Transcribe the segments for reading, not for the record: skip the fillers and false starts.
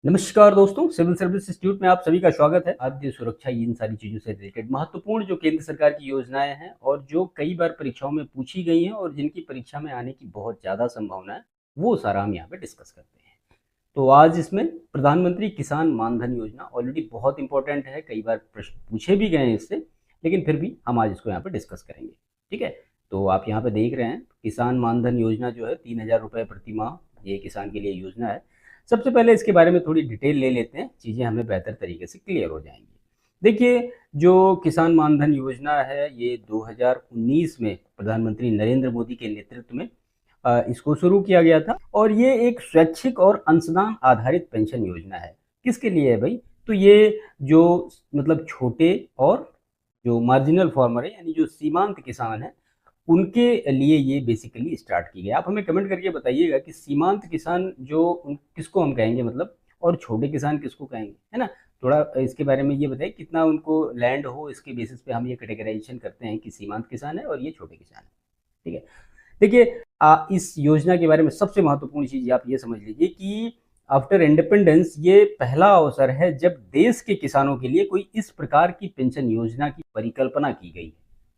नमस्कार दोस्तों, civil service institute में आप सभी का स्वागत है। खाद्य सुरक्षा इन सारी चीज़ों से रिलेटेड महत्वपूर्ण जो केंद्र सरकार की योजनाएं हैं और जो कई बार परीक्षाओं में पूछी गई हैं और जिनकी परीक्षा में आने की बहुत ज़्यादा संभावना है, वो सारा हम यहाँ पे डिस्कस करते हैं। तो आज इसमें प्रधानमंत्री किसान मानधन योजना ऑलरेडी बहुत इंपॉर्टेंट है, कई बार प्रश्न पूछे भी गए हैं इससे, लेकिन फिर भी हम आज इसको यहाँ पे डिस्कस करेंगे। ठीक है, तो आप यहाँ पे देख रहे हैं किसान मानधन योजना जो है 3,000 रुपये प्रति माह, ये किसान के लिए योजना है। सबसे पहले इसके बारे में थोड़ी डिटेल ले लेते हैं, चीज़ें हमें बेहतर तरीके से क्लियर हो जाएंगी। देखिए, जो किसान मानधन योजना है ये 2019 में प्रधानमंत्री नरेंद्र मोदी के नेतृत्व में इसको शुरू किया गया था और ये एक स्वैच्छिक और अंशदान आधारित पेंशन योजना है। किसके लिए है भाई? तो ये जो मतलब छोटे और जो मार्जिनल फार्मर है, यानी जो सीमांत किसान है, उनके लिए ये बेसिकली स्टार्ट की गई। आप हमें कमेंट करके बताइएगा कि सीमांत किसान जो किसको हम कहेंगे, मतलब, और छोटे किसान किसको कहेंगे, है ना। थोड़ा इसके बारे में ये बताइए, कितना उनको लैंड हो, इसके बेसिस पे हम ये कैटेगराइजेशन करते हैं कि सीमांत किसान है और ये छोटे किसान है। ठीक है, देखिए, इस योजना के बारे में सबसे महत्वपूर्ण चीज आप ये समझ लीजिए कि आफ्टर इंडिपेंडेंस ये पहला अवसर है जब देश के किसानों के लिए कोई इस प्रकार की पेंशन योजना की परिकल्पना की गई है।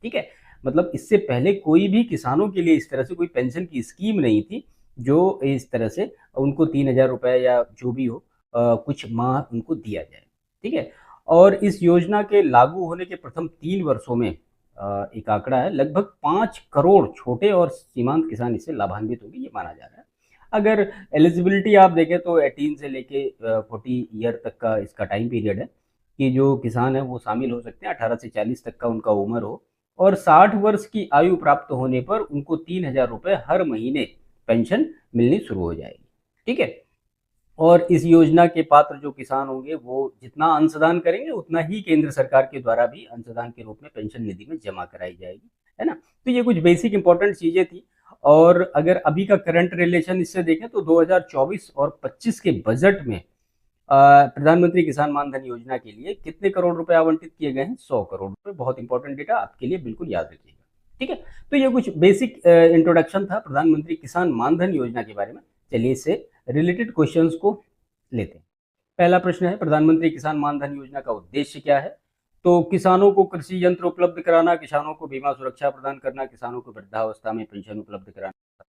ठीक है, मतलब इससे पहले कोई भी किसानों के लिए इस तरह से कोई पेंशन की स्कीम नहीं थी जो इस तरह से उनको 3,000 रुपये या जो भी हो कुछ माह उनको दिया जाए। ठीक है, और इस योजना के लागू होने के प्रथम 3 वर्षों में एक आंकड़ा है, लगभग 5 करोड़ छोटे और सीमांत किसान इससे लाभान्वित होंगे, ये माना जा रहा है। अगर एलिजिबिलिटी आप देखें तो 18 से लेके 40 ईयर तक का इसका टाइम पीरियड है कि जो किसान है वो शामिल हो सकते हैं। 18 से 40 तक का उनका उम्र हो और 60 वर्ष की आयु प्राप्त होने पर उनको 3,000 रुपये हर महीने पेंशन मिलनी शुरू हो जाएगी। ठीक है, और इस योजना के पात्र जो किसान होंगे वो जितना अंशदान करेंगे उतना ही केंद्र सरकार के द्वारा भी अंशदान के रूप में पेंशन निधि में जमा कराई जाएगी, है ना। तो ये कुछ बेसिक इंपॉर्टेंट चीजें थी। और अगर अभी का करंट रिलेशन इससे देखें तो 2024 और 25 के बजट में प्रधानमंत्री किसान मानधन योजना के लिए कितने करोड़ रुपए आवंटित किए गए हैं? 100 करोड़ रुपए। बहुत इंपॉर्टेंट डेटा आपके लिए, बिल्कुल याद रखिएगा। ठीक है, तो ये कुछ बेसिक इंट्रोडक्शन था प्रधानमंत्री किसान मानधन योजना के बारे में। चलिए इससे रिलेटेड क्वेश्चंस को लेते हैं। पहला प्रश्न है, प्रधानमंत्री किसान मानधन योजना का उद्देश्य क्या है? तो किसानों को कृषि यंत्र उपलब्ध कराना, किसानों को बीमा सुरक्षा प्रदान करना, किसानों को वृद्धावस्था में पेंशन उपलब्ध कराना,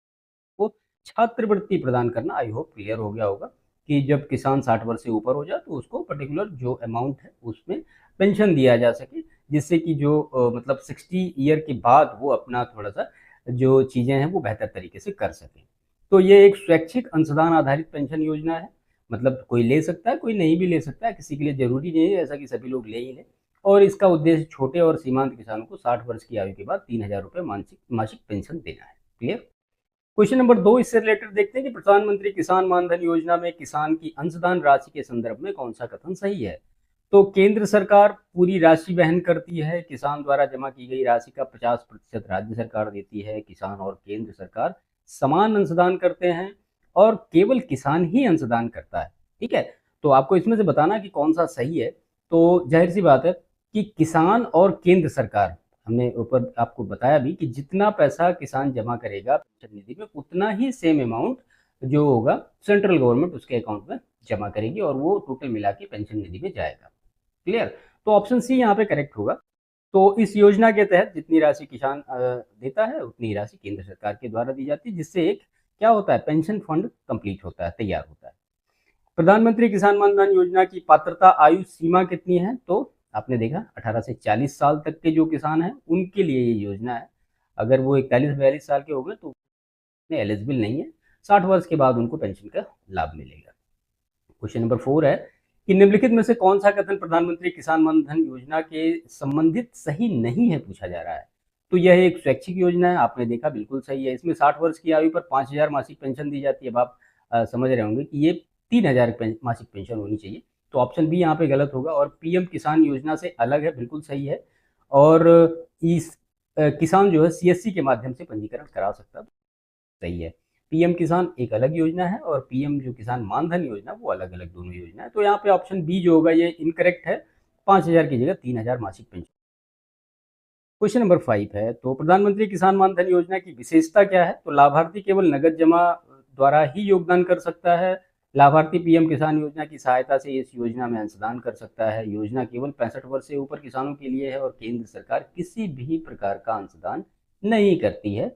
को छात्रवृत्ति प्रदान करना। आई होप क्लियर हो गया होगा कि जब किसान 60 वर्ष से ऊपर हो जाए तो उसको पर्टिकुलर जो अमाउंट है उसमें पेंशन दिया जा सके, जिससे कि जो मतलब 60 ईयर के बाद वो अपना थोड़ा सा जो चीज़ें हैं वो बेहतर तरीके से कर सकें। तो ये एक स्वैच्छिक अंशदान आधारित पेंशन योजना है, मतलब कोई ले सकता है, कोई नहीं भी ले सकता है, किसी के लिए जरूरी नहीं है ऐसा कि सभी लोग ले ही लें। और इसका उद्देश्य छोटे और सीमांत किसानों को 60 वर्ष की आयु के बाद 3,000 रुपये मासिक मासिक पेंशन देना है। क्लियर? क्वेश्चन नंबर 2 इससे रिलेटेड देखते हैं कि प्रधानमंत्री किसान मानधन योजना में किसान की अंशदान राशि के संदर्भ में कौन सा कथन सही है? तो केंद्र सरकार पूरी राशि वहन करती है, किसान द्वारा जमा की गई राशि का 50% राज्य सरकार देती है, किसान और केंद्र सरकार समान अंशदान करते हैं और केवल किसान ही अंशदान करता है। ठीक है, तो आपको इसमें से बताना कि कौन सा सही है। तो जाहिर सी बात है कि किसान और केंद्र सरकार, हमने ऊपर आपको बताया भी कि जितना पैसा किसान जमा करेगा पेंशन निधि में उतना ही सेम अमाउंट जो होगा सेंट्रल गवर्नमेंट उसके अकाउंट में जमा करेगी और वो टोटल मिला के पेंशन निधि में जाएगा। क्लियर? तो ऑप्शन सी यहाँ पे करेक्ट होगा। तो इस योजना के तहत जितनी राशि किसान देता है उतनी राशि केंद्र सरकार के द्वारा दी जाती है, जिससे एक क्या होता है, पेंशन फंड कंप्लीट होता है, तैयार होता है। प्रधानमंत्री किसान मानधन योजना की पात्रता आयु सीमा कितनी है? तो आपने देखा 18 से 40 साल तक के जो किसान हैं उनके लिए ये योजना है। अगर वो 41-42 साल के हो गए तो एलिजिबल नहीं है। 60 वर्ष के बाद उनको पेंशन का लाभ मिलेगा। क्वेश्चन नंबर 4 है कि निम्नलिखित में से कौन सा कथन प्रधानमंत्री किसान मानधन योजना के संबंधित सही नहीं है, पूछा जा रहा है। तो यह एक स्वैच्छिक योजना है, आपने देखा बिल्कुल सही है। इसमें 60 वर्ष की आयु पर 5,000 मासिक पेंशन दी जाती है। अब आप समझ रहे होंगे कि ये 3,000 मासिक पेंशन होनी चाहिए। तो ऑप्शन बी यहाँ पे गलत होगा और पीएम किसान योजना से अलग है, बिल्कुल सही है। और इस किसान जो है सीएससी के माध्यम से पंजीकरण करा सकता है, सही है। पीएम किसान एक अलग योजना है और पीएम जो किसान मानधन योजना वो अलग अलग दोनों योजना है। तो यहाँ पे ऑप्शन बी जो होगा ये इनकरेक्ट है, 5,000 की जगह 3,000 मासिक पेंशन। क्वेश्चन नंबर 5 है, तो प्रधानमंत्री किसान मानधन योजना की विशेषता क्या है? तो लाभार्थी केवल नगद जमा द्वारा ही योगदान कर सकता है, लाभार्थी पीएम किसान योजना की सहायता से इस योजना में अंशदान कर सकता है। योजना केवल 65 वर्ष से ऊपर किसानों के लिए है और केंद्र सरकार किसी भी प्रकार का अंशदान नहीं करती है।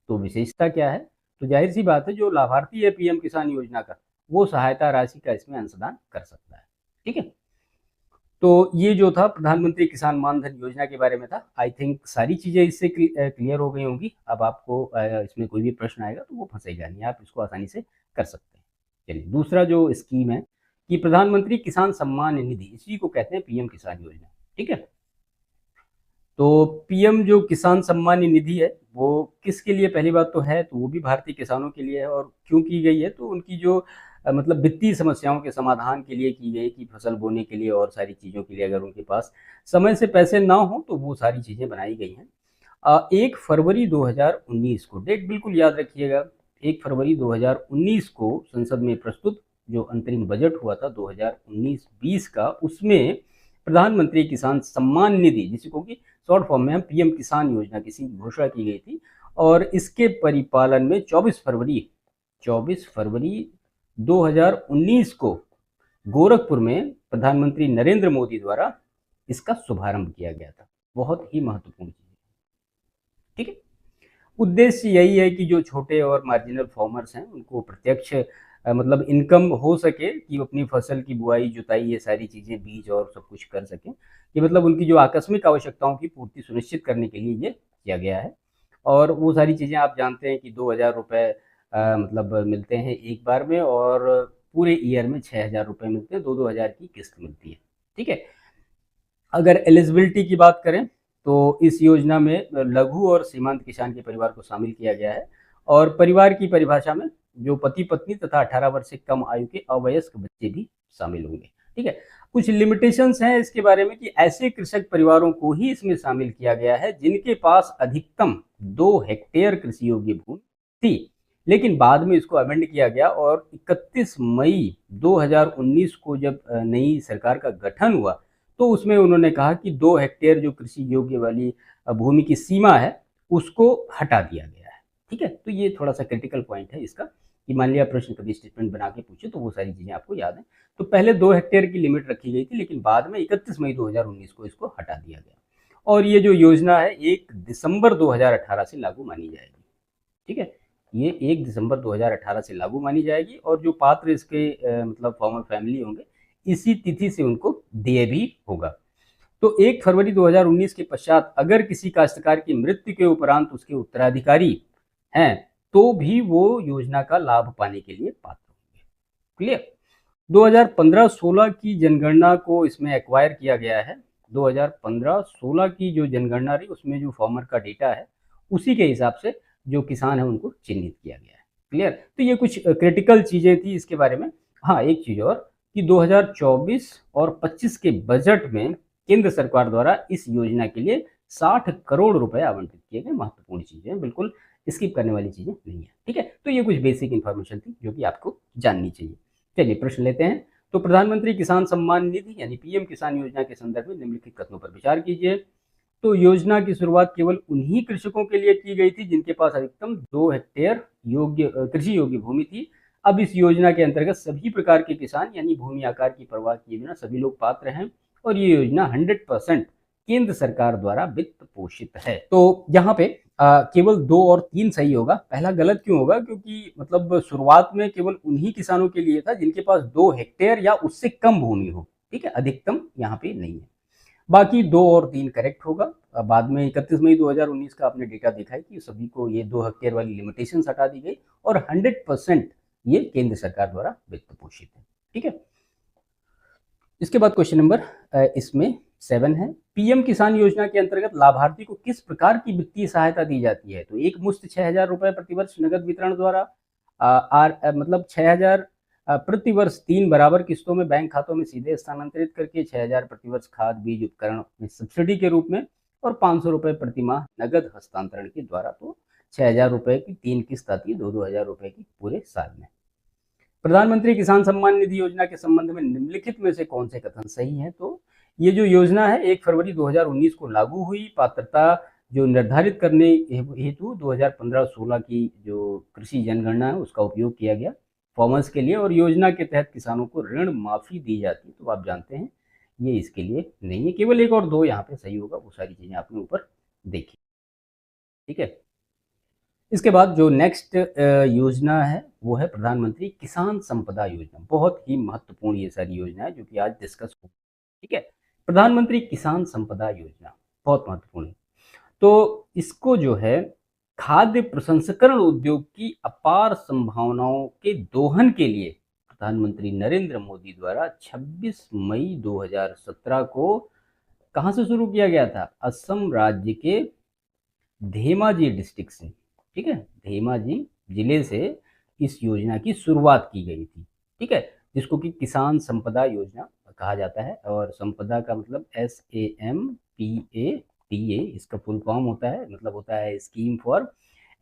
तो विशेषता क्या है? तो जाहिर सी बात है, जो लाभार्थी है पीएम किसान योजना का, वो सहायता राशि का इसमें अंशदान कर सकता है। ठीक है, तो ये जो था प्रधानमंत्री किसान मानधन योजना के बारे में था। आई थिंक सारी चीजें इससे क्लियर हो गई होंगी। अब आपको इसमें कोई भी प्रश्न आएगा तो वो फंसेगा नहीं, आप इसको आसानी से कर सकते हैं। चलिए, दूसरा जो स्कीम है कि प्रधानमंत्री किसान सम्मान निधि, इसी को कहते हैं पीएम किसान योजना। ठीक है, तो पीएम जो किसान सम्मान निधि है वो किसके लिए? पहली बात तो है तो वो भी भारतीय किसानों के लिए है। और क्यों की गई है? तो उनकी जो मतलब वित्तीय समस्याओं के समाधान के लिए की गई, कि फसल बोने के लिए और सारी चीज़ों के लिए अगर उनके पास समय से पैसे ना हो तो वो सारी चीज़ें बनाई गई हैं। 1 फरवरी 2019 को, डेट बिल्कुल याद रखिएगा, 1 फरवरी 2019 को संसद में प्रस्तुत जो अंतरिम बजट हुआ था 2019-20 का, उसमें प्रधानमंत्री किसान सम्मान निधि, जिसको कि शॉर्ट फॉर्म में हम पीएम किसान योजना की घोषणा की गई थी। और इसके परिपालन में 24 फरवरी 2019 को गोरखपुर में प्रधानमंत्री नरेंद्र मोदी द्वारा इसका शुभारंभ किया गया था। बहुत ही महत्वपूर्ण चीज है। ठीक है, उद्देश्य यही है कि जो छोटे और मार्जिनल फार्मर्स हैं उनको प्रत्यक्ष मतलब इनकम हो सके, कि अपनी फसल की बुआई, जुताई, ये सारी चीज़ें, बीज और सब कुछ कर सकें। कि मतलब उनकी जो आकस्मिक आवश्यकताओं की पूर्ति सुनिश्चित करने के लिए ये किया गया है। और वो सारी चीज़ें आप जानते हैं कि 2,000 रुपये मतलब मिलते हैं एक बार में, और पूरे ईयर में 6,000 रुपये मिलते हैं, 2-2 हज़ार की किस्त मिलती है। ठीक है, अगर एलिजिबिलिटी की बात करें तो इस योजना में लघु और सीमांत किसान के परिवार को शामिल किया गया है। और परिवार की परिभाषा में जो पति पत्नी तथा 18 वर्ष से कम आयु के अवयस्क बच्चे भी शामिल होंगे। ठीक है, कुछ लिमिटेशंस हैं इसके बारे में, कि ऐसे कृषक परिवारों को ही इसमें शामिल किया गया है जिनके पास अधिकतम 2 हेक्टेयर कृषि योग्य भूमि थी। लेकिन बाद में इसको अमेंड किया गया और 31 मई 2019 को जब नई सरकार का गठन हुआ तो उसमें उन्होंने कहा कि 2 हेक्टेयर जो कृषि योग्य वाली भूमि की सीमा है उसको हटा दिया गया है। ठीक है, तो ये थोड़ा सा क्रिटिकल पॉइंट है इसका, कि मान लिया प्रश्न कभी स्टेटमेंट बना के पूछे तो वो सारी चीजें आपको याद है। तो पहले 2 हेक्टेयर की लिमिट रखी गई थी, लेकिन बाद में 31 मई 2019 को इसको हटा दिया गया। और ये जो योजना है 1 दिसंबर 2018 से लागू मानी जाएगी। ठीक है, ये 1 दिसंबर 2018 से लागू मानी जाएगी। और जो पात्र इसके मतलब फार्मर फैमिली होंगे, इसी तिथि से उनको देय भी होगा। तो 1 फरवरी 2019 के पश्चात अगर किसी काश्तकार की मृत्यु के उपरांत उसके उत्तराधिकारी हैं तो भी वो योजना का लाभ पाने के लिए पात्र होंगे। क्लियर? 2015-16 की जनगणना को इसमें एक्वायर किया गया है। 2015-16 की जो जनगणना रही उसमें जो फार्मर का डेटा है उसी के हिसाब से जो किसान है उनको चिन्हित किया गया है। क्लियर? तो ये कुछ क्रिटिकल चीजें थी इसके बारे में। हाँ, एक चीज और, कि 2024 और 25 के बजट में केंद्र सरकार द्वारा इस योजना के लिए 60 करोड़ रुपए आवंटित किए गए। महत्वपूर्ण चीजें, बिल्कुल स्किप करने वाली चीजें नहीं है। ठीक है, तो ये कुछ बेसिक इन्फॉर्मेशन थी जो कि आपको जाननी चाहिए। चलिए प्रश्न लेते हैं। तो प्रधानमंत्री किसान सम्मान निधि यानी पीएम किसान योजना के संदर्भ में निम्नलिखित कथनों पर विचार कीजिए। तो योजना की शुरुआत केवल उन्हीं कृषकों के लिए की गई थी जिनके पास अधिकतम 2 हेक्टेयर योग्य कृषि योग्य भूमि थी। अब इस योजना के अंतर्गत सभी प्रकार के किसान यानी भूमि आकार की परवाह किए बिना सभी लोग पात्र हैं। और ये योजना 100% केंद्र सरकार द्वारा वित्त पोषित है। तो यहाँ पे केवल 2 और 3 सही होगा। पहला गलत क्यों होगा? क्योंकि मतलब शुरुआत में केवल उन्हीं किसानों के लिए था जिनके पास 2 हेक्टेयर या उससे कम भूमि हो। ठीक है, अधिकतम यहाँ पे नहीं है। बाकी 2 और 3 करेक्ट होगा। बाद में 31 मई 2019 का आपने डेटा देखा है कि सभी को ये 2 हेक्टेयर वाली लिमिटेशन हटा दी गई और 100% ये केंद्र सरकार द्वारा वित्त पोषित है। ठीक है, इसके बाद क्वेश्चन नंबर इसमें 7 है। पीएम किसान योजना के अंतर्गत लाभार्थी को किस प्रकार की वित्तीय सहायता दी जाती है? तो एक मुश्त 6,000 रुपए प्रतिवर्ष नगद वितरण द्वारा, मतलब 6,000 प्रतिवर्ष 3 बराबर किस्तों में बैंक खातों में सीधे स्थानांतरित करके, 6,000 प्रतिवर्ष खाद बीज उपकरण में सब्सिडी के रूप में, और 500 रुपए प्रति माह नगद हस्तांतरण के द्वारा। तो 6,000 रुपए की 3 किस्त आती है, 2-2 हज़ार रुपए की पूरे साल में। प्रधानमंत्री किसान सम्मान निधि योजना के संबंध में निम्नलिखित में से कौन से कथन सही हैं? तो ये जो योजना है 1 फरवरी 2019 को लागू हुई। पात्रता जो निर्धारित करने हेतु 2015-16 की जो कृषि जनगणना है उसका उपयोग किया गया। फार्मर्स के लिए, और योजना के तहत किसानों को ऋण माफी दी जाती है। तो आप जानते हैं ये इसके लिए नहीं है, केवल एक और दो यहाँ पे सही होगा, वो सारी चीजें आपने ऊपर देखी। ठीक है, इसके बाद जो नेक्स्ट योजना है वो है प्रधानमंत्री किसान संपदा योजना। बहुत ही महत्वपूर्ण ये सारी योजना है जो कि आज डिस्कस हो। ठीक है, प्रधानमंत्री किसान संपदा योजना बहुत महत्वपूर्ण है। तो इसको जो है खाद्य प्रसंस्करण उद्योग की अपार संभावनाओं के दोहन के लिए प्रधानमंत्री नरेंद्र मोदी द्वारा 26 मई 2017 को कहां से शुरू किया गया था? असम राज्य के धेमाजी डिस्ट्रिक्ट से। ठीक है, धेमाजी जिले से इस योजना की शुरुआत की गई थी। ठीक है, जिसको कि किसान संपदा योजना कहा जाता है, और संपदा का मतलब SAMPADA, इसका फुल फॉर्म होता है, मतलब होता है scheme for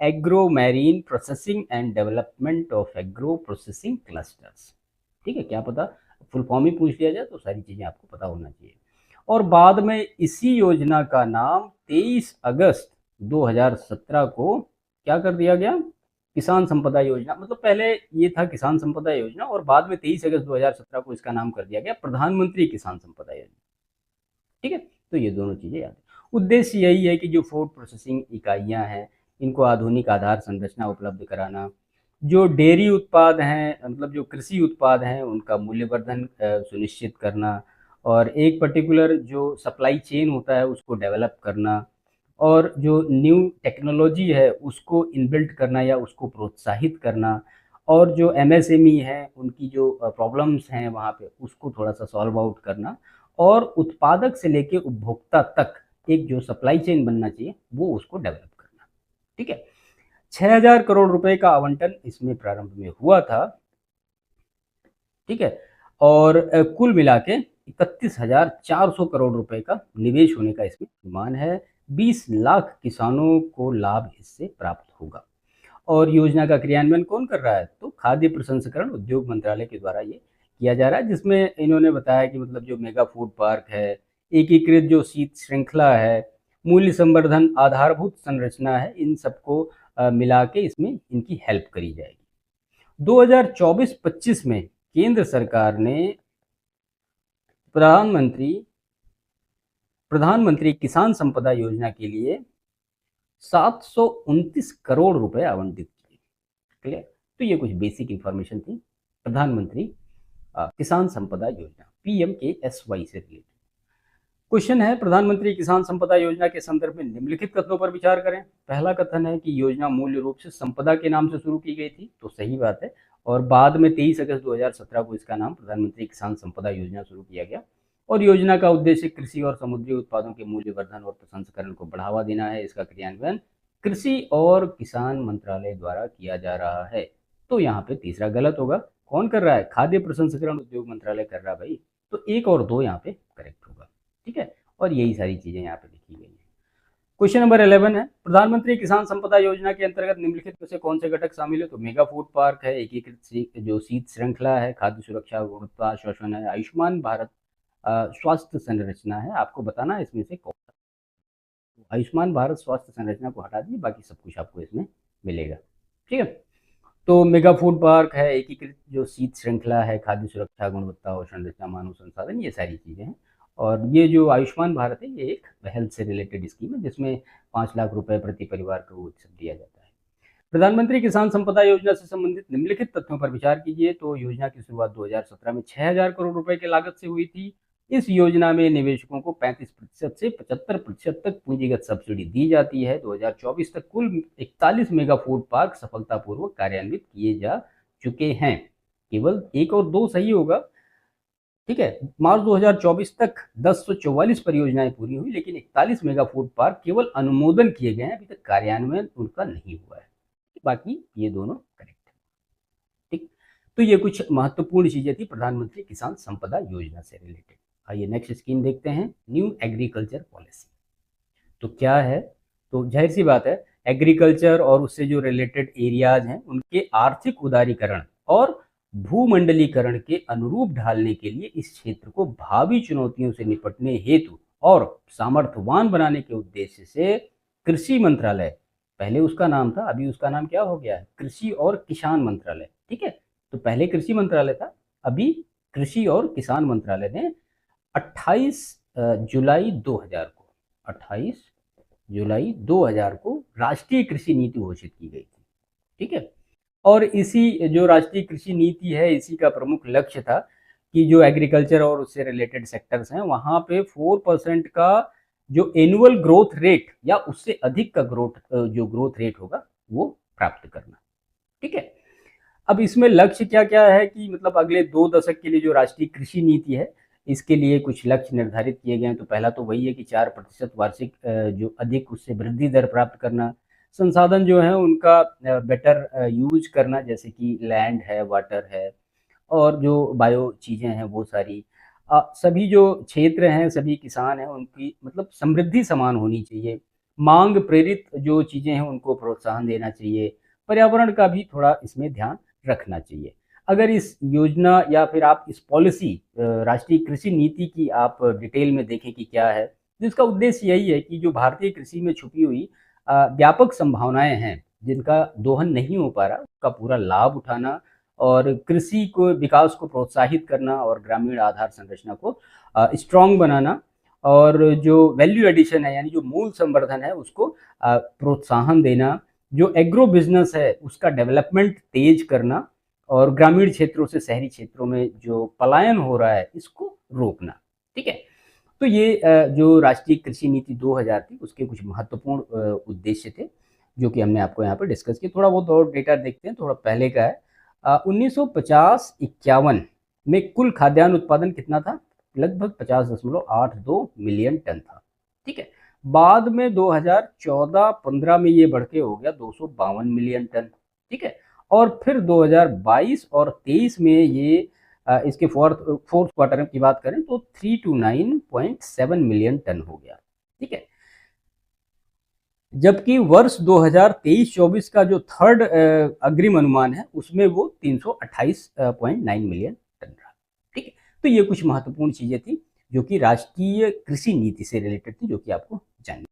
agro marine processing and development of agro processing clusters. ठीक है, क्या पता फुल फॉर्म ही पूछ लिया जाए तो सारी चीजें आपको पता होना चाहिए। और बाद में इसी योजना का नाम 23 अगस्त 2017 को क्या कर दिया गया? किसान संपदा योजना। मतलब पहले ये था किसान संपदा योजना, और बाद में 23 अगस्त 2017 को इसका नाम कर दिया गया प्रधानमंत्री किसान संपदा योजना। ठीक है, तो ये दोनों चीजें याद है। उद्देश्य यही है कि जो फूड प्रोसेसिंग इकाइयां हैं इनको आधुनिक आधार संरचना उपलब्ध कराना, जो डेयरी उत्पाद हैं मतलब जो कृषि उत्पाद हैं उनका मूल्यवर्धन सुनिश्चित करना, और एक पर्टिकुलर जो सप्लाई चेन होता है उसको डेवलप करना, और जो न्यू टेक्नोलॉजी है उसको इनबिल्ट करना या उसको प्रोत्साहित करना, और जो MSME है उनकी जो प्रॉब्लम्स हैं वहाँ पे उसको थोड़ा सा सॉल्व आउट करना, और उत्पादक से लेके उपभोक्ता तक एक जो सप्लाई चेन बनना चाहिए वो उसको डेवलप करना। ठीक है, 6000 करोड़ रुपए का आवंटन इसमें प्रारंभ में हुआ था। ठीक है, और कुल मिला के 31,400 करोड़ रुपए का निवेश होने का इसमें अनुमान है। 20 लाख किसानों को लाभ इससे प्राप्त होगा। और योजना का क्रियान्वयन कौन कर रहा है? तो खाद्य प्रसंस्करण उद्योग मंत्रालय के द्वारा ये किया जा रहा है, जिसमें इन्होंने बताया कि मतलब जो मेगा फूड पार्क है, एकीकृत जो शीत श्रृंखला है, मूल्य संवर्धन, आधारभूत संरचना है, इन सबको मिला के इसमें इनकी हेल्प करी जाएगी। 2024-25 में केंद्र सरकार ने प्रधानमंत्री किसान संपदा योजना के लिए 729 करोड़ रुपए आवंटित किए। क्लियर? तो ये कुछ बेसिक इंफॉर्मेशन थी प्रधानमंत्री किसान संपदा योजना PMKSY से रिलेटेड। क्वेश्चन है, प्रधानमंत्री किसान संपदा योजना के संदर्भ में निम्नलिखित कथनों पर विचार करें। पहला कथन है कि योजना मूल रूप से संपदा के नाम से शुरू की गई थी, तो सही बात है, और बाद में 23 अगस्त 2017 को इसका नाम प्रधानमंत्री किसान संपदा योजना शुरू किया गया। और योजना का उद्देश्य कृषि और समुद्री उत्पादों के मूल्यवर्धन और प्रसंस्करण को बढ़ावा देना है। इसका क्रियान्वयन कृषि और किसान मंत्रालय द्वारा किया जा रहा है। तो यहाँ पे तीसरा गलत होगा। कौन कर रहा है? खाद्य प्रसंस्करण उद्योग मंत्रालय कर रहा है भाई। तो एक और दो यहाँ पे करेक्ट होगा। ठीक है, और यही सारी चीजें यहाँ पे लिखी गई है। क्वेश्चन नंबर 11 है, प्रधानमंत्री किसान संपदा योजना के अंतर्गत निम्नलिखित में से कौन से घटक शामिल है? तो मेगा फूड पार्क है, एकीकृत जो शीत श्रृंखला है, खाद्य सुरक्षा गुणवत्ता आश्वासन है, आयुष्मान भारत स्वास्थ्य संरचना है। आपको बताना है इसमें से कौन सा। आयुष्मान भारत स्वास्थ्य संरचना को हटा दीजिए, बाकी सब कुछ आपको इसमें मिलेगा। ठीक है, तो मेगा फूड पार्क है, एकीकृत जो शीत श्रृंखला है, खाद्य सुरक्षा गुणवत्ता और संरचना, मानव संसाधन, ये सारी चीजें हैं। और ये जो आयुष्मान भारत है ये एक हेल्थ से रिलेटेड स्कीम है जिसमें 5 लाख रुपए प्रति परिवार को दिया जाता है। प्रधानमंत्री किसान संपदा योजना से संबंधित निम्नलिखित तथ्यों पर विचार कीजिए। तो योजना की शुरुआत 2017 में 6000 करोड़ रुपए की लागत से हुई थी। इस योजना में निवेशकों को 35% से 75% तक पूंजीगत सब्सिडी दी जाती है। 2024 तक कुल 41 मेगा फूड पार्क सफलतापूर्वक कार्यान्वित किए जा चुके हैं। केवल एक और दो सही होगा। ठीक है, मार्च 2024 तक 1044 परियोजनाएं पूरी हुई, लेकिन 41 मेगा फूड पार्क केवल अनुमोदन किए गए हैं, अभी तक कार्यान्वयन उनका नहीं हुआ है। बाकी ये दोनों करेक्ट है। ठीक, तो ये कुछ महत्वपूर्ण चीजें थी प्रधानमंत्री किसान संपदा योजना से रिलेटेड। आइए नेक्स्ट स्कीम देखते हैं, न्यू एग्रीकल्चर पॉलिसी। तो क्या है? तो जाहिर सी बात है, एग्रीकल्चर और उससे जो रिलेटेड एरियाज हैं उनके आर्थिक उदारीकरण और भूमंडलीकरण के अनुरूप ढालने के लिए इस क्षेत्र को भावी चुनौतियों से निपटने हेतु और सामर्थ्यवान बनाने के उद्देश्य से कृषि मंत्रालय, पहले उसका नाम था, अभी उसका नाम क्या हो गया है? कृषि और किसान मंत्रालय। ठीक है, तो पहले कृषि मंत्रालय था, अभी कृषि और किसान मंत्रालय ने 28 जुलाई 2000 को 28 जुलाई 2000 को राष्ट्रीय कृषि नीति घोषित की गई थी। ठीक है, और इसी जो राष्ट्रीय कृषि नीति है, इसी का प्रमुख लक्ष्य था कि जो एग्रीकल्चर और उससे रिलेटेड सेक्टर्स हैं वहां पे 4% का जो एनुअल ग्रोथ रेट या उससे अधिक का जो ग्रोथ रेट होगा वो प्राप्त करना। ठीक है, अब इसमें लक्ष्य क्या क्या है कि मतलब अगले 2 दशक के लिए जो राष्ट्रीय कृषि नीति है इसके लिए कुछ लक्ष्य निर्धारित किए गए हैं। तो पहला तो वही है कि 4% वार्षिक जो अधिक उससे वृद्धि दर प्राप्त करना, संसाधन जो है उनका बेटर यूज करना, जैसे कि लैंड है, वाटर है, और जो बायो चीज़ें हैं वो सारी, सभी जो क्षेत्र हैं, सभी किसान हैं, उनकी मतलब समृद्धि समान होनी चाहिए। मांग प्रेरित जो चीज़ें हैं उनको प्रोत्साहन देना चाहिए। पर्यावरण का भी थोड़ा इसमें ध्यान रखना चाहिए। अगर इस योजना या फिर आप इस पॉलिसी राष्ट्रीय कृषि नीति की आप डिटेल में देखें कि क्या है, तो इसका उद्देश्य यही है कि जो भारतीय कृषि में छुपी हुई व्यापक संभावनाएं हैं जिनका दोहन नहीं हो पा रहा, उसका पूरा लाभ उठाना और कृषि को विकास को प्रोत्साहित करना और ग्रामीण आधार संरचना को स्ट्रांग बनाना, और जो वैल्यू एडिशन है यानी जो मूल संवर्धन है उसको प्रोत्साहन देना, जो एग्रो बिजनेस है उसका डेवलपमेंट तेज करना, और ग्रामीण क्षेत्रों से शहरी क्षेत्रों में जो पलायन हो रहा है इसको रोकना। ठीक है, तो ये जो राष्ट्रीय कृषि नीति 2000 थी उसके कुछ महत्वपूर्ण उद्देश्य थे जो कि हमने आपको यहाँ पर डिस्कस किया। थोड़ा बहुत और डेटा देखते हैं, थोड़ा पहले का है। 1950-51 में कुल खाद्यान्न उत्पादन कितना था? लगभग 50.82 मिलियन टन था। ठीक है, बाद में 2014-15 में ये बढ़ के हो गया 252 मिलियन टन। ठीक है, और फिर 2022 और 23 में ये इसके फोर्थ क्वार्टर की बात करें तो 329.7 मिलियन टन हो गया। ठीक है, जबकि वर्ष 2023-24 का जो थर्ड अग्रिम अनुमान है उसमें वो 328.9 मिलियन टन रहा। ठीक है, तो ये कुछ महत्वपूर्ण चीजें थी जो कि राष्ट्रीय कृषि नीति से रिलेटेड थी, जो कि आपको जाननी।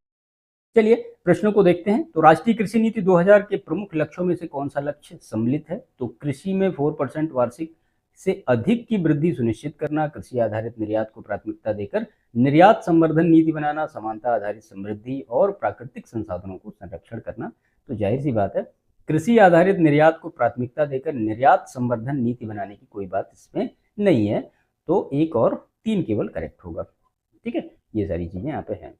चलिए प्रश्नों को देखते हैं। तो राष्ट्रीय कृषि नीति 2000 के प्रमुख लक्ष्यों में से कौन सा लक्ष्य सम्मिलित है? तो कृषि में 4% वार्षिक से अधिक की वृद्धि सुनिश्चित करना, कृषि आधारित निर्यात को प्राथमिकता देकर निर्यात संवर्धन नीति बनाना, समानता आधारित समृद्धि और प्राकृतिक संसाधनों को संरक्षण करना। तो जाहिर सी बात है कृषि आधारित निर्यात को प्राथमिकता देकर निर्यात संवर्धन नीति बनाने की कोई बात इसमें नहीं है। तो 1 और 3 केवल करेक्ट होगा। ठीक है, ये सारी चीजें यहाँ पे हैं।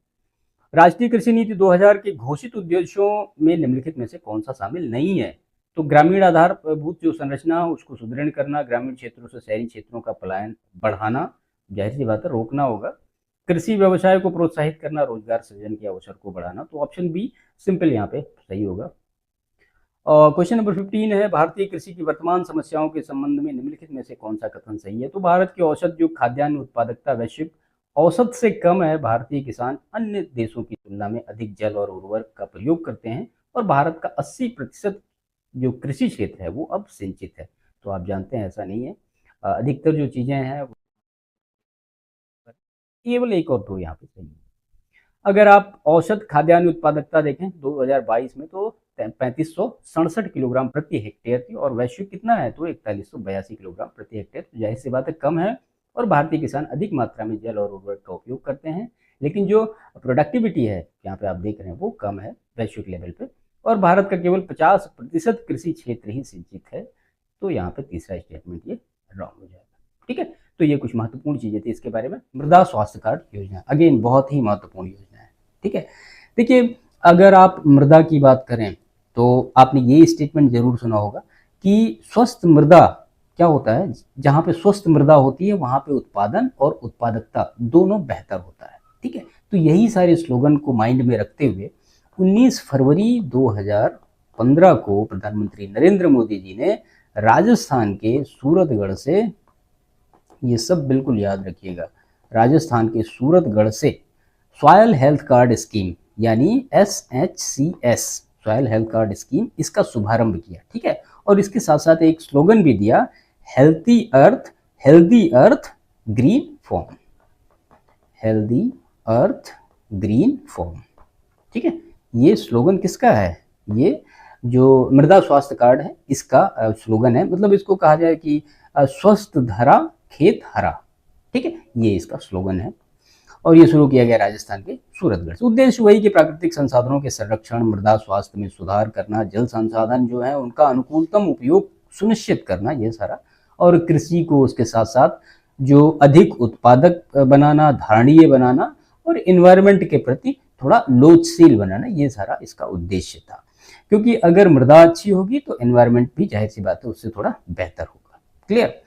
राष्ट्रीय कृषि नीति 2000 के घोषित उद्देश्यों में निम्नलिखित में से कौन सा शामिल नहीं है? तो ग्रामीण आधारभूत जो संरचना है उसको सुदृढ़ करना, ग्रामीण क्षेत्रों से शहरी क्षेत्रों का पलायन बढ़ाना, जाहिर सी बात है रोकना होगा, कृषि व्यवसाय को प्रोत्साहित करना, रोजगार सृजन के अवसर को बढ़ाना। तो ऑप्शन बी सिंपल यहाँ पे सही होगा। और क्वेश्चन नंबर 15 है, भारतीय कृषि की वर्तमान समस्याओं के संबंध में निम्नलिखित में से कौन सा कथन सही है? तो भारत की औसत जो खाद्यान्न उत्पादकता वैश्विक औसत से कम है। भारतीय किसान अन्य देशों की तुलना में अधिक जल और उर्वरक का प्रयोग करते हैं और भारत का 80% जो कृषि क्षेत्र है वो अब सिंचित है। तो आप जानते हैं ऐसा नहीं है, अधिकतर जो चीजें हैं केवल 1 और 2 यहाँ पे सही है। अगर आप औसत खाद्यान्न उत्पादकता देखें 2022 में तो 3567 किलोग्राम प्रति हेक्टेयर थी, और वैश्विक कितना है तो 4182 किलोग्राम प्रति हेक्टेयर। तो जाहिर सी बात है कम है, और भारतीय किसान अधिक मात्रा में जल और उर्वरक का उपयोग करते हैं, लेकिन जो प्रोडक्टिविटी है यहाँ पे आप देख रहे हैं वो कम है वैश्विक लेवल पे, और भारत का केवल 50% कृषि क्षेत्र ही सिंचित है। तो यहाँ पे तीसरा स्टेटमेंट ये रॉन्ग हो जाएगा। ठीक है, तो ये कुछ महत्वपूर्ण चीजें थी इसके बारे में। मृदा स्वास्थ्य कार्ड योजना अगेन बहुत ही महत्वपूर्ण योजना है। ठीक है, देखिए अगर आप मृदा की बात करें तो आपने ये स्टेटमेंट जरूर सुना होगा कि स्वस्थ मृदा क्या होता है? जहां पे स्वस्थ मृदा होती है वहां पे उत्पादन और उत्पादकता दोनों बेहतर होता है। ठीक है, तो यही सारे स्लोगन को माइंड में रखते हुए 19 फरवरी 2015 को प्रधानमंत्री नरेंद्र मोदी जी ने राजस्थान के सूरतगढ़ से, ये सब बिल्कुल याद रखिएगा, राजस्थान के सूरतगढ़ से सॉयल हेल्थ कार्ड स्कीम यानी SHCS soil health card scheme इसका शुभारंभ किया। ठीक है, और इसके साथ साथ एक स्लोगन भी दिया, हेल्दी अर्थ ग्रीन फॉर्म, हेल्दी अर्थ ग्रीन फॉर्म। ठीक है, ये स्लोगन किसका है? ये जो मृदा स्वास्थ्य कार्ड है इसका स्लोगन है, मतलब इसको कहा जाए कि स्वस्थ धरा खेत हरा, ठीक है, ये इसका स्लोगन है। और ये शुरू किया गया राजस्थान के सूरतगढ़ से। उद्देश्य वही कि प्राकृतिक संसाधनों के संरक्षण, मृदा स्वास्थ्य में सुधार करना, जल संसाधन जो है उनका अनुकूलतम उपयोग सुनिश्चित करना, ये सारा, और कृषि को उसके साथ साथ जो अधिक उत्पादक बनाना, धारणीय बनाना और इन्वायरमेंट के प्रति थोड़ा लोचशील बनाना, ये सारा इसका उद्देश्य था। क्योंकि अगर मृदा अच्छी होगी तो एनवायरमेंट भी जाहिर सी बात है उससे थोड़ा बेहतर होगा। क्लियर।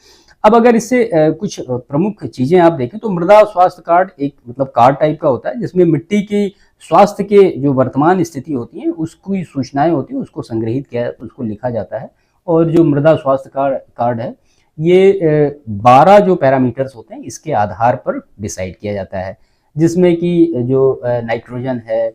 अब अगर इससे कुछ प्रमुख चीजें आप देखें तो मृदा स्वास्थ्य कार्ड एक मतलब कार्ड टाइप का होता है जिसमें मिट्टी की स्वास्थ्य के जो वर्तमान स्थिति होती है उसकी सूचनाएं होती है, उसको संग्रहित किया, उसको लिखा जाता है। और जो मृदा स्वास्थ्य कार्ड है ये 12 जो पैरामीटर्स होते हैं इसके आधार पर डिसाइड किया जाता है, जिसमें कि जो नाइट्रोजन है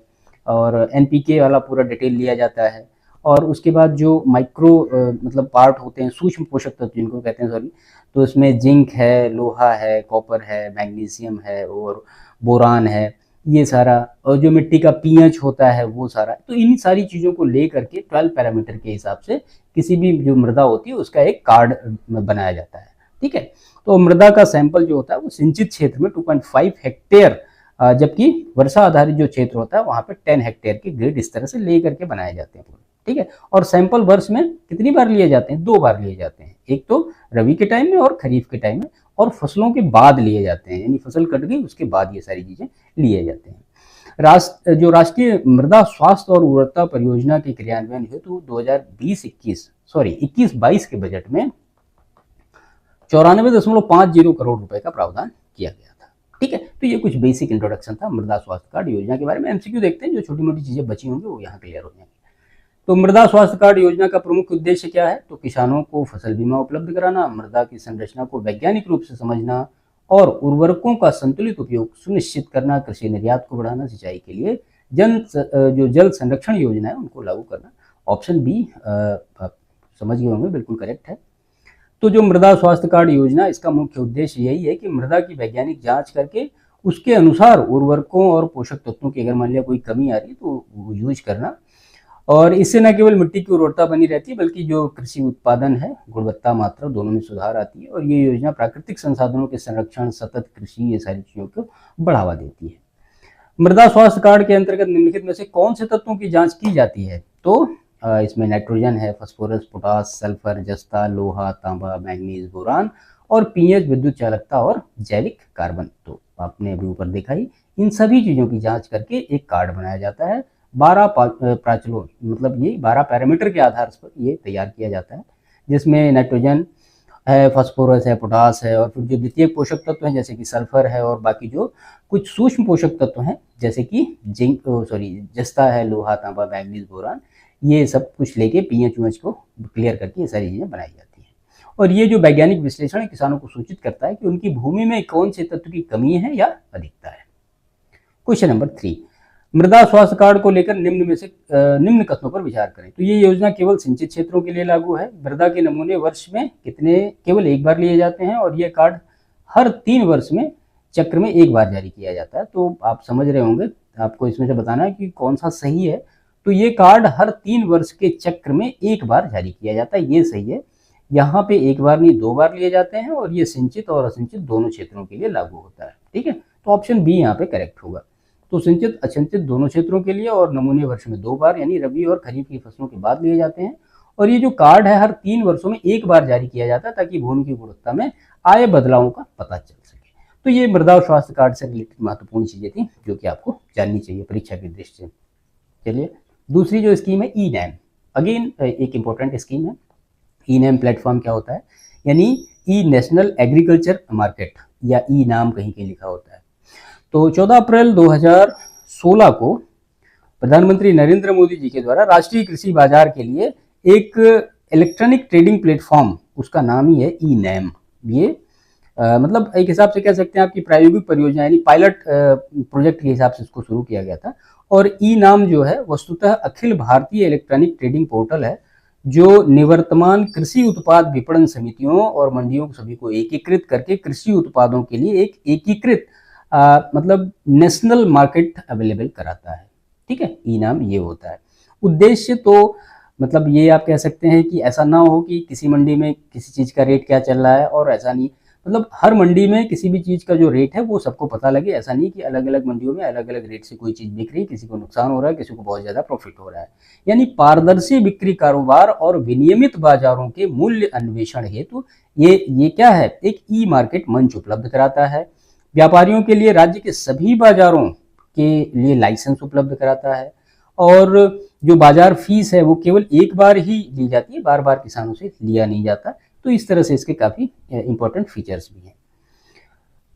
और एनपीके वाला पूरा डिटेल लिया जाता है। और उसके बाद जो माइक्रो मतलब पार्ट होते हैं, सूक्ष्म पोषक तत्व जिनको कहते हैं, सॉरी, तो इसमें जिंक है, लोहा है, कॉपर है, मैग्नीशियम है और बोरान है, ये सारा। और जो मिट्टी का पीएच होता है वो सारा। तो इन सारी चीज़ों को ले करके 12 पैरामीटर के हिसाब से किसी भी जो मृदा होती है उसका एक कार्ड बनाया जाता है, ठीक है। तो मृदा का सैंपल जो होता है वो सिंचित क्षेत्र में 2.5 हेक्टेयर, जबकि वर्षा आधारित जो क्षेत्र होता है वहाँ पे 10 हेक्टेयर के ग्रिड इस तरह से ले करके बनाए जाते हैं, ठीक है। और सैंपल वर्ष में कितनी बार लिए जाते हैं? 2 बार लिए जाते हैं, एक तो रबी के टाइम में और खरीफ के टाइम में, और फसलों के बाद लिए जाते हैं, यानी फसल कट गई उसके बाद ये सारी चीजें लिए जाते हैं। जो राष्ट्रीय मृदा स्वास्थ्य और उर्वरता परियोजना के क्रियान्वयन हेतु 21-22 के बजट में 94.50 करोड़ रुपए का प्रावधान किया गया था, ठीक है। तो ये कुछ बेसिक इंट्रोडक्शन था मृदा स्वास्थ्य कार्ड योजना के बारे में। एमसीक्यू देखते हैं, जो छोटी मोटी चीजें बची होंगी वो यहाँ क्लियर हो जाएंगी। तो मृदा स्वास्थ्य कार्ड योजना का प्रमुख उद्देश्य क्या है? तो किसानों को फसल बीमा उपलब्ध कराना, मृदा की संरचना को वैज्ञानिक रूप से समझना और उर्वरकों का संतुलित उपयोग सुनिश्चित करना, कृषि निर्यात को बढ़ाना, सिंचाई के लिए जो जल संरक्षण योजना है उनको लागू करना। ऑप्शन बी आप समझ गए होंगे, बिल्कुल करेक्ट है। तो जो मृदा स्वास्थ्य कार्ड योजना, इसका मुख्य उद्देश्य यही है कि मृदा की वैज्ञानिक जांच करके उसके अनुसार उर्वरकों और पोषक तत्वों की अगर मान लिया कोई कमी आ रही है तो वो यूज करना। और इससे न केवल मिट्टी की उर्वरता बनी रहती है बल्कि जो कृषि उत्पादन है, गुणवत्ता, मात्रा दोनों में सुधार आती है। और ये योजना प्राकृतिक संसाधनों के संरक्षण, सतत कृषि, ये सारी चीजों को बढ़ावा देती है। मृदा स्वास्थ्य कार्ड के अंतर्गत निम्नलिखित में से कौन से तत्वों की जांच की जाती है? तो इसमें नाइट्रोजन है, फास्फोरस, पोटास, सल्फर, जस्ता, लोहा, तांबा, मैग्नीज, बोरान और पीएच, विद्युत चालकता और जैविक कार्बन। तो आपने अभी ऊपर देखा ही, इन सभी चीजों की जांच करके एक कार्ड बनाया जाता है। 12 प्राचलों, मतलब ये 12 पैरामीटर के आधार पर ये तैयार किया जाता है, जिसमें नाइट्रोजन है, फास्फोरस है, पोटास है, और फिर जो द्वितीय पोषक तत्व हैं जैसे कि सल्फर है, और बाकी जो कुछ सूक्ष्म पोषक तत्व हैं जैसे कि जस्ता है, लोहा, तांबा, मैग्नीज, बोरान, ये सब कुछ लेके पीएच वीएच को क्लियर करके ये सारी चीजें बनाई जाती हैं। और ये जो वैज्ञानिक विश्लेषण किसानों को सूचित करता है कि उनकी भूमि में कौन से तत्व की कमी है या अधिकता है। क्वेश्चन नंबर 3, मृदा स्वास्थ्य कार्ड को लेकर निम्न कथनों पर विचार करें। तो ये योजना केवल सिंचित क्षेत्रों के लिए लागू है। मृदा के नमूने वर्ष में केवल एक बार लिए जाते हैं, और ये कार्ड हर 3 वर्ष में चक्र में एक बार जारी किया जाता है। तो आप समझ रहे होंगे, आपको इसमें से बताना है कि कौन सा सही है। तो ये कार्ड हर 3 वर्ष के चक्र में एक बार जारी किया जाता है, ये सही है। यहाँ पे एक बार नहीं 2 बार लिए जाते हैं, और ये सिंचित और असिंचित दोनों क्षेत्रों के लिए लागू होता है, ठीक है। तो ऑप्शन बी यहाँ पे करेक्ट होगा। तो सिंचित असिंचित दोनों क्षेत्रों के लिए, और नमूने वर्ष में 2 बार यानी रबी और खरीफ की फसलों के बाद लिए जाते हैं। और ये जो कार्ड है हर 3 वर्षों में एक बार जारी किया जाता है ताकि भूमि की गुणवत्ता में आए बदलावों का पता चल सके। तो ये मृदा स्वास्थ्य कार्ड से रिलेटेड महत्वपूर्ण चीजें थी जो कि आपको जाननी चाहिए परीक्षा की दृष्टि से। चलिए, दूसरी जो स्कीम है ई नैम, अगेन एक इंपॉर्टेंट स्कीम है। ई नैम प्लेटफॉर्म क्या होता है? यानी ई नेशनल एग्रीकल्चर मार्केट, या ई नाम कहीं कहीं लिखा होता है। तो 14 अप्रैल 2016 को प्रधानमंत्री नरेंद्र मोदी जी के द्वारा राष्ट्रीय कृषि बाजार के लिए एक इलेक्ट्रॉनिक ट्रेडिंग प्लेटफॉर्म, उसका नाम ही है ई नैम। ये मतलब एक हिसाब से कह सकते हैं आपकी प्रायोगिक परियोजना यानी पायलट प्रोजेक्ट के हिसाब से इसको शुरू किया गया था। और ई नाम जो है वस्तुतः Akhil Bharatiya electronic trading portal है, जो निवर्तमान कृषि उत्पाद विपणन समितियों और मंडियों सभी को एकीकृत करके कृषि उत्पादों के लिए एक एकीकृत मतलब नेशनल मार्केट अवेलेबल कराता है, ठीक है। ई नाम ये होता है। उद्देश्य तो मतलब ये आप कह सकते हैं कि ऐसा ना हो कि किसी मंडी में किसी चीज़ का रेट क्या चल रहा है और ऐसा नहीं, मतलब हर मंडी में किसी भी चीज़ का जो रेट है वो सबको पता लगे। ऐसा नहीं कि अलग अलग मंडियों में अलग अलग रेट से कोई चीज़ बिक रही है, किसी को नुकसान हो रहा है, किसी को बहुत ज़्यादा प्रॉफिट हो रहा है। यानी पारदर्शी बिक्री कारोबार और विनियमित बाजारों के मूल्य अन्वेषण हेतु ये क्या है, एक ई मार्केट मंच उपलब्ध कराता है। व्यापारियों के लिए राज्य के सभी बाजारों के लिए लाइसेंस उपलब्ध कराता है और जो बाजार फीस है वो केवल एक बार ही ली जाती है, बार बार किसानों से लिया नहीं जाता। तो इस तरह से इसके काफ़ी इंपॉर्टेंट फीचर्स भी हैं।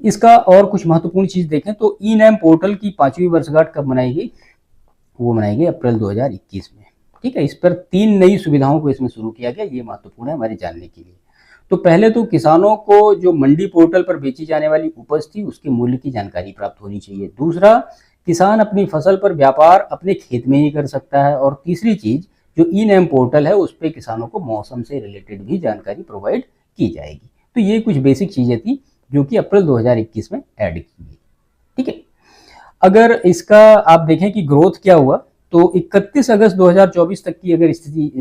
इसका और कुछ महत्वपूर्ण चीज़ देखें तो ई नैम पोर्टल की 5वीं वर्षगांठ कब मनाई गई, वो मनाई गई अप्रैल 2021 में। ठीक है, इस पर 3 नई सुविधाओं को इसमें शुरू किया गया, ये महत्वपूर्ण है हमारे जानने के लिए। तो पहले तो किसानों को जो मंडी पोर्टल पर बेची जाने वाली उपज थी उसके मूल्य की जानकारी प्राप्त होनी चाहिए। दूसरा, किसान अपनी फसल पर व्यापार अपने खेत में ही कर सकता है। और तीसरी चीज, जो ई नैम पोर्टल है उस पर किसानों को मौसम से रिलेटेड भी जानकारी प्रोवाइड की जाएगी। तो ये कुछ बेसिक चीजें थी जो कि अप्रैल 2021 में ऐड की गई। ठीक है, अगर इसका आप देखें कि ग्रोथ क्या हुआ, तो 31 अगस्त 2024 तक की अगर स्थिति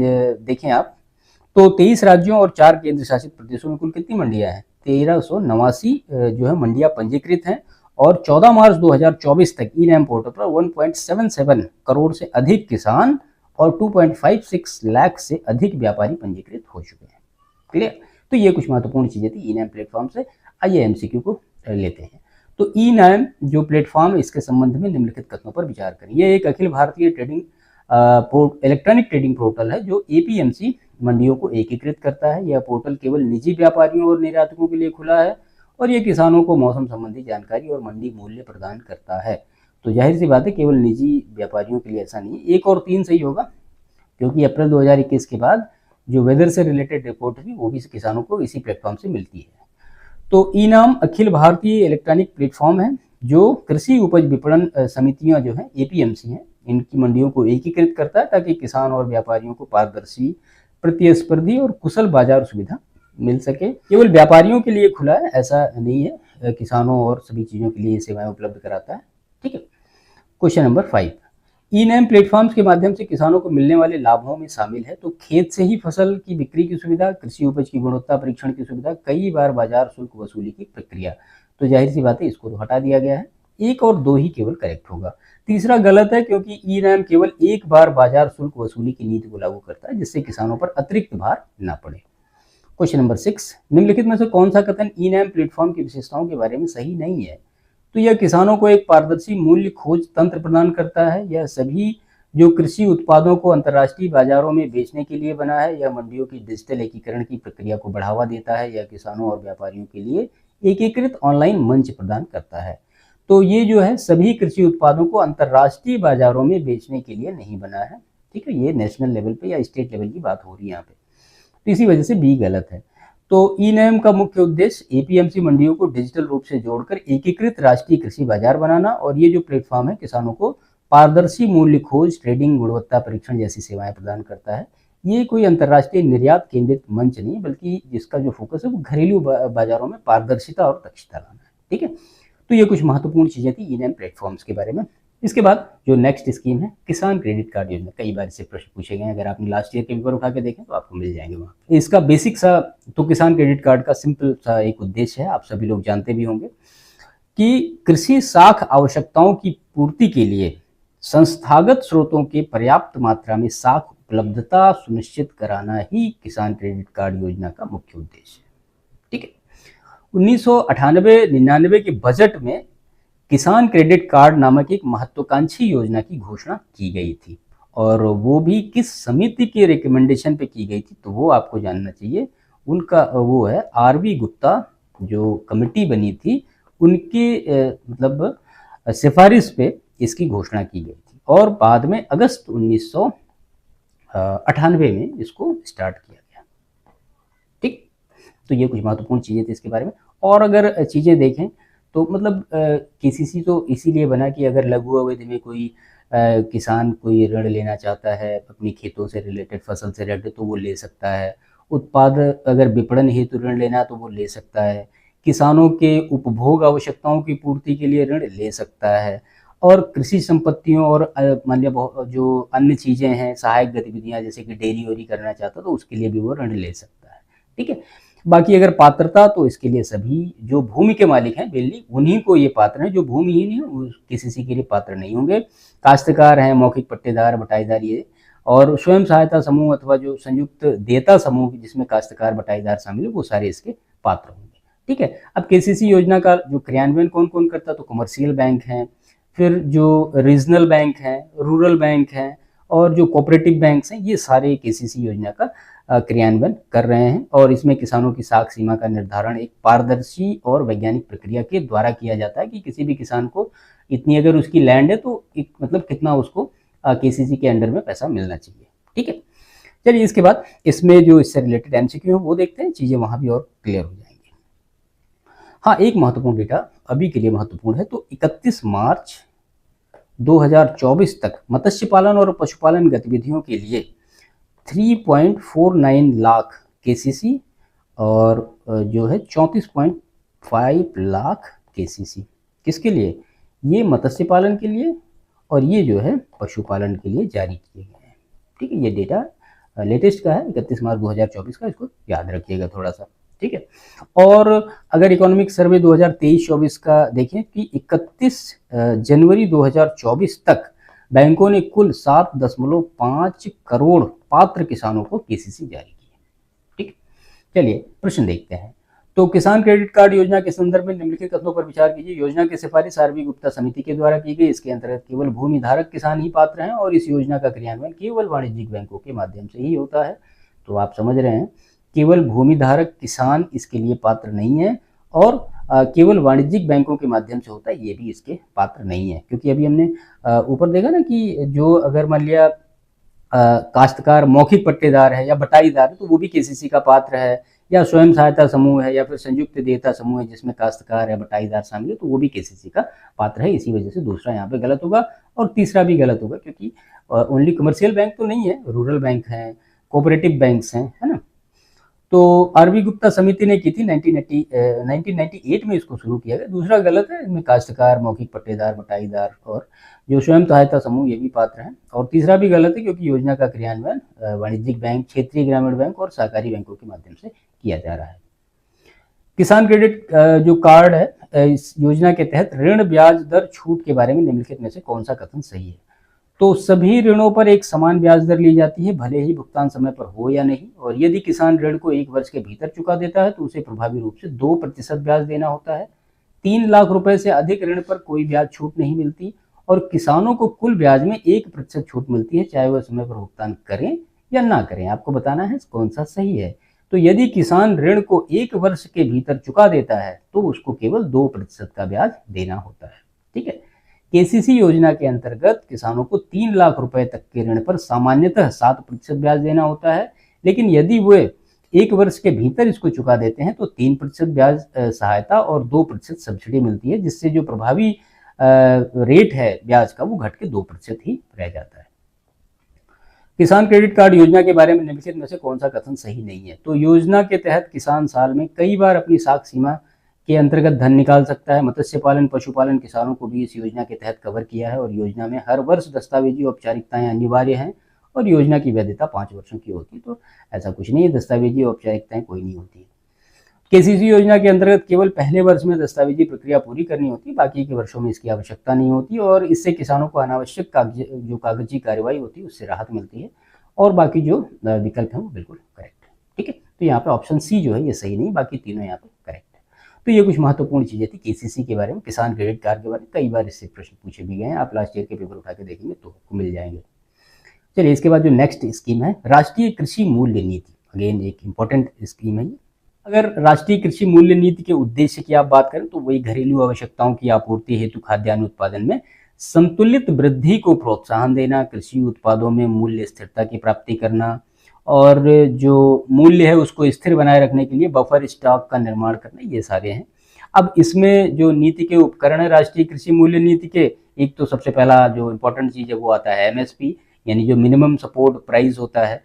देखें आप, तो 23 राज्यों और 4 केंद्र शासित प्रदेशों में कुल कितनी मंडियां हैं, 1389 जो है मंडियां पंजीकृत हैं। और 14 मार्च 2024 तक ई नैम पोर्टल पर 1.77 करोड़ से अधिक किसान और 2.56 लाख से अधिक व्यापारी पंजीकृत हो चुके हैं। क्लियर, तो ये कुछ महत्वपूर्ण चीजें थी ई नैम प्लेटफॉर्म से। आइए एमसीक्यू को लेते हैं। तो ई नैम जो प्लेटफॉर्म है इसके संबंध में निम्नलिखित कथनों पर विचार करें। यह एक Akhil Bharatiya trading electronic trading portal है जो एपीएमसी मंडियों को एकीकृत करता है। यह पोर्टल केवल निजी व्यापारियों और निर्यातकों के लिए खुला है और ये किसानों को मौसम संबंधी जानकारी और मंडी मूल्य प्रदान करता है। तो जाहिर सी बात है केवल निजी व्यापारियों के लिए ऐसा नहीं है। 1 और 3 सही होगा, क्योंकि अप्रैल 2021 के बाद जो वेदर से रिलेटेड रिपोर्ट थी वो भी किसानों को इसी प्लेटफॉर्म से मिलती है। तो ई नाम अखिल भारतीय इलेक्ट्रॉनिक प्लेटफॉर्म है जो कृषि उपज विपणन समितियां जो है एपीएमसी हैं, इनकी मंडियों को एकीकृत करता है ताकि किसान और व्यापारियों को पारदर्शी, प्रतिस्पर्धी और कुशल बाजार सुविधा मिल सके। केवल व्यापारियों के लिए खुला है ऐसा नहीं है, किसानों और सभी चीज़ों के लिए ये सेवाएं उपलब्ध कराता है। ठीक है, question number 5, e NAM platforms के माध्यम से किसानों को मिलने वाले लाभों में शामिल है तो खेत से ही फसल की बिक्री की सुविधा, कृषि उपज की गुणवत्ता परीक्षण की सुविधा, कई बार बाजार शुल्क वसूली की प्रक्रिया। तो जाहिर सी बात है इसको तो हटा दिया गया है। 1 और 2 ही केवल करेक्ट होगा, तीसरा गलत है क्योंकि ई नैम केवल एक बार बाजार शुल्क वसूली की नीति को लागू करता है जिससे किसानों पर अतिरिक्त भार न पड़े। क्वेश्चन नंबर 6, निम्नलिखित में से कौन सा कथन ई नैम प्लेटफॉर्म की विशेषताओं के बारे में सही नहीं है। तो यह किसानों को एक पारदर्शी मूल्य खोज तंत्र प्रदान करता है, यह सभी जो कृषि उत्पादों को अंतर्राष्ट्रीय बाजारों में बेचने के लिए बना है, यह मंडियों की डिजिटल एकीकरण की प्रक्रिया को बढ़ावा देता है, यह किसानों और व्यापारियों के लिए एकीकृत ऑनलाइन मंच प्रदान करता है। तो ये जो है सभी कृषि उत्पादों को अंतर्राष्ट्रीय बाजारों में बेचने के लिए नहीं बना है। ठीक है, ये नेशनल लेवल पे या स्टेट लेवल की बात हो रही है यहाँ पे, तो इसी वजह से बी गलत है। तो ई नैम का मुख्य उद्देश्य एपीएमसी मंडियों को डिजिटल रूप से जोड़कर एकीकृत राष्ट्रीय कृषि बाजार बनाना, और ये जो प्लेटफॉर्म है किसानों को पारदर्शी मूल्य खोज, ट्रेडिंग, गुणवत्ता परीक्षण जैसी सेवाएं प्रदान करता है। ये कोई अंतर्राष्ट्रीय निर्यात केंद्रित मंच नहीं, बल्कि जिसका जो फोकस है वो घरेलू बाजारों में पारदर्शिता और दक्षता लाना है। ठीक है, तो ये कुछ महत्वपूर्ण चीजें थी ई नैम प्लेटफॉर्म्स के बारे में। इसके बाद जो नेक्स्ट स्कीम है किसान क्रेडिट कार्ड योजना, कई बार इससे प्रश्न पूछे गए हैं, अगर आपने लास्ट ईयर के पेपर उठा के देखें तो आपको मिल जाएंगे वहाँ। इसका बेसिक सा तो किसान क्रेडिट कार्ड का सिंपल सा एक उद्देश्य है, आप सभी लोग जानते भी होंगे कि कृषि साख आवश्यकताओं की पूर्ति के लिए संस्थागत स्रोतों के पर्याप्त मात्रा में साख उपलब्धता सुनिश्चित कराना ही किसान क्रेडिट कार्ड योजना का मुख्य उद्देश्य है। ठीक है, 1998-99 के बजट में किसान क्रेडिट कार्ड नामक एक महत्वाकांक्षी योजना की घोषणा की गई थी, और वो भी किस समिति के रिकमेंडेशन पे की गई थी तो वो आपको जानना चाहिए। उनका वो है आरवी गुप्ता, जो कमेटी बनी थी उनके मतलब सिफारिश पे इसकी घोषणा की गई थी, और बाद में अगस्त 1998 में इसको स्टार्ट किया गया। ठीक, तो ये कुछ महत्वपूर्ण चीज़ें थी इसके बारे में। और अगर चीज़ें देखें तो मतलब केसीसी तो इसीलिए बना कि अगर लघु अवधि में कोई किसान कोई ऋण लेना चाहता है अपनी खेतों से रिलेटेड, फसल से रिलेटेड, तो वो ले सकता है। उत्पाद अगर विपणन हेतु ऋण लेना तो वो ले सकता है। किसानों के उपभोग आवश्यकताओं की पूर्ति के लिए ऋण ले सकता है। और कृषि संपत्तियों और मान लिया जो अन्य चीज़ें हैं, सहायक गतिविधियां जैसे कि डेयरी वेरी करना चाहता तो उसके लिए भी वो ऋण ले सकता है। ठीक है। बाकी अगर पात्रता तो इसके लिए सभी जो भूमि के मालिक हैं मेनली उन्हीं को ये पात्र हैं, जो भूमिहीन है वो किसी के लिए पात्र नहीं होंगे। काश्तकार हैं, मौखिक पट्टेदार, बटाईदार ये, और स्वयं सहायता समूह अथवा जो संयुक्त देता समूह जिसमें काश्तकार बटाईदार शामिल है वो सारे इसके पात्र होंगे। ठीक है। अब केसीसी योजना का जो क्रियान्वयन कौन कौन करता, तो कमर्शियल बैंक हैं, फिर जो रीजनल बैंक हैं, रूरल बैंक हैं, और जो कोऑपरेटिव बैंक्स हैं, ये सारे केसीसी योजना का क्रियान्वयन कर रहे हैं। और इसमें किसानों की साख सीमा का निर्धारण एक पारदर्शी और वैज्ञानिक प्रक्रिया के द्वारा किया जाता है कि किसी भी किसान को इतनी अगर उसकी लैंड है तो मतलब कितना उसको केसीसी के अंडर में पैसा मिलना चाहिए। ठीक है। चलिए इसके बाद इसमें जो इससे रिलेटेड एमसीक्यू है वो देखते हैं, चीज़ें वहाँ भी और क्लियर हो जाएंगी। हाँ, एक महत्वपूर्ण डेटा अभी के लिए महत्वपूर्ण है, तो 31 मार्च 2024 तक मत्स्य पालन और पशुपालन गतिविधियों के लिए 3.49 लाख केसीसी और जो है 34.5 लाख केसीसी किसके लिए, ये मत्स्य पालन के लिए और ये जो है पशुपालन के लिए जारी किए गए हैं। ठीक है। ये डेटा लेटेस्ट का है, 31 मार्च 2024 का, इसको याद रखिएगा थोड़ा सा। ठीक है। और अगर इकोनॉमिक सर्वे 2023-24 का देखें कि 31 जनवरी 2024 तक बैंकों ने कुल 7.5 करोड़ पात्र किसानों को केसीसी जारी किए। ठीक। चलिए प्रश्न देखते हैं। तो किसान क्रेडिट कार्ड योजना के संदर्भ में निम्नलिखित कथनों पर विचार कीजिए। योजना की सिफारिश आरबी गुप्ता समिति के द्वारा की गई। इसके अंतर्गत केवल भूमि धारक किसान ही पात्र हैं और इस योजना का क्रियान्वयन केवल वाणिज्यिक बैंकों के माध्यम से ही होता है। तो आप समझ रहे हैं, केवल भूमि धारक किसान इसके लिए पात्र नहीं है और केवल वाणिज्यिक बैंकों के माध्यम से होता है, ये भी इसके पात्र नहीं है। क्योंकि अभी हमने ऊपर देखा ना कि जो अगर मान लिया काश्तकार मौखिक पट्टेदार है या बटाईदार है तो वो भी केसीसी का पात्र है, या स्वयं सहायता समूह है या फिर संयुक्त देयता समूह है जिसमें काश्तकार है, बटाईदार शामिल है, तो वो भी केसीसी का पात्र है। इसी वजह से दूसरा यहाँ पे गलत होगा और तीसरा भी गलत होगा, क्योंकि ओनली कमर्शियल बैंक तो नहीं है, रूरल बैंक है, कोऑपरेटिव बैंक्स हैं, है ना। तो आरबी गुप्ता समिति ने की थी 1998 में इसको शुरू किया गया। दूसरा गलत है, इसमें काश्तकार, मौखिक पट्टेदार, बटाईदार और जो स्वयं सहायता समूह ये भी पात्र हैं। और तीसरा भी गलत है क्योंकि योजना का क्रियान्वयन वाणिज्यिक बैंक, क्षेत्रीय ग्रामीण बैंक और सहकारी बैंकों के माध्यम से किया जा रहा है। किसान क्रेडिट जो कार्ड है, इस योजना के तहत ऋण ब्याज दर छूट के बारे में निम्नलिखित में से कौन सा कथन सही है। तो सभी ऋणों पर एक समान ब्याज दर ली जाती है, भले ही भुगतान समय पर हो या नहीं। और यदि किसान ऋण को 1 वर्ष के भीतर चुका देता है तो उसे प्रभावी रूप से 2% ब्याज देना होता है। 3 लाख रुपए से अधिक ऋण पर कोई ब्याज छूट नहीं मिलती और किसानों को कुल ब्याज में 1% छूट मिलती है, चाहे वह समय पर भुगतान करें या ना करें। आपको बताना है कौन सा सही है। तो यदि किसान ऋण को 1 वर्ष के भीतर चुका देता है तो उसको केवल 2% का ब्याज देना होता है। ठीक है। केसीसी योजना के अंतर्गत किसानों को 3 लाख रुपए तक के ऋण पर सामान्यतः 7% ब्याज देना होता है, लेकिन यदि वे 1 वर्ष के भीतर इसको चुका देते हैं तो 3% ब्याज सहायता और 2% सब्सिडी मिलती है, जिससे जो प्रभावी रेट है ब्याज का वो घट के 2% ही रह जाता है। किसान क्रेडिट कार्ड योजना के बारे में निम्नलिखित में से कौन सा कथन सही नहीं है। तो योजना के तहत किसान साल में कई बार अपनी साख सीमा के अंतर्गत धन निकाल सकता है। मत्स्य पालन, पशुपालन किसानों को भी इस योजना के तहत कवर किया है और योजना में हर वर्ष दस्तावेजी औपचारिकताएं अनिवार्य हैं और योजना की वैधता 5 वर्षों की होती है। तो ऐसा कुछ नहीं है, दस्तावेजी औपचारिकताएं कोई नहीं होती है। केसीसी योजना के अंतर्गत केवल पहले वर्ष में दस्तावेजी प्रक्रिया पूरी करनी होती है, बाकी के वर्षों में इसकी आवश्यकता नहीं होती और इससे किसानों को अनावश्यक कागजी कार्रवाई होती है उससे राहत मिलती है। और बाकी जो विकल्प हैं वो बिल्कुल करेक्ट है। ठीक है। तो यहाँ पे ऑप्शन सी जो है ये सही नहीं, बाकी तीनों यहाँ पे करेक्ट है। तो ये कुछ महत्वपूर्ण चीजें थी केसीसी के बारे में, किसान क्रेडिट कार्ड के बारे में। कई बार इससे प्रश्न पूछे भी गए हैं, आप लास्ट ईयर के पेपर उठा के देखेंगे तो आपको मिल जाएंगे। चलिए इसके बाद जो नेक्स्ट स्कीम है राष्ट्रीय कृषि मूल्य नीति, अगेन एक इंपॉर्टेंट स्कीम है ये। अगर राष्ट्रीय कृषि मूल्य नीति के उद्देश्य की आप बात करें तो वही घरेलू आवश्यकताओं की आपूर्ति हेतु खाद्यान्न उत्पादन में संतुलित वृद्धि को प्रोत्साहन देना, कृषि उत्पादों में मूल्य स्थिरता की प्राप्ति करना और जो मूल्य है उसको स्थिर बनाए रखने के लिए बफर स्टॉक का निर्माण करना, ये सारे हैं। अब इसमें जो नीति के उपकरण है राष्ट्रीय कृषि मूल्य नीति के, एक तो सबसे पहला जो इम्पोर्टेंट चीज़ है वो आता है एमएसपी, यानी जो मिनिमम सपोर्ट प्राइस होता है।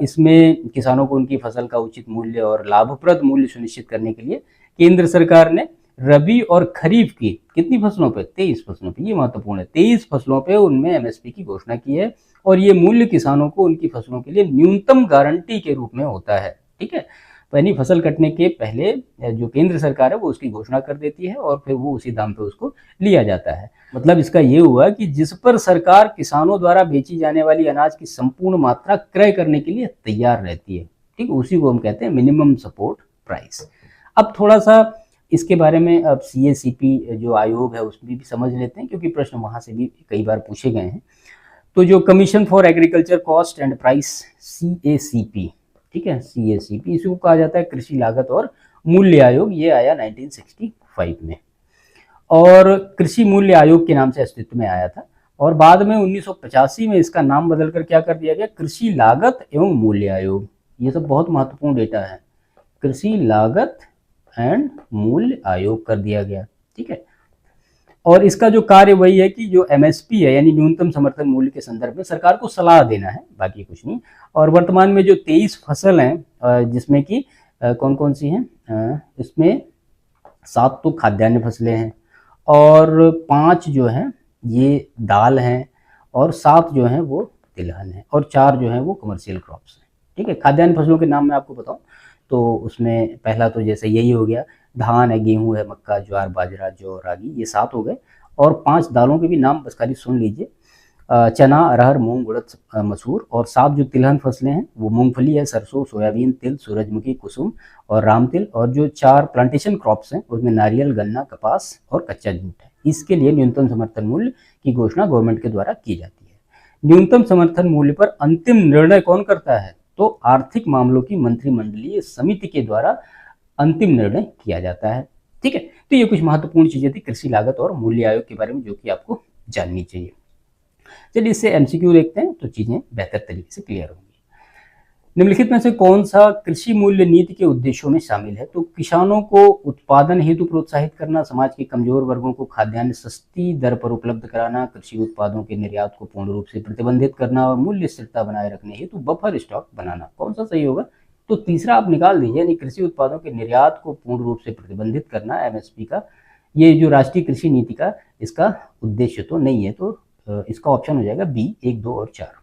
इसमें किसानों को उनकी फसल का उचित मूल्य और लाभप्रद मूल्य सुनिश्चित करने के लिए केंद्र सरकार ने रबी और खरीफ की कितनी फसलों पे, 23 फसलों पे, ये महत्वपूर्ण है, 23 फसलों पे उनमें एमएसपी की घोषणा की है। और ये मूल्य किसानों को उनकी फसलों के लिए न्यूनतम गारंटी के रूप में होता है। ठीक है, यानी फसल कटने के पहले जो केंद्र सरकार है वो उसकी घोषणा कर देती है और फिर वो उसी दाम पे उसको लिया जाता है। मतलब इसका ये हुआ कि जिस पर सरकार किसानों द्वारा बेची जाने वाली अनाज की संपूर्ण मात्रा क्रय करने के लिए तैयार रहती है। ठीक, उसी को हम कहते हैं मिनिमम सपोर्ट प्राइस। अब थोड़ा सा इसके बारे में अब CACP जो आयोग है उसमें भी समझ लेते हैं, क्योंकि प्रश्न वहां से भी कई बार पूछे गए हैं। तो जो commission for agriculture cost and price, CACP, ठीक है, CACP, इसको कहा जाता है कृषि लागत और मूल्य आयोग। ये आया 1965 में और कृषि मूल्य आयोग के नाम से अस्तित्व में आया था। और बाद में 1985 में इसका नाम बदलकर क्या कर दिया गया, कृषि लागत एवं मूल्य आयोग। ये सब बहुत महत्वपूर्ण डेटा है, कृषि लागत एंड मूल्य आयोग कर दिया गया। ठीक है, और इसका जो कार्य वही है कि जो MSP है यानी न्यूनतम समर्थन मूल्य के संदर्भ में सरकार को सलाह देना है, बाकी कुछ नहीं। और वर्तमान में जो 23 फसल हैं जिसमें कि कौन कौन सी हैं, इसमें 7 तो खाद्यान्न फसलें हैं और 5 जो हैं ये दाल हैं और 7 जो हैं वो तिलहन है और 4 जो हैं वो कमर्शियल क्रॉप्स हैं। ठीक है, खाद्यान्न फसलों के नाम मैं आपको बताऊं तो उसमें पहला तो जैसे यही हो गया, धान है, गेहूं है, मक्का, ज्वार, बाजरा, जौ, रागी, ये 7 हो गए। और 5 दालों के भी नाम बस खाली सुन लीजिए, चना, अरहर, मूंग, उड़द, मसूर। और 7 जो तिलहन फसलें हैं वो मूंगफली है, सरसों, सोयाबीन, तिल, सूरजमुखी, कुसुम और राम तिल। और जो 4 प्लांटेशन क्रॉप्स हैं उसमें नारियल, गन्ना, कपास और कच्चा जूट है। इसके लिए न्यूनतम समर्थन मूल्य की घोषणा गवर्नमेंट के द्वारा की जाती है। न्यूनतम समर्थन मूल्य पर अंतिम निर्णय कौन करता है, तो आर्थिक मामलों की मंत्रिमंडलीय समिति के द्वारा अंतिम निर्णय किया जाता है। ठीक है, तो ये कुछ महत्वपूर्ण चीजें थी कृषि लागत और मूल्य आयोग के बारे में जो कि आपको जाननी चाहिए। चलिए इससे MCQ देखते हैं तो चीजें बेहतर तरीके से क्लियर होंगी। निम्नलिखित में से कौन सा कृषि मूल्य नीति के उद्देश्यों में शामिल है, तो किसानों को उत्पादन हेतु प्रोत्साहित करना, समाज के कमजोर वर्गों को खाद्यान्न सस्ती दर पर उपलब्ध कराना, कृषि उत्पादों के निर्यात को पूर्ण रूप से प्रतिबंधित करना और मूल्य स्थिरता बनाए रखने हेतु बफर स्टॉक बनाना। कौन सा सही होगा, तो तीसरा आप निकाल दीजिए, यानी कृषि उत्पादों के निर्यात को पूर्ण रूप से प्रतिबंधित करना MSP का, ये जो राष्ट्रीय कृषि नीति का इसका उद्देश्य तो नहीं है, तो इसका ऑप्शन हो जाएगा B, 1, 2 और 4।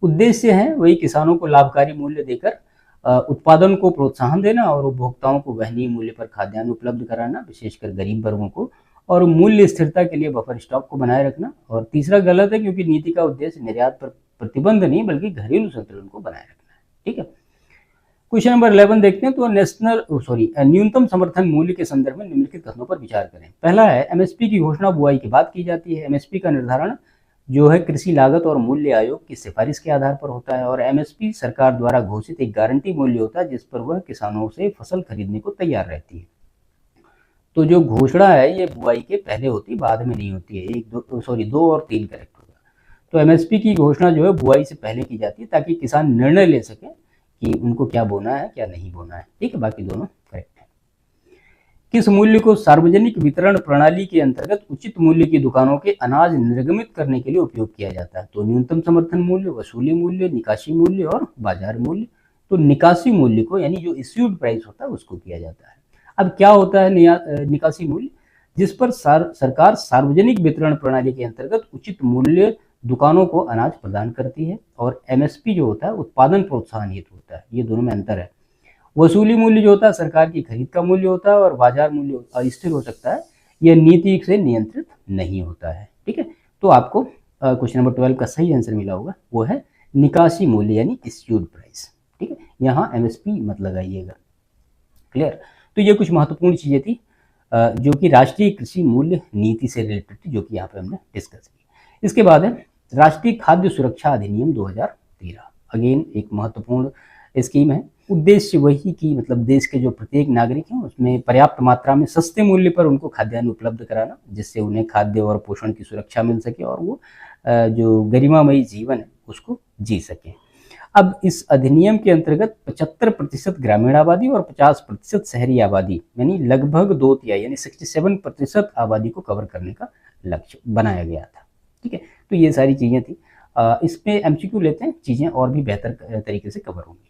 उद्देश्य है वही किसानों को लाभकारी मूल्य देकर उत्पादन को प्रोत्साहन देना और उपभोक्ताओं को वहनीय मूल्य पर खाद्यान्न उपलब्ध कराना, विशेषकर गरीब वर्गों को, और मूल्य स्थिरता के लिए बफर स्टॉक को बनाए रखना। और तीसरा गलत है, क्योंकि नीति का उद्देश्य निर्यात पर प्रतिबंध नहीं बल्कि घरेलू संतुलन को बनाए रखना है। ठीक है, क्वेश्चन नंबर 11 देखते हैं, तो न्यूनतम समर्थन मूल्य के संदर्भ में निम्नलिखित कथनों पर विचार करें। पहला है, MSP की घोषणा बुआई के बाद की जाती है। MSP का निर्धारण जो है कृषि लागत और मूल्य आयोग की सिफारिश के आधार पर होता है और MSP सरकार द्वारा घोषित एक गारंटी मूल्य होता है जिस पर वह किसानों से फसल खरीदने को तैयार रहती है। तो जो घोषणा है ये बुआई के पहले होती, बाद में नहीं होती है। 2 और 3 करेक्ट होगा। तो MSP की घोषणा जो है बुआई से पहले की जाती है ताकि किसान निर्णय ले सके कि उनको क्या बोना है क्या नहीं बोना है। ठीक है, बाकी दोनों करेक्ट है। किस मूल्य को सार्वजनिक वितरण प्रणाली के अंतर्गत उचित मूल्य की दुकानों के अनाज निर्गमित करने के लिए उपयोग किया जाता है, तो न्यूनतम समर्थन मूल्य, वसूली मूल्य, निकासी मूल्य और बाजार मूल्य। तो निकासी मूल्य को यानी जो इश्यूड प्राइस होता है उसको किया जाता है। अब क्या होता है निकासी मूल्य, जिस पर सरकार सार्वजनिक वितरण प्रणाली के अंतर्गत उचित मूल्य दुकानों को अनाज प्रदान करती है। और MSP जो होता है उत्पादन प्रोत्साहन हेतु होता है, ये दोनों में अंतर है। वसूली मूल्य जो होता है सरकार की खरीद का मूल्य होता है और बाजार मूल्य अस्थिर हो सकता है, यह नीति से नियंत्रित नहीं होता है। ठीक है, तो आपको क्वेश्चन नंबर 12 का सही आंसर मिला होगा, वो है निकासी मूल्य यानी इश्यूड प्राइस। ठीक है, यहाँ MSP मत लगाइएगा। क्लियर, तो ये कुछ महत्वपूर्ण चीजें थी जो कि राष्ट्रीय कृषि मूल्य नीति से रिलेटेड थी, जो कि यहाँ पे हमने डिस्कस की। इसके बाद है राष्ट्रीय खाद्य सुरक्षा अधिनियम 2013। अगेन एक महत्वपूर्ण स्कीम है। उद्देश्य वही कि मतलब देश के जो प्रत्येक नागरिक हैं उसमें पर्याप्त मात्रा में सस्ते मूल्य पर उनको खाद्यान्न उपलब्ध कराना, जिससे उन्हें खाद्य और पोषण की सुरक्षा मिल सके और वो जो गरिमामयी जीवन है उसको जी सके। अब इस अधिनियम के अंतर्गत 75% ग्रामीण आबादी और 50% शहरी आबादी यानी लगभग 2/3 यानी 67% आबादी को कवर करने का लक्ष्य बनाया गया था। ठीक है, तो ये सारी चीजें थी। इसमें MCQ लेते हैं, चीजें और भी बेहतर तरीके से कवर होंगी।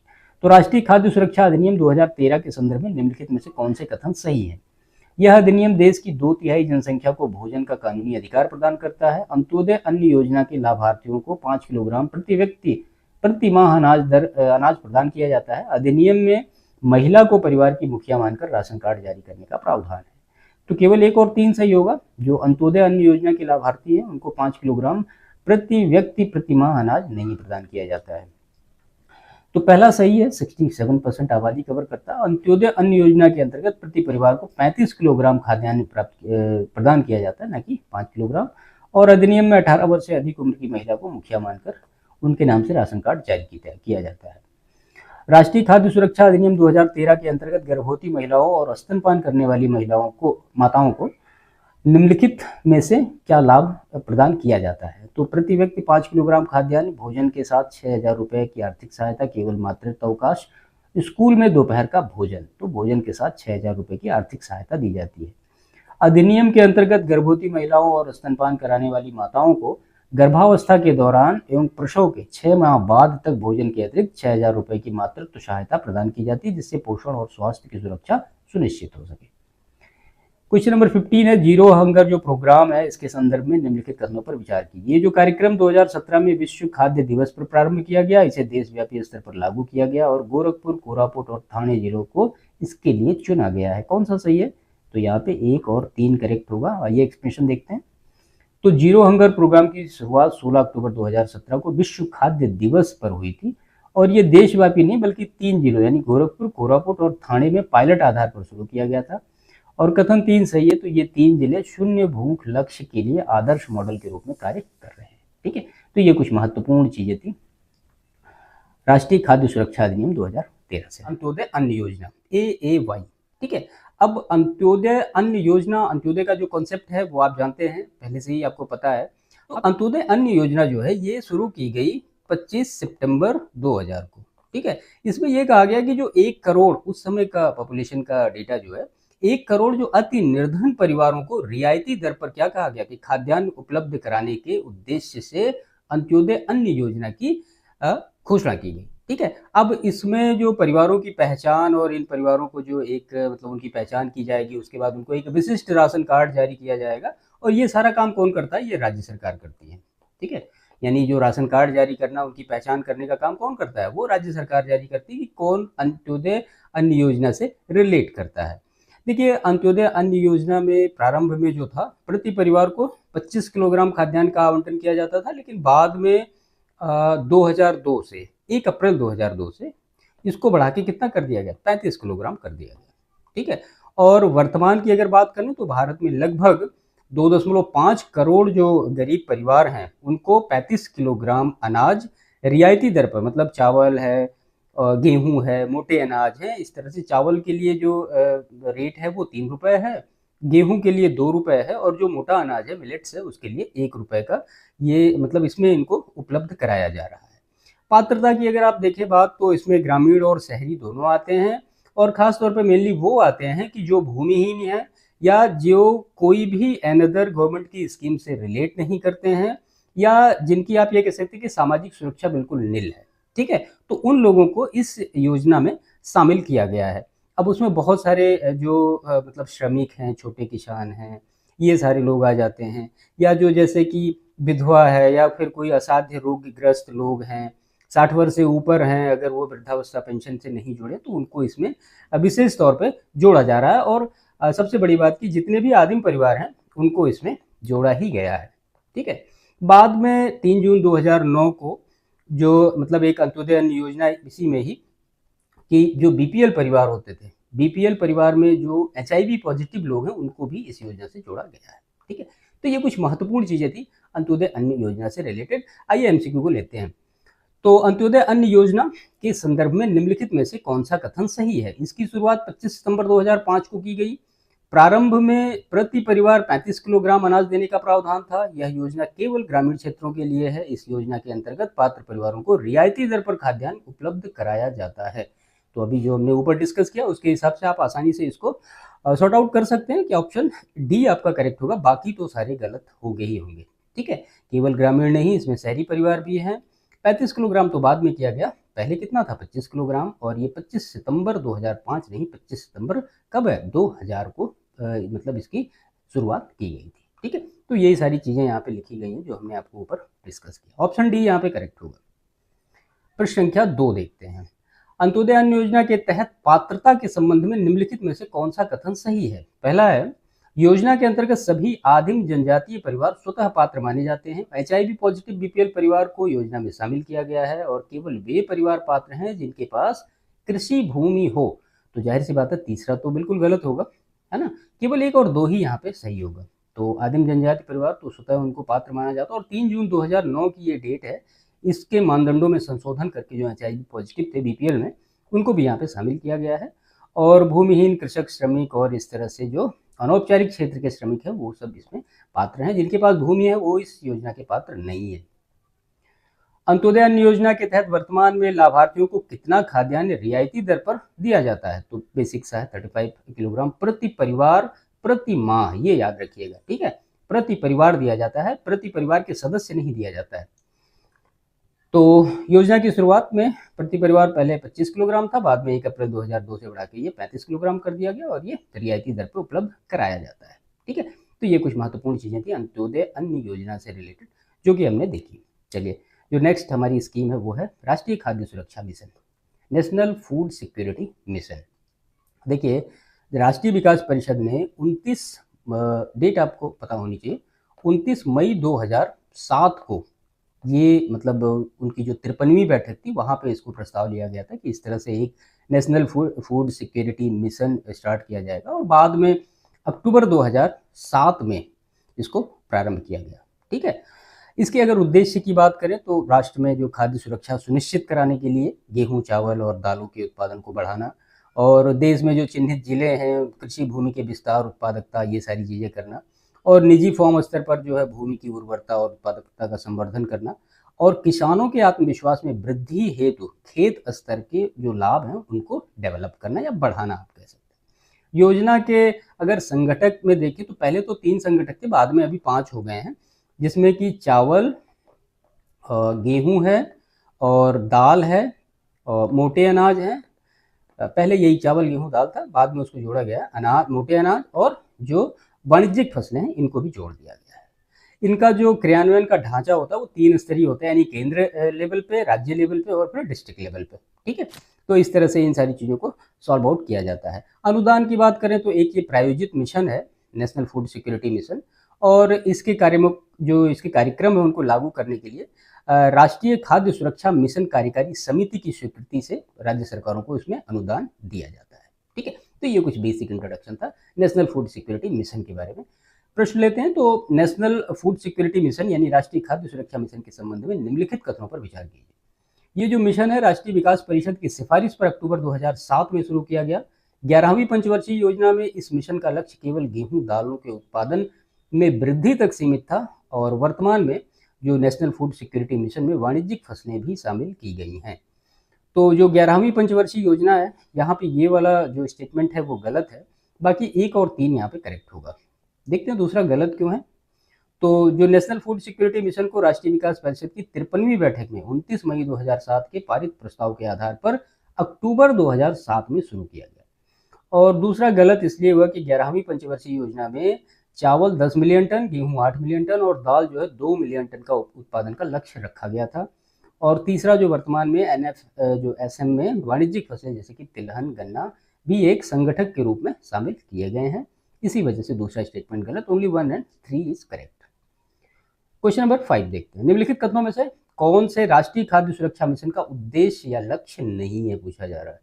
तो राष्ट्रीय खाद्य सुरक्षा अधिनियम 2013 के संदर्भ में निम्नलिखित में से कौन से कथन सही है। यह अधिनियम देश की 2/3 जनसंख्या को भोजन का कानूनी अधिकार प्रदान करता है। अंत्योदय अन्न योजना के लाभार्थियों को 5 किलोग्राम प्रति व्यक्ति प्रति माह अनाज प्रदान किया जाता है। अधिनियम में महिला को परिवार की मुखिया मानकर राशन कार्ड जारी करने का प्रावधान है। तो केवल 1 और 3 सही होगा। जो अंत्योदय अन्न योजना के लाभार्थी हैं उनको 5 किलोग्राम प्रति व्यक्ति प्रति माह अनाज नहीं प्रदान किया जाता है। तो पहला सही है, 67% आबादी कवर करता है। अंत्योदय अन्न योजना के अंतर्गत प्रति परिवार को 35 किलोग्राम खाद्यान्न प्रदान किया जाता है, न कि 5 किलोग्राम। और अधिनियम में 18 वर्ष से अधिक उम्र की महिला को मुखिया मानकर उनके नाम से राशन कार्ड जारी किया जाता है। राष्ट्रीय खाद्य सुरक्षा अधिनियम 2013 के अंतर्गत गर्भवती महिलाओं और स्तनपान करने वाली माताओं को निम्नलिखित में से क्या लाभ प्रदान किया जाता है? तो प्रति व्यक्ति 5 किलोग्राम खाद्यान्न, भोजन के साथ 6,000 रुपये की आर्थिक सहायता, केवल मातृत्व अवकाश, स्कूल में दोपहर का भोजन, तो भोजन के साथ 6,000 रुपये की आर्थिक सहायता दी जाती है। अधिनियम के अंतर्गत गर्भवती महिलाओं और स्तनपान कराने वाली माताओं को गर्भावस्था के दौरान एवं प्रसव के 6 माह बाद तक भोजन के अतिरिक्त 6,000 रुपये की मातृत्व सहायता प्रदान की जाती है, जिससे पोषण और स्वास्थ्य की सुरक्षा सुनिश्चित हो सके। क्वेश्चन नंबर 15 है, जीरो हंगर जो प्रोग्राम है इसके संदर्भ में निम्नलिखित कथनों पर विचार कीजिए। ये जो कार्यक्रम 2017 में विश्व खाद्य दिवस पर प्रारंभ किया गया, इसे देशव्यापी स्तर पर लागू किया गया और गोरखपुर, कोरापुट और थाने जिलों को इसके लिए चुना गया है। कौन सा सही है? तो यहाँ पे 1 और 3 करेक्ट होगा। आइए एक्सप्लेनेशन देखते हैं। तो जीरो हंगर प्रोग्राम की शुरुआत 16 अक्टूबर 2017 को विश्व खाद्य दिवस पर हुई थी और ये देशव्यापी नहीं बल्कि 3 जिलों यानी गोरखपुर, कोरापुट और थाने में पायलट आधार पर शुरू किया गया था। और कथन 3 सही है, तो ये 3 जिले शून्य भूख लक्ष्य के लिए आदर्श मॉडल के रूप में कार्य कर रहे हैं। ठीक है, तो ये कुछ महत्वपूर्ण चीजें थी राष्ट्रीय खाद्य सुरक्षा अधिनियम 2013 से। अंत्योदय अन्न योजना AAY। ठीक है, अब अंत्योदय अन्न योजना, अंत्योदय का जो कॉन्सेप्ट है वो आप जानते हैं, पहले से ही आपको पता है। तो अंत्योदय अन्न योजना जो है ये शुरू की गई 25 सितंबर 2000 को। ठीक है, इसमें यह कहा गया कि जो 1 करोड़ उस समय का पॉपुलेशन का डेटा जो है, 1 करोड़ जो अति निर्धन परिवारों को रियायती दर पर क्या कहा गया कि खाद्यान्न उपलब्ध कराने के उद्देश्य से अंत्योदय अन्न योजना की घोषणा की गई। ठीक है, अब इसमें जो परिवारों की पहचान और इन परिवारों को जो एक मतलब उनकी पहचान की जाएगी, उसके बाद उनको एक विशिष्ट राशन कार्ड जारी किया जाएगा और ये सारा काम कौन करता है? ये राज्य सरकार करती है। ठीक है, यानी जो राशन कार्ड जारी करना, उनकी पहचान करने का काम कौन करता है? वो राज्य सरकार जारी करती है कि कौन अंत्योदय अन्न योजना से रिलेट करता है। देखिए, अंत्योदय अन्न योजना में प्रारंभ में जो था प्रति परिवार को 25 किलोग्राम खाद्यान्न का आवंटन किया जाता था, लेकिन बाद में 2002 से 1 अप्रैल 2002 से इसको बढ़ा के कितना कर दिया गया? 35 किलोग्राम कर दिया गया। ठीक है, और वर्तमान की अगर बात करें तो भारत में लगभग 2.5 करोड़ जो गरीब परिवार हैं उनको 35 किलोग्राम अनाज रियायती दर पर, मतलब चावल है, गेहूं है, मोटे अनाज है, इस तरह से चावल के लिए जो रेट है वो 3 रुपये है, गेहूं के लिए 2 रुपये है और जो मोटा अनाज है मिलेट्स है उसके लिए 1 रुपये का ये मतलब इसमें इनको उपलब्ध कराया जा रहा है। पात्रता की अगर आप देखें बात तो इसमें ग्रामीण और शहरी दोनों आते हैं और ख़ास तौर पर मेनली वो आते हैं कि जो भूमिहीन है या जो कोई भी अनदर गवर्नमेंट की स्कीम से रिलेट नहीं करते हैं या जिनकी आप ये कह सकते हैं कि सामाजिक सुरक्षा बिल्कुल नील है। ठीक है, तो उन लोगों को इस योजना में शामिल किया गया है। अब उसमें बहुत सारे जो मतलब श्रमिक हैं, छोटे किसान हैं, ये सारे लोग आ जाते हैं, या जो जैसे कि विधवा है या फिर कोई असाध्य रोगग्रस्त लोग हैं, 60 वर्ष से ऊपर हैं, अगर वो वृद्धावस्था पेंशन से नहीं जुड़े तो उनको इसमें विशेष तौर पे जोड़ा जा रहा है। और सबसे बड़ी बात कि जितने भी आदिम परिवार हैं उनको इसमें जोड़ा ही गया है। ठीक है, बाद में 3 जून 2009 को जो मतलब एक अंत्योदय अन्न योजना इसी में ही कि जो बीपीएल परिवार होते थे, बीपीएल परिवार में जो एचआईवी पॉजिटिव लोग हैं उनको भी इस योजना से जोड़ा गया है। ठीक है, तो ये कुछ महत्वपूर्ण चीजें थी अंत्योदय अन्न योजना से रिलेटेड। आइए एमसीक्यू को लेते हैं। तो अंत्योदय अन्न योजना के संदर्भ में निम्नलिखित में से कौन सा कथन सही है? इसकी शुरुआत 25 सितंबर 2005 को की गई। प्रारंभ में प्रति परिवार 35 किलोग्राम अनाज देने का प्रावधान था। यह योजना केवल ग्रामीण क्षेत्रों के लिए है। इस योजना के अंतर्गत पात्र परिवारों को रियायती दर पर खाद्यान्न उपलब्ध कराया जाता है। तो अभी जो हमने ऊपर डिस्कस किया उसके हिसाब से आप आसानी से इसको सॉर्ट आउट कर सकते हैं कि ऑप्शन डी आपका करेक्ट होगा, बाकी तो सारे गलत हो गए ही होंगे। ठीक है, केवल ग्रामीण नहीं, इसमें शहरी परिवार भी हैं। 35 किलोग्राम तो बाद में किया गया, पहले कितना था? 25 किलोग्राम, और ये 25 सितंबर 2005 नहीं, 25 सितंबर कब है? 2000 को मतलब इसकी शुरुआत की गई थी। ठीक है, तो यही सारी चीज़ें यहाँ पे लिखी गई हैं जो हमने आपको ऊपर डिस्कस किया। ऑप्शन डी यहाँ पे करेक्ट होगा। प्रश्न संख्या 2 देखते हैं। अंत्योदय अन्न योजना के तहत पात्रता के संबंध में निम्नलिखित में से कौन सा कथन सही है? पहला है, योजना के अंतर्गत सभी आदिम जनजातीय परिवार स्वतः पात्र माने जाते हैं। HIV पॉजिटिव BPL परिवार को योजना में शामिल किया गया है और केवल वे परिवार पात्र हैं जिनके पास कृषि भूमि हो। तो जाहिर सी बात है तीसरा तो बिल्कुल गलत होगा, है ना। केवल 1 और 2 ही यहाँ पे सही होगा। तो आदिम जनजाति परिवार तो स्वतः उनको पात्र माना जाता है और 3 जून 2009 की ये डेट है। इसके मानदंडों में संशोधन करके जो HIV पॉजिटिव थे BPL में, उनको भी यहाँ पे शामिल किया गया है। और भूमिहीन कृषक, श्रमिक और इस तरह से जो अनौपचारिक क्षेत्र के श्रमिक हैं वो सब इसमें पात्र हैं। जिनके पास भूमि है वो इस योजना के पात्र नहीं है। अंत्योदय अन्न योजना के तहत वर्तमान में लाभार्थियों को कितना खाद्यान्न रियायती दर पर दिया जाता है? तो बेसिक सा है 35 किलोग्राम प्रति परिवार प्रति माह, ये याद रखिएगा। ठीक है, प्रति परिवार दिया जाता है, प्रति परिवार के सदस्य नहीं दिया जाता है। तो योजना की शुरुआत में प्रति परिवार पहले 25 किलोग्राम था, बाद में 1 अप्रैल 2002 से बढ़ा के ये 35 किलोग्राम कर दिया गया और ये रियायती दर पर उपलब्ध कराया जाता है। ठीक है, तो ये कुछ महत्वपूर्ण चीजें थी अंत्योदय अन्न योजना से रिलेटेड जो कि हमने देखी। चलिए, जो नेक्स्ट हमारी स्कीम है वो है राष्ट्रीय खाद्य सुरक्षा mission, national food security mission. देखिए, राष्ट्रीय विकास परिषद ने 29 डेट आपको पता होनी चाहिए, 29 मई 2007 को ये मतलब उनकी जो 53वीं बैठक थी वहाँ पे इसको प्रस्ताव लिया गया था कि इस तरह से एक national food security mission start किया जाएगा और बाद में अक्टूबर 2007 में इसको प्रारंभ किया गया। ठीक है, इसके अगर उद्देश्य की बात करें तो राष्ट्र में जो खाद्य सुरक्षा सुनिश्चित कराने के लिए गेहूं, चावल और दालों के उत्पादन को बढ़ाना और देश में जो चिन्हित जिले हैं कृषि भूमि के विस्तार, उत्पादकता, ये सारी चीज़ें करना और निजी फॉर्म स्तर पर जो है भूमि की उर्वरता और उत्पादकता का संवर्धन करना और किसानों के आत्मविश्वास में वृद्धि हेतु खेत स्तर के जो लाभ हैं उनको डेवलप करना या बढ़ाना, आप कह सकते हैं। योजना के अगर संगठक में देखें तो पहले तो 3 संगठक थे, बाद में अभी 5 हो गए हैं, जिसमें कि चावल, गेहूं है और दाल है और मोटे अनाज है। पहले यही चावल, गेहूं, दाल था, बाद में उसको जोड़ा गया अनाज, मोटे अनाज और जो वाणिज्यिक फसलें हैं इनको भी जोड़ दिया गया है। इनका जो क्रियान्वयन का ढांचा होता है वो 3 स्तरीय होता है, यानी केंद्र लेवल पे, राज्य लेवल पे और फिर डिस्ट्रिक्ट लेवल पे। ठीक है, तो इस तरह से इन सारी चीज़ों को सॉल्व आउट किया जाता है। अनुदान की बात करें तो एक ये प्रायोजित मिशन है, नेशनल फूड सिक्योरिटी मिशन, और इसके इसके कार्यक्रम है उनको लागू करने के लिए राष्ट्रीय खाद्य सुरक्षा मिशन कार्यकारी समिति की स्वीकृति से राज्य सरकारों को इसमें अनुदान दिया जाता है। ठीक है, तो ये कुछ बेसिक इंट्रोडक्शन था नेशनल फूड सिक्योरिटी मिशन के बारे में। प्रश्न लेते हैं। तो नेशनल फूड सिक्योरिटी मिशन यानी राष्ट्रीय खाद्य सुरक्षा मिशन के संबंध में निम्नलिखित कथनों पर विचार कीजिए। ये जो मिशन है राष्ट्रीय विकास परिषद की सिफारिश पर अक्टूबर 2007 में शुरू किया गया। 11वीं पंचवर्षीय योजना में इस मिशन का लक्ष्य केवल गेहूं, दालों के उत्पादन में वृद्धि तक सीमित था और वर्तमान में जो नेशनल फूड सिक्योरिटी मिशन में वाणिज्यिक फसलें भी शामिल की गई हैं। तो जो 11वीं पंचवर्षीय योजना है यहाँ पे ये वाला जो स्टेटमेंट है वो गलत है, बाकी 1 और 3 यहाँ पे करेक्ट होगा। देखते हैं दूसरा गलत क्यों है। तो जो नेशनल फूड सिक्योरिटी मिशन को राष्ट्रीय विकास परिषद की 53वीं बैठक में 29 मई 2007 के पारित प्रस्ताव के आधार पर अक्टूबर 2007 में शुरू किया गया। और दूसरा गलत इसलिए हुआ कि 11वीं पंचवर्षीय योजना में चावल 10 मिलियन टन, गेहूं 8 मिलियन टन और दाल जो है 2 मिलियन टन का उत्पादन का लक्ष्य रखा गया था। और तीसरा जो वर्तमान में जो SM में वाणिज्यिक फसलें जैसे कि तिलहन, गन्ना भी एक संगठक के रूप में शामिल किए गए हैं। इसी वजह से दूसरा स्टेटमेंट गलत। Only 1 and 3 is correct. Question number 5 देखते हैं। निम्नलिखित कथनों में से कौन से राष्ट्रीय खाद्य सुरक्षा मिशन का उद्देश्य या लक्ष्य नहीं है, पूछा जा रहा है।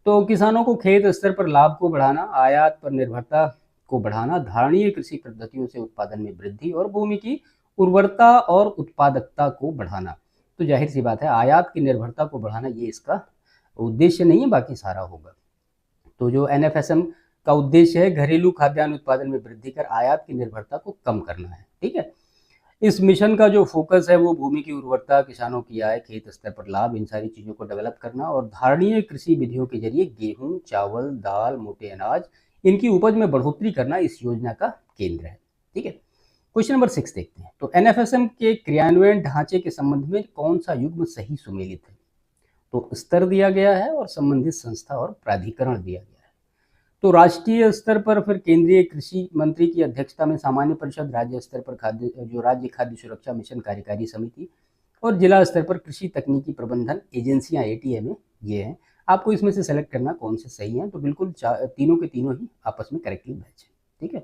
तो किसानों को खेत स्तर पर लाभ को बढ़ाना, आयात पर निर्भरता को बढ़ाना, धारणीय कृषि पद्धतियों से उत्पादन में वृद्धि और भूमि की उर्वरता और उत्पादकता को बढ़ाना। तो जाहिर सी बात है आयात की निर्भरता को बढ़ाना ये इसका उद्देश्य नहीं है, बाकी सारा होगा। तो जो NFSM का उद्देश्य है घरेलू खाद्यान्न उत्पादन में वृद्धि कर आयात की निर्भरता को कम करना है। ठीक है, इस मिशन का जो फोकस है वो भूमि की उर्वरता, किसानों की आय, खेत स्तर पर लाभ, इन सारी चीज़ों को डेवलप करना और धारणीय कृषि विधियों के जरिए गेहूं, चावल, दाल, मोटे अनाज इनकी उपज में बढ़ोतरी करना इस योजना का केंद्र है। ठीक है, क्वेश्चन नंबर 6 देखते हैं। तो NFSM के क्रियान्वयन ढांचे के संबंध में कौन सा युग्म सही सुमेलित है? तो स्तर दिया गया है और संबंधित संस्था और प्राधिकरण दिया गया है। तो राष्ट्रीय स्तर पर फिर केंद्रीय कृषि मंत्री की अध्यक्षता में सामान्य परिषद, राज्य स्तर पर राज्य खाद्य सुरक्षा मिशन कार्यकारी समिति और जिला स्तर पर कृषि तकनीकी प्रबंधन एजेंसियां एटीएम ये हैं। आपको इसमें से सेलेक्ट करना कौन से सही हैं। तो बिल्कुल तीनों के तीनों ही आपस में करेक्टली मैच है। ठीक है,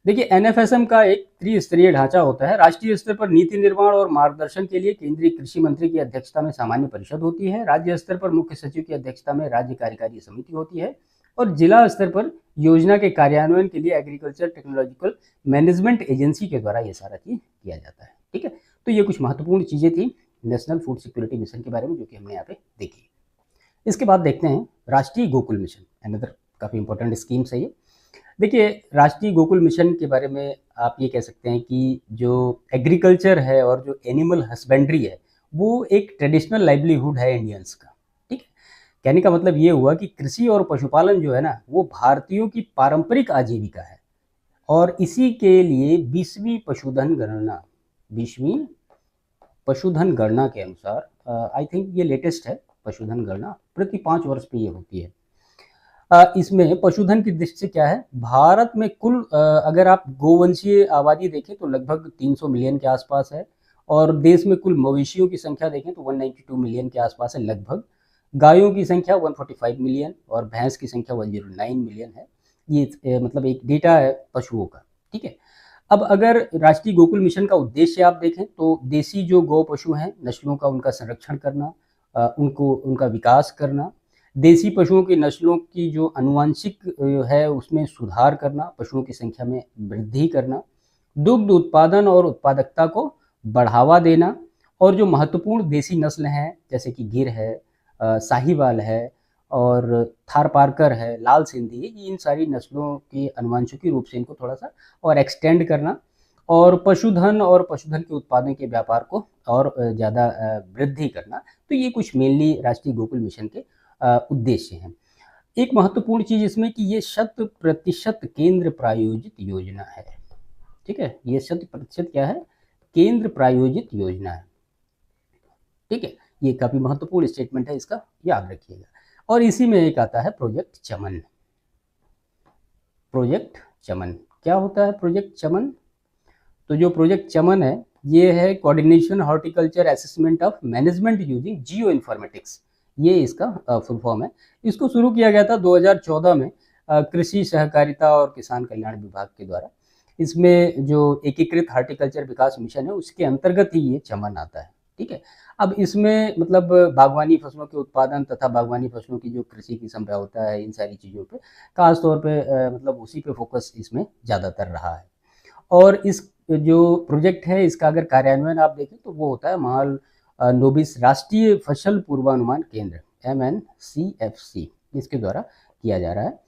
देखिए एनएफएसएम का एक त्रिस्तरीय ढांचा होता है। राष्ट्रीय स्तर पर नीति निर्माण और मार्गदर्शन के लिए केंद्रीय कृषि मंत्री की अध्यक्षता में सामान्य परिषद होती है। राज्य स्तर पर मुख्य सचिव की अध्यक्षता में राज्य कार्यकारी समिति होती है और जिला स्तर पर योजना के कार्यान्वयन के लिए एग्रीकल्चर टेक्नोलॉजिकल मैनेजमेंट एजेंसी के द्वारा ये सारा चीज किया जाता है। ठीक है, तो ये कुछ महत्वपूर्ण चीजें थी नेशनल फूड सिक्योरिटी मिशन के बारे में जो कि हमने यहाँ पे देखी। इसके बाद देखते हैं राष्ट्रीय गोकुल मिशन, अनदर काफी इंपॉर्टेंट स्कीम है ये। देखिए राष्ट्रीय गोकुल मिशन के बारे में आप ये कह सकते हैं कि जो एग्रीकल्चर है और जो एनिमल हस्बेंड्री है वो एक ट्रेडिशनल लाइवलीहुड है इंडियंस का। ठीक है, कहने का मतलब ये हुआ कि कृषि और पशुपालन जो है ना वो भारतीयों की पारंपरिक आजीविका है और इसी के लिए 20वीं पशुधन गणना के अनुसार आई थिंक ये लेटेस्ट है, पशुधन गणना प्रति 5 वर्ष पे ये होती है। इसमें पशुधन की दृष्टि से क्या है, भारत में कुल अगर आप गोवंशीय आबादी देखें तो लगभग 300 मिलियन के आसपास है और देश में कुल मवेशियों की संख्या देखें तो 192 मिलियन के आसपास है लगभग। गायों की संख्या 145 मिलियन और भैंस की संख्या 109 मिलियन है। ये मतलब एक डेटा है पशुओं का। ठीक है, अब अगर राष्ट्रीय गोकुल मिशन का उद्देश्य आप देखें तो देसी जो गौ पशु हैं नस्लों का उनका संरक्षण करना, उनका विकास करना, देसी पशुओं की नस्लों की जो आनुवांशिक है उसमें सुधार करना, पशुओं की संख्या में वृद्धि करना, दुग्ध उत्पादन और उत्पादकता को बढ़ावा देना और जो महत्वपूर्ण देसी नस्ल हैं जैसे कि गिर है, साहिवाल है और थारपारकर है, लाल सिंधी है, इन सारी नस्लों के आनुवांशिकी रूप से इनको थोड़ा सा और एक्सटेंड करना और पशुधन के उत्पादन के व्यापार को और ज़्यादा वृद्धि करना। तो ये कुछ मेनली राष्ट्रीय गोकुल मिशन के उद्देश्य हैं। एक महत्वपूर्ण चीज इसमें कि ये 100% केंद्र प्रायोजित योजना है। ठीक है, ये 100% क्या है, केंद्र प्रायोजित योजना है। ठीक है, ये काफी महत्वपूर्ण स्टेटमेंट है, इसका याद रखिएगा। और इसी में एक आता है प्रोजेक्ट चमन। प्रोजेक्ट चमन क्या होता है? प्रोजेक्ट चमन, तो जो प्रोजेक्ट चमन है ये है coordination horticulture assessment of management using geo informatics, ये इसका फुल फॉर्म है। इसको शुरू किया गया था 2014 में कृषि सहकारिता और किसान कल्याण विभाग के द्वारा। इसमें जो एकीकृत हॉर्टिकल्चर विकास मिशन है उसके अंतर्गत ही ये चमन आता है। ठीक है, अब इसमें मतलब बागवानी फसलों के उत्पादन तथा बागवानी फसलों की जो कृषि की संभाव्यता है इन सारी चीज़ों पे खास तौर पे मतलब उसी पे फोकस इसमें ज़्यादातर रहा है। और इस जो प्रोजेक्ट है इसका अगर कार्यान्वयन आप देखें तो वो होता है महाल नोबिस राष्ट्रीय फसल पूर्वानुमान केंद्र MNCFC, इसके द्वारा किया जा रहा है।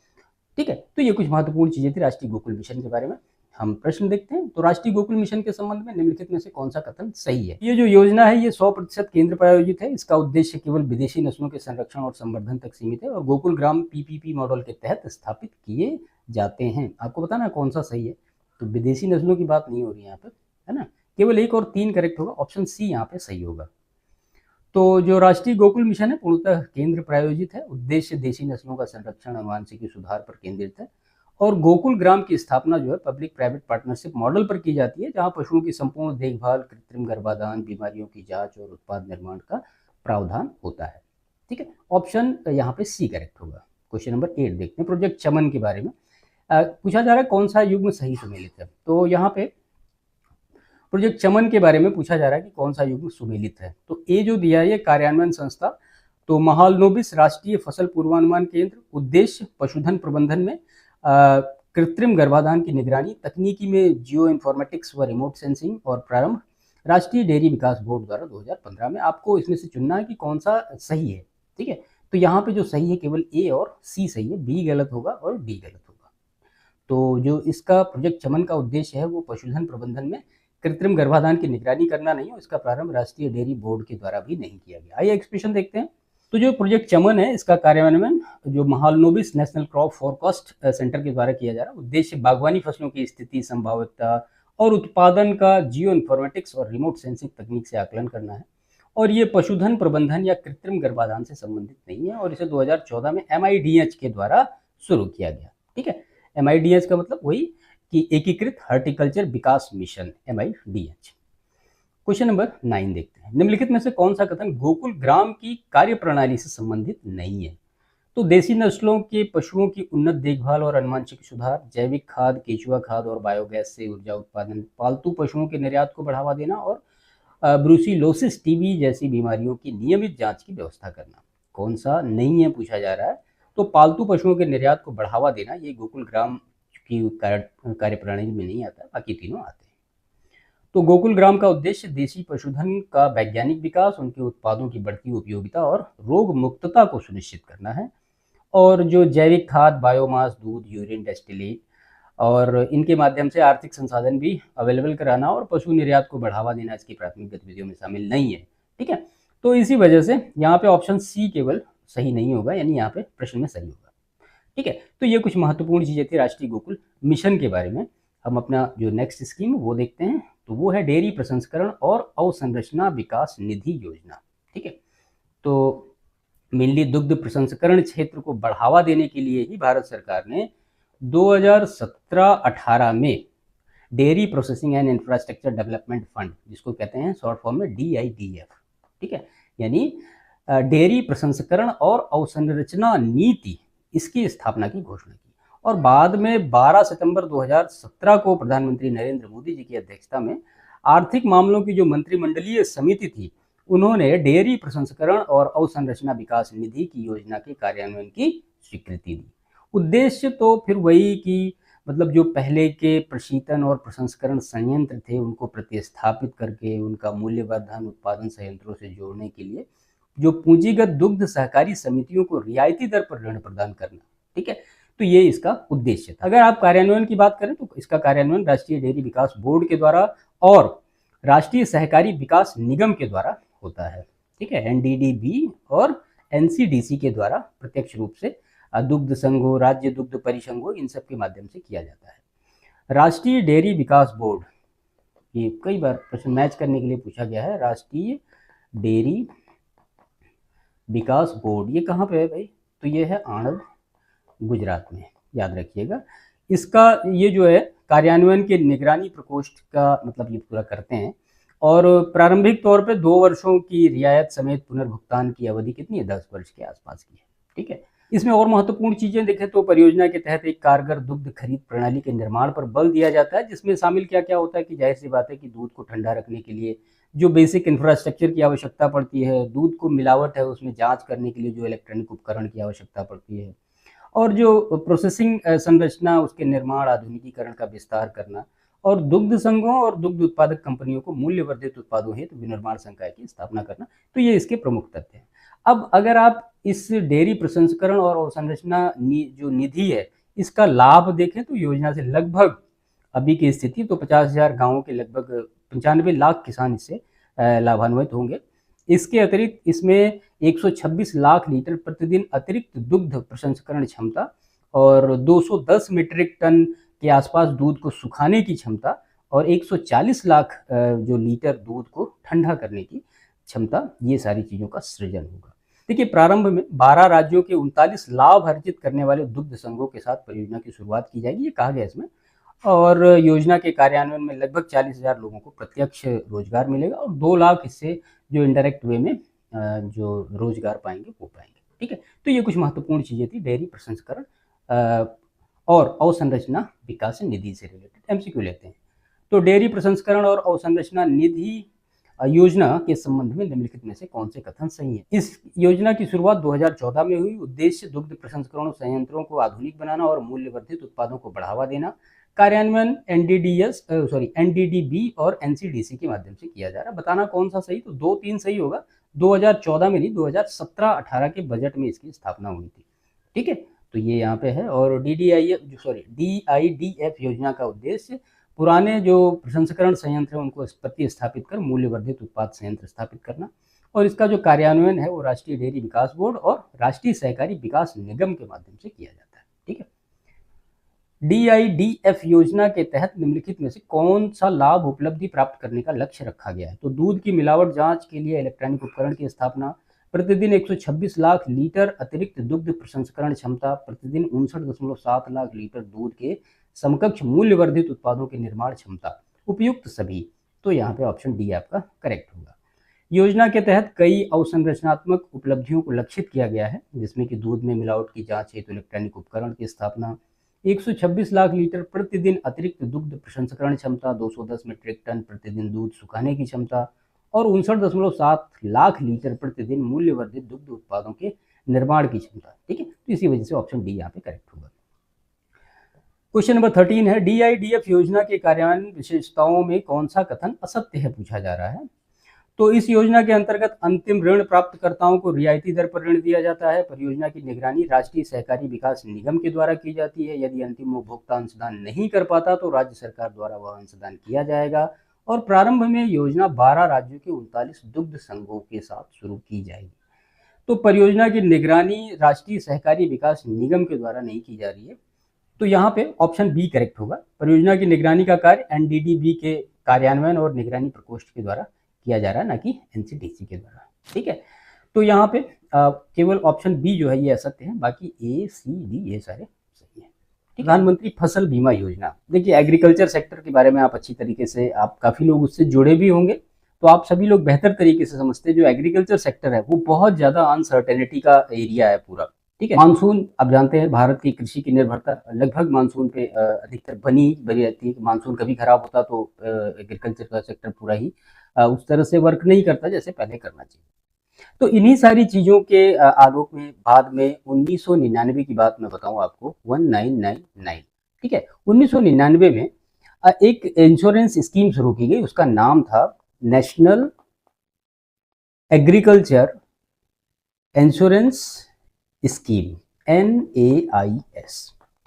ठीक है, तो ये कुछ महत्वपूर्ण चीजें थी राष्ट्रीय गोकुल मिशन के बारे में। हम प्रश्न देखते हैं। तो राष्ट्रीय गोकुल मिशन के संबंध में निम्नलिखित में से कौन सा कथन सही है? ये जो योजना है ये 100% केंद्र प्रायोजित है। इसका उद्देश्य केवल विदेशी नस्लों के संरक्षण और संवर्धन तक सीमित है और गोकुल ग्राम PPP मॉडल के तहत स्थापित किए जाते हैं। आपको बताना कौन सा सही है। तो विदेशी नस्लों की बात नहीं हो रही यहाँ पे, है ना, केवल 1 और 3 करेक्ट होगा, ऑप्शन सी यहाँ पे सही होगा। तो जो राष्ट्रीय गोकुल मिशन है पूर्णतः केंद्र प्रायोजित है। उद्देश्य देशी नस्लों का संरक्षण, आनुवांशिकी सुधार पर केंद्रित है और गोकुल ग्राम की स्थापना जो है पब्लिक प्राइवेट पार्टनरशिप मॉडल पर की जाती है, जहां पशुओं की संपूर्ण देखभाल, कृत्रिम गर्भाधान, बीमारियों की जांच और उत्पाद निर्माण का प्रावधान होता है। ठीक है, ऑप्शन यहाँ पे सी करेक्ट होगा। क्वेश्चन नंबर 8 देखते हैं प्रोजेक्ट चमन के बारे में। पूछा जा रहा है कौन सा युग्म सही सुमेलित है। तो यहाँ पे प्रोजेक्ट चमन के बारे में पूछा जा रहा है कि कौन सा युग्म सुमेलित है। तो ए जो दिया है ये कार्यान्वयन संस्था, तो महालनोबिस राष्ट्रीय फसल पूर्वानुमान केंद्र, उद्देश्य पशुधन प्रबंधन में कृत्रिम गर्भाधान की निगरानी, तकनीकी में जियो इन्फॉर्मेटिक्स व रिमोट सेंसिंग और प्रारंभ राष्ट्रीय डेयरी विकास बोर्ड द्वारा 2015 में। आपको इसमें से चुनना है कि कौन सा सही है। ठीक है, तो यहाँ पे जो सही है केवल ए और सी सही है, बी गलत होगा और डी गलत होगा। तो जो इसका प्रोजेक्ट चमन का उद्देश्य है वो पशुधन प्रबंधन में कृत्रिम गर्भाधान की निगरानी करना नहीं है, इसका प्रारंभ राष्ट्रीय डेयरी बोर्ड के द्वारा भी नहीं किया गया। आइए एक्सप्रेशन देखते हैं। तो जो प्रोजेक्ट चमन है इसका कार्यान्वयन जो Mahalanobis national crop forecast centre के द्वारा किया जा रहा है। उद्देश्य बागवानी फसलों की स्थिति, संभाव्यता और उत्पादन का जियो इन्फॉर्मेटिक्स और रिमोट सेंसिंग तकनीक से आकलन करना है और ये पशुधन प्रबंधन या कृत्रिम गर्भाधान से संबंधित नहीं है और इसे 2014 में MIDH के द्वारा शुरू किया गया। ठीक है, MIDH का मतलब वही कि एकीकृत हॉर्टिकल्चर विकास मिशन, MIDH। क्वेश्चन नंबर 9 देखते हैं। निम्नलिखित में से कौन सा कथन गोकुल ग्राम की कार्यप्रणाली से संबंधित नहीं है? तो देसी नस्लों के पशुओं की उन्नत देखभाल और आनुवंशिक सुधार, जैविक खाद, केचुआ खाद और बायोगैस से ऊर्जा उत्पादन, पालतू पशुओं के निर्यात को बढ़ावा देना और ब्रूसिलोसिस टीबी जैसी बीमारियों की नियमित जांच की व्यवस्था करना। कौन सा नहीं है पूछा जा रहा है। तो पालतू पशुओं के निर्यात को बढ़ावा देना ये गोकुल ग्राम की कार्यप्रणाली में नहीं आता, बाकी तीनों आते हैं। तो गोकुल ग्राम का उद्देश्य देशी पशुधन का वैज्ञानिक विकास, उनके उत्पादों की बढ़ती उपयोगिता और रोग मुक्तता को सुनिश्चित करना है। और जो जैविक खाद, बायोमास, दूध, यूरिन डिस्टिलेट और इनके माध्यम से आर्थिक संसाधन भी अवेलेबल कराना और पशु निर्यात को बढ़ावा देना इसकी प्राथमिक गतिविधियों में शामिल नहीं है। ठीक है, तो इसी वजह से यहाँ पे ऑप्शन सी केवल सही नहीं होगा, यानी यहाँ पे प्रश्न में सही होगा। ठीक है, तो ये कुछ महत्वपूर्ण चीजें थी राष्ट्रीय गोकुल मिशन के बारे में। हम अपना जो नेक्स्ट स्कीम वो देखते हैं, तो वो है डेयरी प्रसंस्करण और अवसंरचना विकास निधि योजना। ठीक है, तो मेनली दुग्ध प्रसंस्करण क्षेत्र को बढ़ावा देने के लिए ही भारत सरकार ने 2017-18 में dairy processing and infrastructure development fund, जिसको कहते हैं शॉर्ट फॉर्म में DIDF, ठीक है, यानी डेयरी प्रसंस्करण और अवसंरचना नीति, इसकी स्थापना की घोषणा की। और बाद में 12 सितंबर 2017 को प्रधानमंत्री नरेंद्र मोदी जी की अध्यक्षता में आर्थिक मामलों की जो मंत्रिमंडलीय समिति थी, उन्होंने डेयरी प्रसंस्करण और अवसंरचना विकास निधि की योजना के कार्यान्वयन की स्वीकृति दी। उद्देश्य तो फिर वही कि मतलब जो पहले के प्रशीतन और प्रसंस्करण संयंत्र थे उनको प्रतिस्थापित करके उनका मूल्यवर्धन उत्पादन संयंत्रों से जोड़ने के लिए जो पूंजीगत दुग्ध सहकारी समितियों को रियायती दर पर ऋण प्रदान करना। ठीक है, तो ये इसका उद्देश्य था। अगर आप कार्यान्वयन की बात करें तो इसका कार्यान्वयन राष्ट्रीय डेयरी विकास बोर्ड के द्वारा और राष्ट्रीय सहकारी विकास निगम के द्वारा होता है। ठीक है, NDDB और NCDC के द्वारा प्रत्यक्ष रूप से दुग्ध संघों, राज्य दुग्ध परिसंघों, इन सब के माध्यम से किया जाता है। राष्ट्रीय डेयरी विकास बोर्ड, ये कई बार प्रश्न मैच करने के लिए पूछा गया है। राष्ट्रीय डेयरी विकास बोर्ड ये कहाँ पे है भाई? तो ये है आणंद, गुजरात में, याद रखिएगा। इसका ये जो है कार्यान्वयन के निगरानी प्रकोष्ठ का मतलब ये पूरा करते हैं। और प्रारंभिक तौर पे 2 वर्षों की रियायत समेत पुनर्भुगतान की अवधि कितनी है? 10 वर्ष के आसपास की है। ठीक है, इसमें और महत्वपूर्ण चीजें देखें तो परियोजना के तहत एक कारगर दुग्ध खरीद प्रणाली के निर्माण पर बल दिया जाता है, जिसमें शामिल क्या क्या होता है कि जाहिर सी बात है कि दूध को ठंडा रखने के लिए जो बेसिक इंफ्रास्ट्रक्चर की आवश्यकता पड़ती है, दूध को मिलावट है उसमें जांच करने के लिए जो इलेक्ट्रॉनिक उपकरण की आवश्यकता पड़ती है, और जो प्रोसेसिंग संरचना उसके निर्माण आधुनिकीकरण का विस्तार करना, और दुग्ध संघों और दुग्ध उत्पादक कंपनियों को मूल्य वर्धित उत्पादों हेतु विनिर्माण संकाय की स्थापना करना, तो ये इसके प्रमुख तथ्य हैं। अब अगर आप इस डेयरी प्रसंस्करण और अवसंरचना जो निधि है इसका लाभ देखें तो योजना से लगभग अभी की स्थिति तो 50,000 गाँवों के लगभग 95 लाख किसान इससे लाभान्वित होंगे। इसके अतिरिक्त इसमें 126 लाख लीटर प्रतिदिन अतिरिक्त दुग्ध प्रसंस्करण क्षमता और 210 मीट्रिक टन के आसपास दूध को सुखाने की क्षमता और 140 लाख जो लीटर दूध को ठंडा करने की क्षमता, ये सारी चीज़ों का सृजन होगा। देखिए, प्रारंभ में 12 राज्यों के 39 लाभ अर्जित करने वाले दुग्ध संघों के साथ परियोजना की शुरुआत की जाएगी, ये कहा गया इसमें। और योजना के कार्यान्वयन में लगभग 40,000 लोगों को प्रत्यक्ष रोजगार मिलेगा और 2 लाख इससे जो इनडायरेक्ट वे में जो रोजगार पाएंगे वो पाएंगे। ठीक है, तो ये कुछ महत्वपूर्ण चीजें थी डेयरी प्रसंस्करण और अवसंरचना विकास निधि से रिलेटेड। MCQ लेते हैं। तो डेयरी प्रसंस्करण और अवसंरचना निधि योजना के संबंध में निम्नलिखित में से कौन से कथन सही है? इस योजना की शुरुआत 2014 में हुई। उद्देश्य दुग्ध प्रसंस्करण संयंत्रों को आधुनिक बनाना और मूल्यवर्धित उत्पादों को बढ़ावा देना। कार्यान्वयन NDDB और NCDC के माध्यम से किया जा रहा है। बताना कौन सा सही? तो 2-3 सही होगा। 2014 में नहीं, 2017-18 के बजट में इसकी स्थापना हुई थी। ठीक है, तो ये यहाँ पे है। और DIDF योजना का उद्देश्य पुराने जो प्रसंस्करण संयंत्र हैं उनको प्रतिस्थापित कर मूल्यवर्धित उत्पाद संयंत्र स्थापित करना। और इसका जो कार्यान्वयन है वो राष्ट्रीय डेयरी विकास बोर्ड और राष्ट्रीय सहकारी विकास निगम के माध्यम से किया जाता है। ठीक है, DIDF योजना के तहत निम्नलिखित में से कौन सा लाभ उपलब्धि प्राप्त करने का लक्ष्य रखा गया है? तो दूध की मिलावट जांच के लिए इलेक्ट्रॉनिक उपकरण की स्थापना, प्रतिदिन 126 लाख लीटर अतिरिक्त दुग्ध प्रसंस्करण क्षमता, प्रतिदिन 59.7 लाख लीटर दूध के समकक्ष मूल्य वर्धित उत्पादों की निर्माण क्षमता, उपयुक्त सभी। तो यहाँ पे ऑप्शन डी आपका करेक्ट होगा। योजना के तहत कई अवसंरचनात्मक उपलब्धियों को लक्षित किया गया है, जिसमें कि दूध में मिलावट की जांच हेतु इलेक्ट्रॉनिक उपकरण की स्थापना, 126 लाख लीटर प्रतिदिन अतिरिक्त दुग्ध प्रसंस्करण क्षमता, 210 मीट्रिक टन प्रतिदिन दूध सुखाने की क्षमता और 59.7 लाख लीटर प्रतिदिन मूल्यवर्धित दुग्ध उत्पादों के निर्माण की क्षमता। ठीक है, तो इसी वजह से ऑप्शन डी यहाँ पे करेक्ट होगा। क्वेश्चन नंबर 13 है, DIDF योजना के कार्यान्वयन विशेषताओं में कौन सा कथन असत्य है, पूछा जा रहा है। तो इस योजना के अंतर्गत अंतिम ऋण प्राप्तकर्ताओं को रियायती दर पर ऋण दिया जाता है। परियोजना की निगरानी राष्ट्रीय सहकारी विकास निगम के द्वारा की जाती है। यदि अंतिम उपभोक्ता अंशदान नहीं कर पाता तो राज्य सरकार द्वारा वह अंशदान किया जाएगा। और प्रारंभ में योजना 12 राज्यों के 39 दुग्ध संघों के साथ शुरू की जाएगी। तो परियोजना की निगरानी राष्ट्रीय सहकारी विकास निगम के द्वारा नहीं की जा रही है, तो यहाँ पे ऑप्शन बी करेक्ट होगा। परियोजना की निगरानी का कार्य NDDB के कार्यान्वयन और निगरानी प्रकोष्ठ के द्वारा किया जा रहा है, ना कि NCDC के द्वारा। ठीक है, तो यहाँ पे केवल ऑप्शन बी जो है ये असत्य है, बाकी A, C, D ये सारे सही है। प्रधानमंत्री फसल बीमा योजना, देखिए एग्रीकल्चर सेक्टर के बारे में आप अच्छी तरीके से, आप काफी लोग उससे जुड़े भी होंगे, तो आप सभी लोग बेहतर तरीके से समझते हैं जो एग्रीकल्चर सेक्टर है वो बहुत ज्यादा अनसर्टेनिटी का एरिया है पूरा। ठीक है, मानसून आप जानते हैं भारत की कृषि की निर्भरता लगभग मानसून पे अधिकतर बनी रहती है। मानसून कभी खराब होता तो एग्रीकल्चर का सेक्टर पूरा ही उस तरह से वर्क नहीं करता जैसे पहले करना चाहिए। तो इन्हीं सारी चीजों के आलोक में बाद में 1999 की बात मैं बताऊं आपको, 1999। ठीक है, 1999 में एक इंश्योरेंस स्कीम शुरू की गई, उसका नाम था national agriculture insurance scheme, NAIS।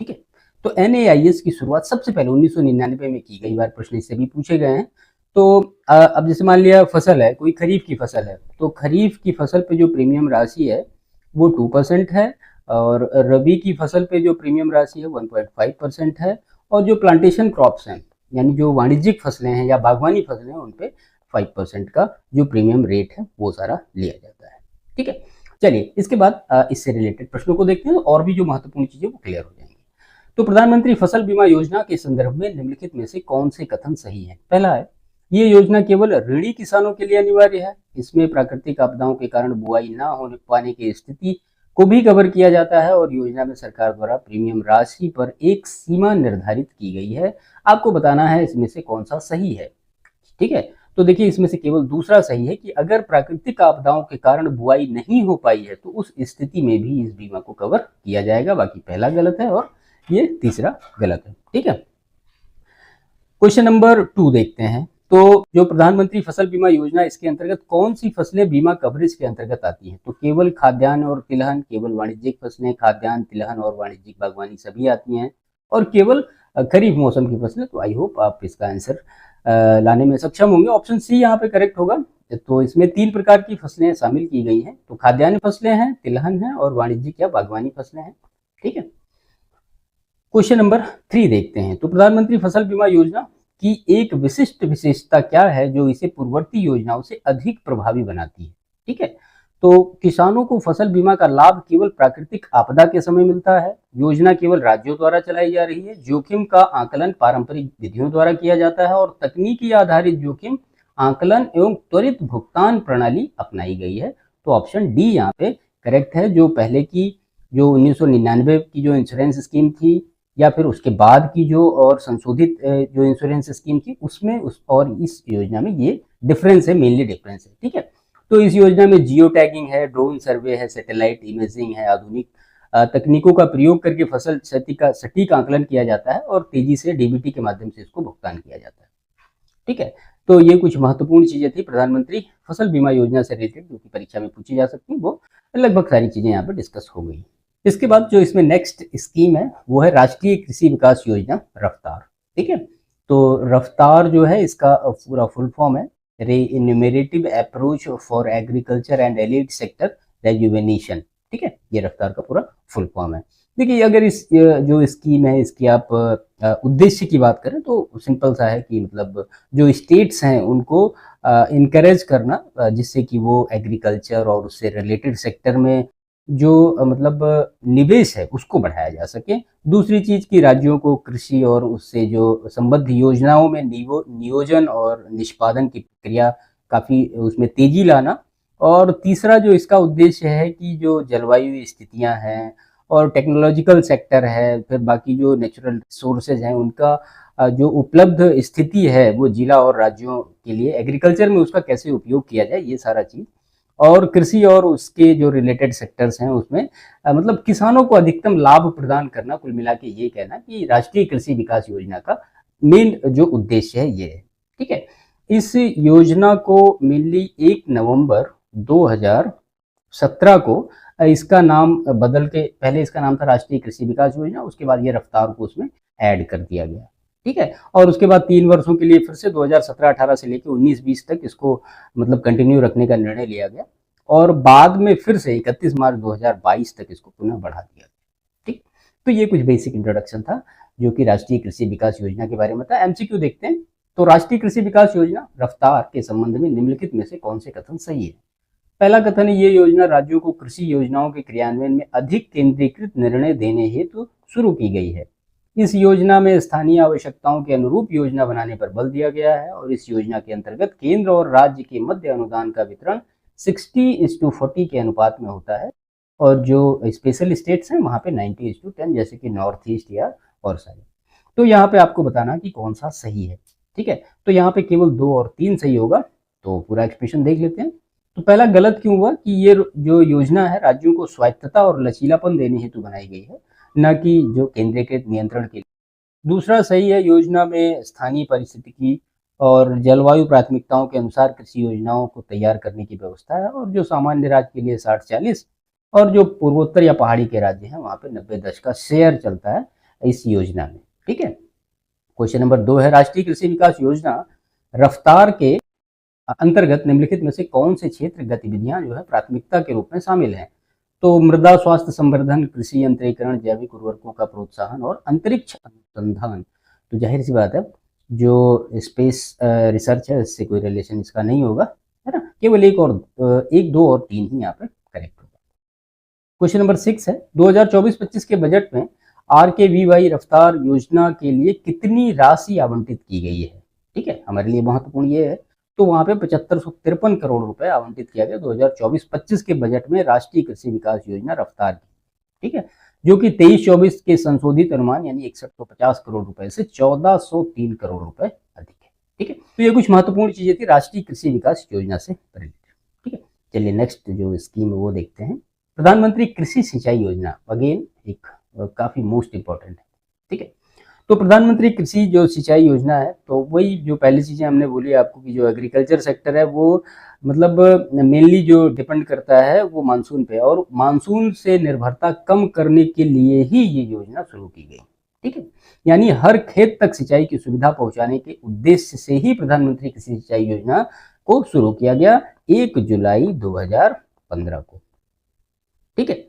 ठीक है, तो NAIS की शुरुआत सबसे पहले 1999 में की गई। बार प्रश्न इससे भी पूछे गए हैं। तो अब जैसे मान लिया फसल है, कोई खरीफ की फसल है, तो खरीफ की फसल पे जो प्रीमियम राशि है वो 2% है, और रबी की फसल पे जो प्रीमियम राशि है 1.5% है, और जो प्लांटेशन क्रॉप्स हैं यानी जो वाणिज्यिक फसलें हैं या बागवानी फसलें हैं उन पे 5% का जो प्रीमियम रेट है वो सारा लिया जाता है। ठीक है, चलिए इसके बाद इससे रिलेटेड प्रश्नों को देखते हैं और भी जो महत्वपूर्ण चीजें वो क्लियर हो जाएंगी। तो प्रधानमंत्री फसल बीमा योजना के संदर्भ में निम्नलिखित में से कौन से कथन सही है। पहला है, ये योजना केवल ऋणी किसानों के लिए अनिवार्य है। इसमें प्राकृतिक आपदाओं के कारण बुआई न होने पाने की स्थिति को भी कवर किया जाता है, और योजना में सरकार द्वारा प्रीमियम राशि पर एक सीमा निर्धारित की गई है। आपको बताना है इसमें से कौन सा सही है। ठीक है, तो देखिए इसमें से केवल दूसरा सही है कि अगर प्राकृतिक आपदाओं के कारण बुआई नहीं हो पाई है तो उस स्थिति में भी इस बीमा को कवर किया जाएगा। बाकी पहला गलत है और ये तीसरा गलत है। ठीक है, क्वेश्चन नंबर 2 देखते हैं। तो जो प्रधानमंत्री फसल बीमा योजना, इसके अंतर्गत कौन सी फसलें बीमा कवरेज के अंतर्गत आती हैं। तो केवल खाद्यान्न और तिलहन, केवल वाणिज्यिक फसलें, खाद्यान्न, तिलहन और वाणिज्यिक बागवानी सभी आती हैं, और केवल खरीफ मौसम की फसलें। तो आई होप आप इसका आंसर लाने में सक्षम होंगे। ऑप्शन सी यहाँ पे करेक्ट होगा। तो इसमें 3 प्रकार की फसलें शामिल की गई हैं। तो खाद्यान्न फसलें हैं, तिलहन है और वाणिज्यिक या बागवानी फसलें हैं। ठीक है, क्वेश्चन नंबर 3 देखते हैं। तो प्रधानमंत्री फसल बीमा योजना की एक विशिष्ट विशेषता क्या है जो इसे पूर्ववर्ती योजनाओं से अधिक प्रभावी बनाती है। ठीक है, तो किसानों को फसल बीमा का लाभ केवल प्राकृतिक आपदा के समय मिलता है। योजना केवल राज्यों द्वारा चलाई जा रही है। जोखिम का आकलन पारंपरिक विधियों द्वारा किया जाता है, और तकनीकी आधारित जोखिम आकलन एवं त्वरित भुगतान प्रणाली अपनाई गई है। तो ऑप्शन डी यहाँ पे करेक्ट है। जो पहले की जो 1999 की जो इंश्योरेंस स्कीम थी या फिर उसके बाद की जो और संशोधित जो इंश्योरेंस स्कीम थी उसमें और इस योजना में ये डिफरेंस है, मेनली डिफरेंस है। ठीक है, तो इस योजना में जियो टैगिंग है, ड्रोन सर्वे है, सैटेलाइट इमेजिंग है, आधुनिक तकनीकों का प्रयोग करके फसल क्षति का सटीक आकलन किया जाता है, और तेजी से DBT के माध्यम से इसको भुगतान किया जाता है। ठीक है, तो ये कुछ महत्वपूर्ण चीजें थी प्रधानमंत्री फसल बीमा योजना से रिलेटेड जो कि परीक्षा में पूछी जा सकती है। वो लगभग सारी चीजें यहाँ पर डिस्कस हो गई। इसके बाद जो इसमें नेक्स्ट स्कीम है वो है राष्ट्रीय कृषि विकास योजना रफ्तार। ठीक है, तो रफ्तार जो है इसका पूरा फुल फॉर्म है remunerative approach for agriculture and allied sector rejuvenation. ठीक है, ये रफ्तार का पूरा फुल फॉर्म है। देखिए अगर इस जो स्कीम है इसकी आप उद्देश्य की बात करें तो सिंपल सा है कि मतलब जो स्टेट्स हैं उनको इनकरेज करना, जिससे कि वो एग्रीकल्चर और उससे रिलेटेड सेक्टर में जो मतलब निवेश है उसको बढ़ाया जा सके। दूसरी चीज कि राज्यों को कृषि और उससे जो संबद्ध योजनाओं में नियोजन और निष्पादन की प्रक्रिया काफी उसमें तेजी लाना। और तीसरा जो इसका उद्देश्य है कि जो जलवायु स्थितियां हैं और टेक्नोलॉजिकल सेक्टर है, फिर बाकी जो नेचुरल रिसोर्सेज हैं उनका जो उपलब्ध स्थिति है वो जिला और राज्यों के लिए एग्रीकल्चर में उसका कैसे उपयोग किया जाए, ये सारा चीज। और कृषि और उसके जो रिलेटेड सेक्टर्स हैं उसमें मतलब किसानों को अधिकतम लाभ प्रदान करना। कुल मिला के ये कहना कि राष्ट्रीय कृषि विकास योजना का मेन जो उद्देश्य है ये है। ठीक है, इस योजना को मेनली 1 नवंबर 2017 को इसका नाम बदल के, पहले इसका नाम था राष्ट्रीय कृषि विकास योजना, उसके बाद ये रफ्तार को उसमें ऐड कर दिया गया। ठीक है, और उसके बाद 3 वर्षों के लिए फिर से 2017-18 से लेकर 19-20 तक इसको मतलब कंटिन्यू रखने का निर्णय लिया गया, और बाद में फिर से 31 मार्च 2022 तक इसको पुनः बढ़ा दिया गया। ठीक, तो ये कुछ बेसिक इंट्रोडक्शन था जो कि राष्ट्रीय कृषि विकास योजना के बारे में था। एमसीक्यू देखते हैं। तो राष्ट्रीय कृषि विकास योजना रफ्तार के संबंध में निम्नलिखित में से कौन से कथन सही है? पहला कथन है, ये योजना राज्यों को कृषि योजनाओं के क्रियान्वयन में अधिक केंद्रीकृत निर्णय देने हेतु शुरू की गई है। इस योजना में स्थानीय आवश्यकताओं के अनुरूप योजना बनाने पर बल दिया गया है, और इस योजना के अंतर्गत केंद्र और राज्य के मध्य अनुदान का वितरण 60:40 के अनुपात में होता है, और जो स्पेशल स्टेट्स हैं वहाँ पे 90:10, जैसे कि नॉर्थ ईस्ट या और सारे। तो यहाँ पे आपको बताना कि कौन सा सही है। ठीक है, तो यहाँ पे केवल 2 और 3 सही होगा। तो पूरा एक्सप्रेशन देख लेते हैं। तो पहला गलत क्यों हुआ कि ये जो योजना है राज्यों को स्वायत्तता और लचीलापन देने हेतु बनाई गई है, न कि जो केंद्रीकृत नियंत्रण के लिए। दूसरा सही है, योजना में स्थानीय परिस्थिति और जलवायु प्राथमिकताओं के अनुसार कृषि योजनाओं को तैयार करने की व्यवस्था है, और जो सामान्य राज्य के लिए 60-40 और जो पूर्वोत्तर या पहाड़ी के राज्य हैं वहाँ पे 90-10 का शेयर चलता है इस योजना में। ठीक है, क्वेश्चन नंबर 2 है, राष्ट्रीय कृषि विकास योजना रफ्तार के अंतर्गत निम्नलिखित में से कौन से क्षेत्र गतिविधियां जो है प्राथमिकता के रूप में शामिल हैं? तो मृदा स्वास्थ्य संवर्धन, कृषि यंत्रीकरण, जैविक उर्वरकों का प्रोत्साहन और अंतरिक्ष अनुसंधान। तो जाहिर सी बात है जो स्पेस रिसर्च है इससे कोई रिलेशन इसका नहीं होगा, है ना। केवल 1, 2 और 3 ही यहाँ पे करेक्ट होगा। क्वेश्चन नंबर 6 है, 2024-25 के बजट में RKVY रफ्तार योजना के लिए कितनी राशि आवंटित की गई है? ठीक है, हमारे लिए महत्वपूर्ण ये है। तो वहां पे 7553 करोड़ रुपए आवंटित किया गया 2024-25 के बजट में राष्ट्रीय कृषि विकास योजना रफ्तार की। ठीक है, जो कि 23-24 के संशोधित अनुमान यानी 6150 करोड़ रुपए से 1403 करोड़ रुपए अधिक है। ठीक है, तो ये कुछ महत्वपूर्ण चीजें थी राष्ट्रीय कृषि विकास योजना से रिलेटेड। ठीक है, चलिए नेक्स्ट जो स्कीम है वो देखते हैं। प्रधानमंत्री कृषि सिंचाई योजना, अगेन एक काफी मोस्ट इंपॉर्टेंट है। ठीक है, तो प्रधानमंत्री कृषि जो सिंचाई योजना है, तो वही जो पहली चीजें हमने बोली आपको कि जो एग्रीकल्चर सेक्टर है वो मतलब मेनली जो डिपेंड करता है वो मानसून पे, और मानसून से निर्भरता कम करने के लिए ही ये योजना शुरू की गई। ठीक है, यानी हर खेत तक सिंचाई की सुविधा पहुंचाने के उद्देश्य से ही प्रधानमंत्री कृषि सिंचाई योजना को शुरू किया गया 1 जुलाई 2015 को। ठीक है,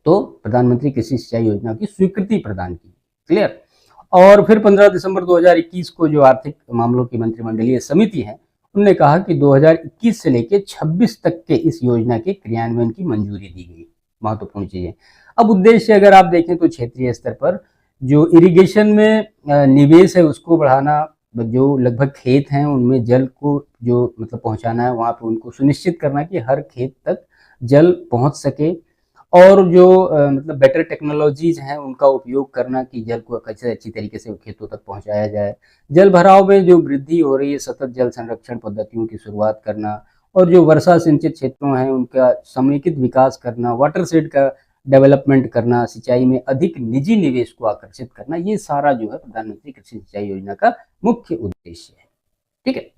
तो प्रधानमंत्री कृषि सिंचाई योजना की स्वीकृति प्रदान की। क्लियर। और फिर 15 दिसंबर 2021 को जो आर्थिक मामलों की मंत्रिमंडलीय समिति है उन्होंने कहा कि 2021 से लेकर 26 तक के इस योजना के क्रियान्वयन की मंजूरी दी गई। महत्वपूर्ण चीजें। अब उद्देश्य अगर आप देखें तो क्षेत्रीय स्तर पर जो इरिगेशन में निवेश है उसको बढ़ाना, जो लगभग खेत हैं उनमें जल को जो मतलब पहुंचाना है वहां पे उनको सुनिश्चित करना कि हर खेत तक जल पहुंच सके, और जो मतलब बेटर टेक्नोलॉजीज हैं उनका उपयोग करना कि जल को कैसे अच्छी तरीके से खेतों तक पहुंचाया जाए। जल भराव में जो वृद्धि हो रही है सतत जल संरक्षण पद्धतियों की शुरुआत करना, और जो वर्षा सिंचित क्षेत्रों हैं उनका समेकित विकास करना, वाटर शेड का डेवलपमेंट करना, सिंचाई में अधिक निजी निवेश को आकर्षित करना, ये सारा जो है प्रधानमंत्री कृषि सिंचाई योजना का मुख्य उद्देश्य है। ठीक है,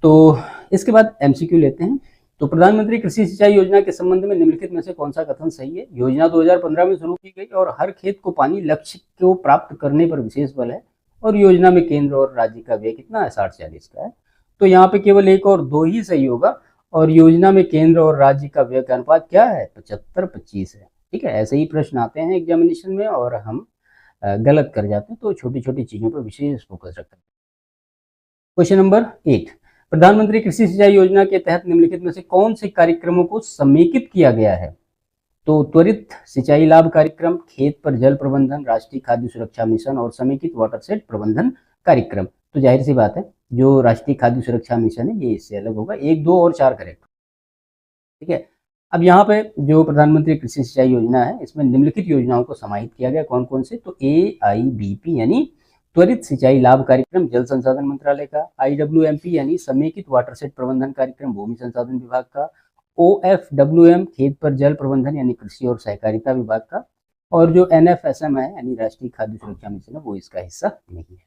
तो इसके बाद एमसीक्यू लेते हैं। तो प्रधानमंत्री कृषि सिंचाई योजना के संबंध में निम्नलिखित में से कौन सा कथन सही है? योजना 2015 में शुरू की गई और हर खेत को पानी लक्ष्य को प्राप्त करने पर विशेष बल है, और योजना में केंद्र और राज्य का व्यय कितना है? 60-40 का है। तो यहाँ पे केवल 1 और 2 ही सही होगा, और योजना में केंद्र और राज्य का व्यय का अनुपात क्या है? 75-25 है। ठीक है, ऐसे ही प्रश्न आते हैं एग्जामिनेशन में और हम गलत कर जाते हैं, तो छोटी छोटी चीजों पर विशेष फोकस रखते हैं। क्वेश्चन नंबर 8, प्रधानमंत्री कृषि सिंचाई योजना के तहत निम्नलिखित में से कौन से कार्यक्रमों को समेकित किया गया है? तो त्वरित सिंचाई लाभ कार्यक्रम, खेत पर जल प्रबंधन, राष्ट्रीय खाद्य सुरक्षा मिशन और समेकित वाटरशेड प्रबंधन कार्यक्रम। तो जाहिर सी बात है, जो राष्ट्रीय खाद्य सुरक्षा मिशन है ये इससे अलग होगा। 1, 2 और 4 करेक्ट। ठीक है, अब यहाँ पे जो प्रधानमंत्री कृषि सिंचाई योजना है इसमें निम्नलिखित योजनाओं को समाहित किया गया। कौन कौन से? तो AIBP यानी त्वरित सिंचाई लाभ कार्यक्रम जल संसाधन मंत्रालय का, IWMP यानी समेकित वाटरशेड प्रबंधन कार्यक्रम भूमि संसाधन विभाग का, OFWM खेत पर जल प्रबंधन यानी कृषि और सहकारिता विभाग का, और जो NFSM है यानी राष्ट्रीय खाद्य सुरक्षा मिशन है वो इसका हिस्सा नहीं है।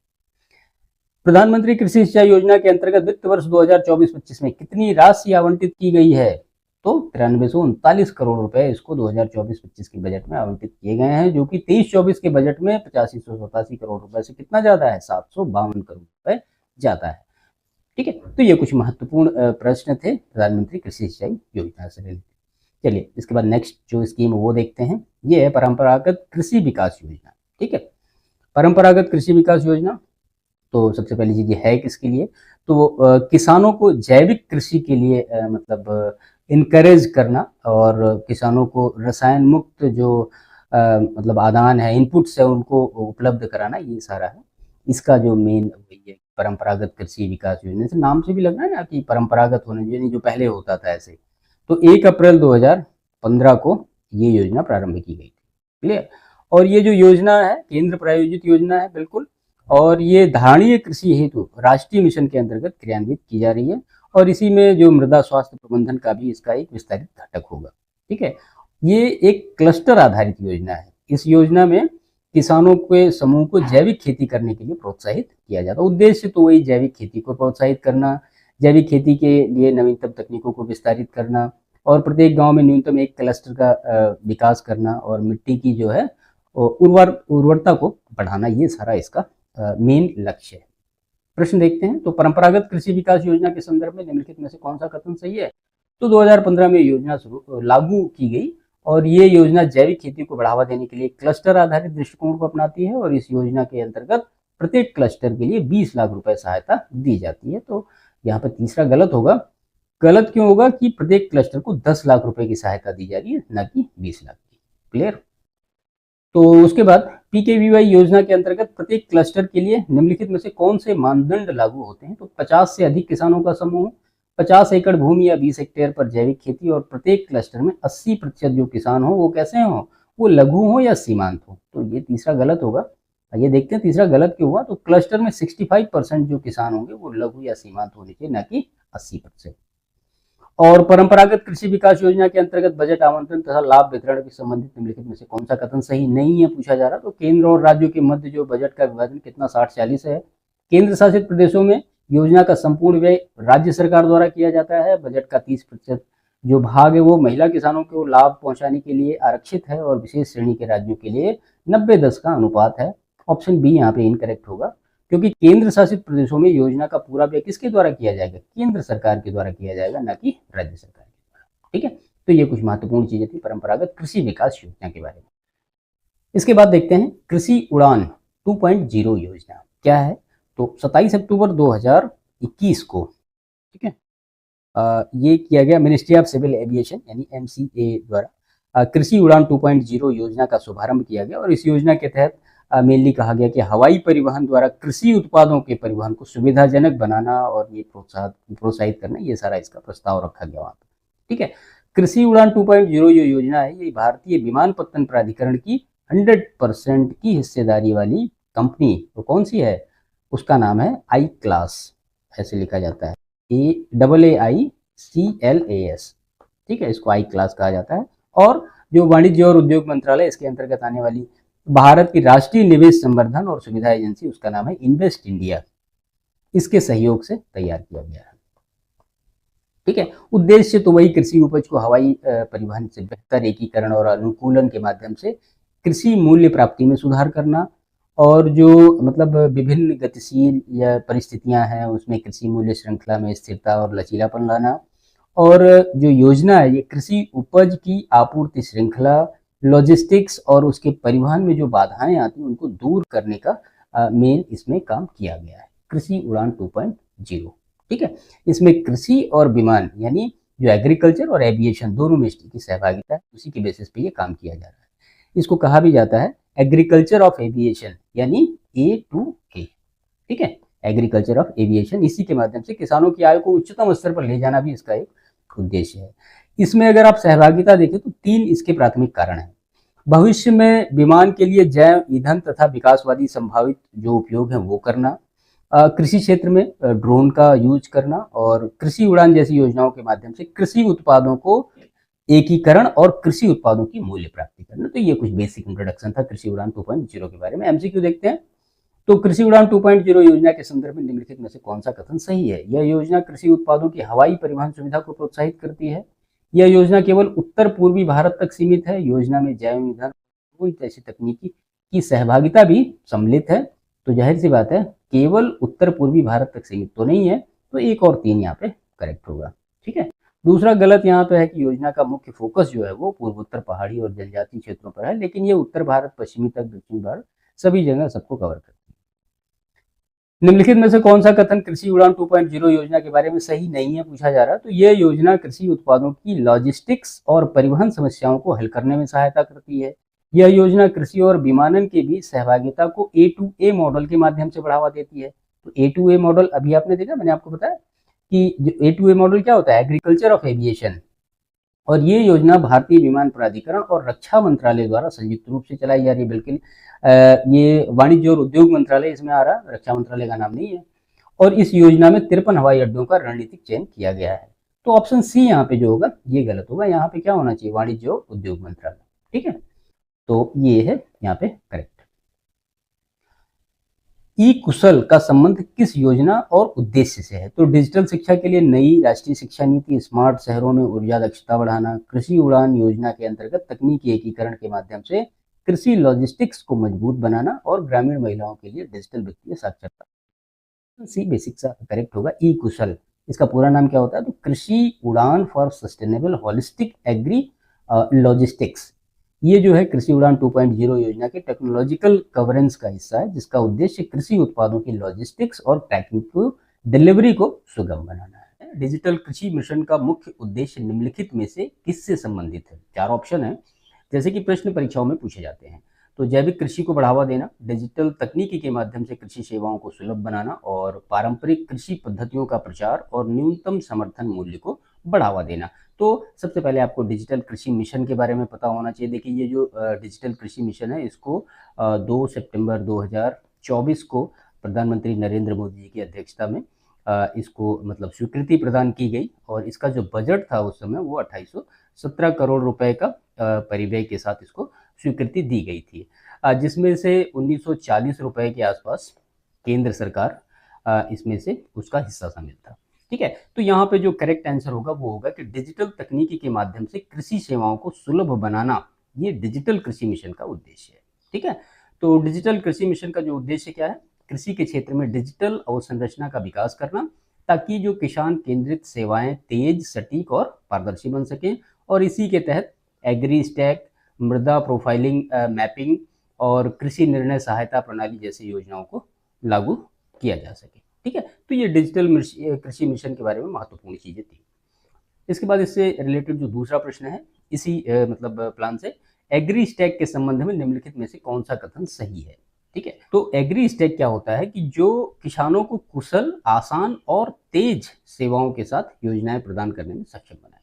प्रधानमंत्री कृषि सिंचाई योजना के अंतर्गत वित्त वर्ष 2024-25 में कितनी राशि आवंटित की गई है? तो 9339 करोड़ रुपए इसको 2024-25 के बजट में आवंटित किए गए हैं, जो कि 23-24 के बजट में 8587 करोड़ रुपए से कितना ज्यादा है? 752 करोड़ रुपए ज्यादा है। ठीक है, तो ये कुछ महत्वपूर्ण प्रश्न थे प्रधानमंत्री कृषि सिंचाई योजना से रिलेटेड। चलिए इसके बाद नेक्स्ट जो स्कीम वो देखते हैं। ये है परंपरागत कृषि विकास योजना। ठीक है, परंपरागत कृषि विकास योजना तो सबसे पहली चीज है किसके लिए? तो किसानों को जैविक कृषि के लिए मतलब इनकरेज करना और किसानों को रसायन मुक्त जो मतलब आदान है, इनपुट्स है, उनको उपलब्ध कराना, ये सारा है इसका जो मेन वही है परंपरागत कृषि विकास योजना। से नाम से भी लग रहा है ना कि परंपरागत होने चाहिए, जो पहले होता था ऐसे। तो 1 अप्रैल 2015 को ये योजना प्रारंभ की गई थी। क्लियर? और ये जो योजना है केंद्र प्रायोजित योजना है बिल्कुल, और ये धारणीय कृषि हेतु राष्ट्रीय मिशन के अंतर्गत क्रियान्वित की जा रही है, और इसी में जो मृदा स्वास्थ्य प्रबंधन का भी इसका एक विस्तारित घटक होगा। ठीक है, ये एक क्लस्टर आधारित योजना है। इस योजना में किसानों के समूह को जैविक खेती करने के लिए प्रोत्साहित किया जाता है। उद्देश्य तो वही जैविक खेती को प्रोत्साहित करना, जैविक खेती के लिए नवीनतम तकनीकों को विस्तारित करना, और प्रत्येक गांव में न्यूनतम एक क्लस्टर का विकास करना, और मिट्टी की जो है उर्वरता को बढ़ाना, ये सारा इसका मेन लक्ष्य है। प्रश्न देखते हैं। तो परंपरागत कृषि विकास योजना के संदर्भ में निम्नलिखित में से कौन सा कथन सही है? तो 2015 में योजना लागू की गई, और ये योजना जैविक खेती को बढ़ावा देने के लिए क्लस्टर आधारित दृष्टिकोण को अपनाती है, और इस योजना के अंतर्गत प्रत्येक क्लस्टर के लिए 20 लाख रुपए सहायता दी जाती है। तो यहाँ पर तीसरा गलत होगा। गलत क्यों होगा? कि प्रत्येक क्लस्टर को 10 लाख रुपए की सहायता दी जा रही है, न कि 20 लाख की। क्लियर? तो उसके बाद PKVY योजना के अंतर्गत प्रत्येक क्लस्टर के लिए निम्नलिखित में से कौन से मानदंड लागू होते हैं? तो 50 से अधिक किसानों का समूह, 50 एकड़ भूमि या 20 हेक्टेयर पर जैविक खेती, और प्रत्येक क्लस्टर में 80% जो किसान हो वो कैसे हो? वो लघु हो या सीमांत हो। तो ये तीसरा गलत होगा। ये देखते हैं तीसरा गलत क्यों हुआ। तो क्लस्टर में 65% जो किसान होंगे वो लघु या सीमांत होने चाहिए, न कि 80%। और परंपरागत कृषि विकास योजना के अंतर्गत बजट आवंटन तथा लाभ वितरण के संबंधित निम्नलिखित में से कौन सा कथन सही नहीं है पूछा जा रहा। तो केंद्र और राज्यों के मध्य जो बजट का विभाजन कितना 60-40 है। केंद्र शासित प्रदेशों में योजना का संपूर्ण व्यय राज्य सरकार द्वारा किया जाता है। बजट का 30% जो भाग है वो महिला किसानों को लाभ पहुंचाने के लिए आरक्षित है, और विशेष श्रेणी के राज्यों के लिए 90-10 का अनुपात है। ऑप्शन बी यहाँ पे इनकरेक्ट होगा, क्योंकि केंद्र शासित प्रदेशों में योजना का पूरा व्यय किसके द्वारा किया जाएगा? केंद्र सरकार के द्वारा किया जाएगा, न कि राज्य सरकार के द्वारा। ठीक है, तो ये कुछ महत्वपूर्ण चीजें थी परंपरागत कृषि विकास योजना के बारे में। इसके बाद देखते हैं कृषि उड़ान 2.0 योजना क्या है। तो 27 अक्टूबर 2021 को, ठीक है, ये किया गया मिनिस्ट्री ऑफ सिविल एविएशन यानी MCA द्वारा कृषि उड़ान 2.0 योजना का शुभारंभ किया गया, और इस योजना के तहत मेनली कहा गया कि हवाई परिवहन द्वारा कृषि उत्पादों के परिवहन को सुविधाजनक बनाना और ये प्रोत्साहित करना, ये सारा इसका प्रस्ताव रखा गया वहाँ पर। ठीक है, कृषि उड़ान 2.0 जो योजना है ये भारतीय विमानपत्तन प्राधिकरण की 100% की हिस्सेदारी वाली कंपनी, तो कौन सी है? उसका नाम है आई क्लास, ऐसे लिखा जाता है AAICLAS। ठीक है, इसको आई क्लास कहा जाता है। और जो वाणिज्य और उद्योग मंत्रालय इसके अंतर्गत आने वाली भारत की राष्ट्रीय निवेश संवर्धन और सुविधा एजेंसी, उसका नाम है इन्वेस्ट इंडिया, इसके सहयोग से तैयार किया गया है। ठीक है, उद्देश्य तो वही कृषि उपज को हवाई परिवहन से बेहतर एकीकरण और अनुकूलन के माध्यम से कृषि मूल्य प्राप्ति में सुधार करना, और जो मतलब विभिन्न गतिशील या परिस्थितियां हैं उसमें कृषि मूल्य श्रृंखला में स्थिरता और लचीलापन लाना, और जो योजना है ये कृषि उपज की आपूर्ति श्रृंखला, लॉजिस्टिक्स और उसके परिवहन में जो बाधाएं आती हैं उनको दूर करने का मेन इसमें काम किया गया है, कृषि उड़ान 2.0। ठीक है। इसमें कृषि और विमान यानी जो एग्रीकल्चर और एविएशन दोनों में की सहभागिता है, उसी के बेसिस पे ये काम किया जा रहा है। इसको कहा भी जाता है एग्रीकल्चर ऑफ एविएशन यानी A2A, ठीक है। एग्रीकल्चर ऑफ एविएशन, इसी के माध्यम से किसानों की आय को उच्चतम स्तर पर ले जाना भी इसका एक उद्देश्य है। इसमें अगर आप सहभागिता देखें तो 3 इसके प्राथमिक कारण हैं। भविष्य में विमान के लिए जैव ईंधन तथा विकासवादी संभावित जो उपयोग है वो करना, कृषि क्षेत्र में ड्रोन का यूज करना और कृषि उड़ान जैसी योजनाओं के माध्यम से कृषि उत्पादों को एकीकरण और कृषि उत्पादों की मूल्य प्राप्ति करना। तो ये कुछ बेसिक इंट्रोडक्शन था कृषि उड़ान 2.0 के बारे में। एमसीक्यू देखते हैं। तो कृषि उड़ान 2.0 योजना के संदर्भ में निम्नलिखित में से कौन सा कथन सही है? यह योजना कृषि उत्पादों की हवाई परिवहन सुविधा को प्रोत्साहित करती है। यह योजना केवल उत्तर पूर्वी भारत तक सीमित है। योजना में जैव ईंधन जैसी तकनीकी की सहभागिता भी सम्मिलित है। तो जाहिर सी बात है केवल उत्तर पूर्वी भारत तक सीमित तो नहीं है, तो 1 और 3 यहाँ पे करेक्ट होगा, ठीक है। दूसरा गलत यहाँ पे है कि योजना का मुख्य फोकस जो है वो पूर्वोत्तर पहाड़ी और जनजातीय क्षेत्रों पर है, लेकिन ये उत्तर भारत, पश्चिमी तक, दक्षिण भारत सभी जगह सबको कवर करती है। निम्नलिखित में से कौन सा कथन कृषि उड़ान 2.0 योजना के बारे में सही नहीं है पूछा जा रहा है? तो यह योजना कृषि उत्पादों की लॉजिस्टिक्स और परिवहन समस्याओं को हल करने में सहायता करती है। यह योजना कृषि और विमानन के बीच सहभागिता को A2A मॉडल के माध्यम से बढ़ावा देती है। तो A2A मॉडल अभी आपने देखा, मैंने आपको बताया कि जो A2A मॉडल क्या होता है, एग्रीकल्चर ऑफ एविएशन, और ये योजना भारतीय विमान प्राधिकरण और रक्षा मंत्रालय द्वारा संयुक्त रूप से चलाई जा रही है। बिल्कुल ये वाणिज्य और उद्योग मंत्रालय इसमें आ रहा है, रक्षा मंत्रालय का नाम नहीं है। और इस योजना में 53 हवाई अड्डों का रणनीतिक चयन किया गया है। तो ऑप्शन सी यहाँ पे जो होगा ये गलत होगा। यहाँ पे क्या होना चाहिए, वाणिज्य और उद्योग मंत्रालय, ठीक है। तो ये है यहाँ पे करेक्ट। ई कुशल का संबंध किस योजना और उद्देश्य से है? तो डिजिटल शिक्षा के लिए नई राष्ट्रीय शिक्षा नीति, स्मार्ट शहरों में ऊर्जा दक्षता बढ़ाना, कृषि उड़ान योजना के अंतर्गत तकनीकी एकीकरण के माध्यम से कृषि लॉजिस्टिक्स को मजबूत बनाना और ग्रामीण महिलाओं के लिए डिजिटल वित्तीय साक्षरता। सी बेसिक सा करेक्ट होगा। ई कुशल इसका पूरा नाम क्या होता है? तो Krishi Udan for sustainable holistic agri logistics. ये जो है कृषि उड़ान 2.0 योजना के टेक्नोलॉजिकल कवरेंस का हिस्सा है, जिसका उद्देश्य कृषि उत्पादों की लॉजिस्टिक्स और पैकिंग को डिलीवरी को सुगम बनाना है। डिजिटल कृषि मिशन का मुख्य उद्देश्य निम्नलिखित में से किससे संबंधित है? 4 ऑप्शन है, जैसे कि प्रश्न परीक्षाओं में पूछे जाते हैं। तो जैविक कृषि को बढ़ावा देना, डिजिटल तकनीकी के माध्यम से कृषि सेवाओं को सुलभ बनाना और पारंपरिक कृषि पद्धतियों का प्रचार और न्यूनतम समर्थन मूल्य को बढ़ावा देना। तो सबसे पहले आपको डिजिटल कृषि मिशन के बारे में पता होना चाहिए। देखिए ये जो डिजिटल कृषि मिशन है, इसको 2 सितंबर 2024 को प्रधानमंत्री नरेंद्र मोदी जी की अध्यक्षता में इसको मतलब स्वीकृति प्रदान की गई, और इसका जो बजट था उस समय वो 2817 करोड़ रुपए का परिव्यय के साथ इसको स्वीकृति दी गई थी, जिसमें से 1940 रुपए के आसपास केंद्र सरकार इसमें से उसका हिस्सा शामिल था, ठीक है। तो यहाँ पे जो करेक्ट आंसर होगा वो होगा कि डिजिटल तकनीकी के माध्यम से कृषि सेवाओं को सुलभ बनाना, ये डिजिटल कृषि मिशन का उद्देश्य है, ठीक है। तो डिजिटल कृषि मिशन का जो उद्देश्य क्या है? कृषि के क्षेत्र में डिजिटल अवसंरचना का विकास करना, ताकि जो किसान केंद्रित सेवाएं तेज, सटीक और पारदर्शी बन सकें। और इसी के तहत एग्री स्टैक, मृदा प्रोफाइलिंग, मैपिंग और कृषि निर्णय सहायता प्रणाली जैसी योजनाओं को लागू किया जा सके, ठीक है। तो ये डिजिटल कृषि मिशन के बारे में महत्वपूर्ण चीजें थी। इसके बाद इससे रिलेटेड जो दूसरा प्रश्न है इसी मतलब प्लान से, एग्री स्टैक के संबंध में निम्नलिखित में से कौन सा कथन सही है? ठीक है, तो एग्री स्टैक क्या होता है कि जो किसानों को कुशल, आसान और तेज सेवाओं के साथ योजनाएं प्रदान करने में सक्षम बनाए।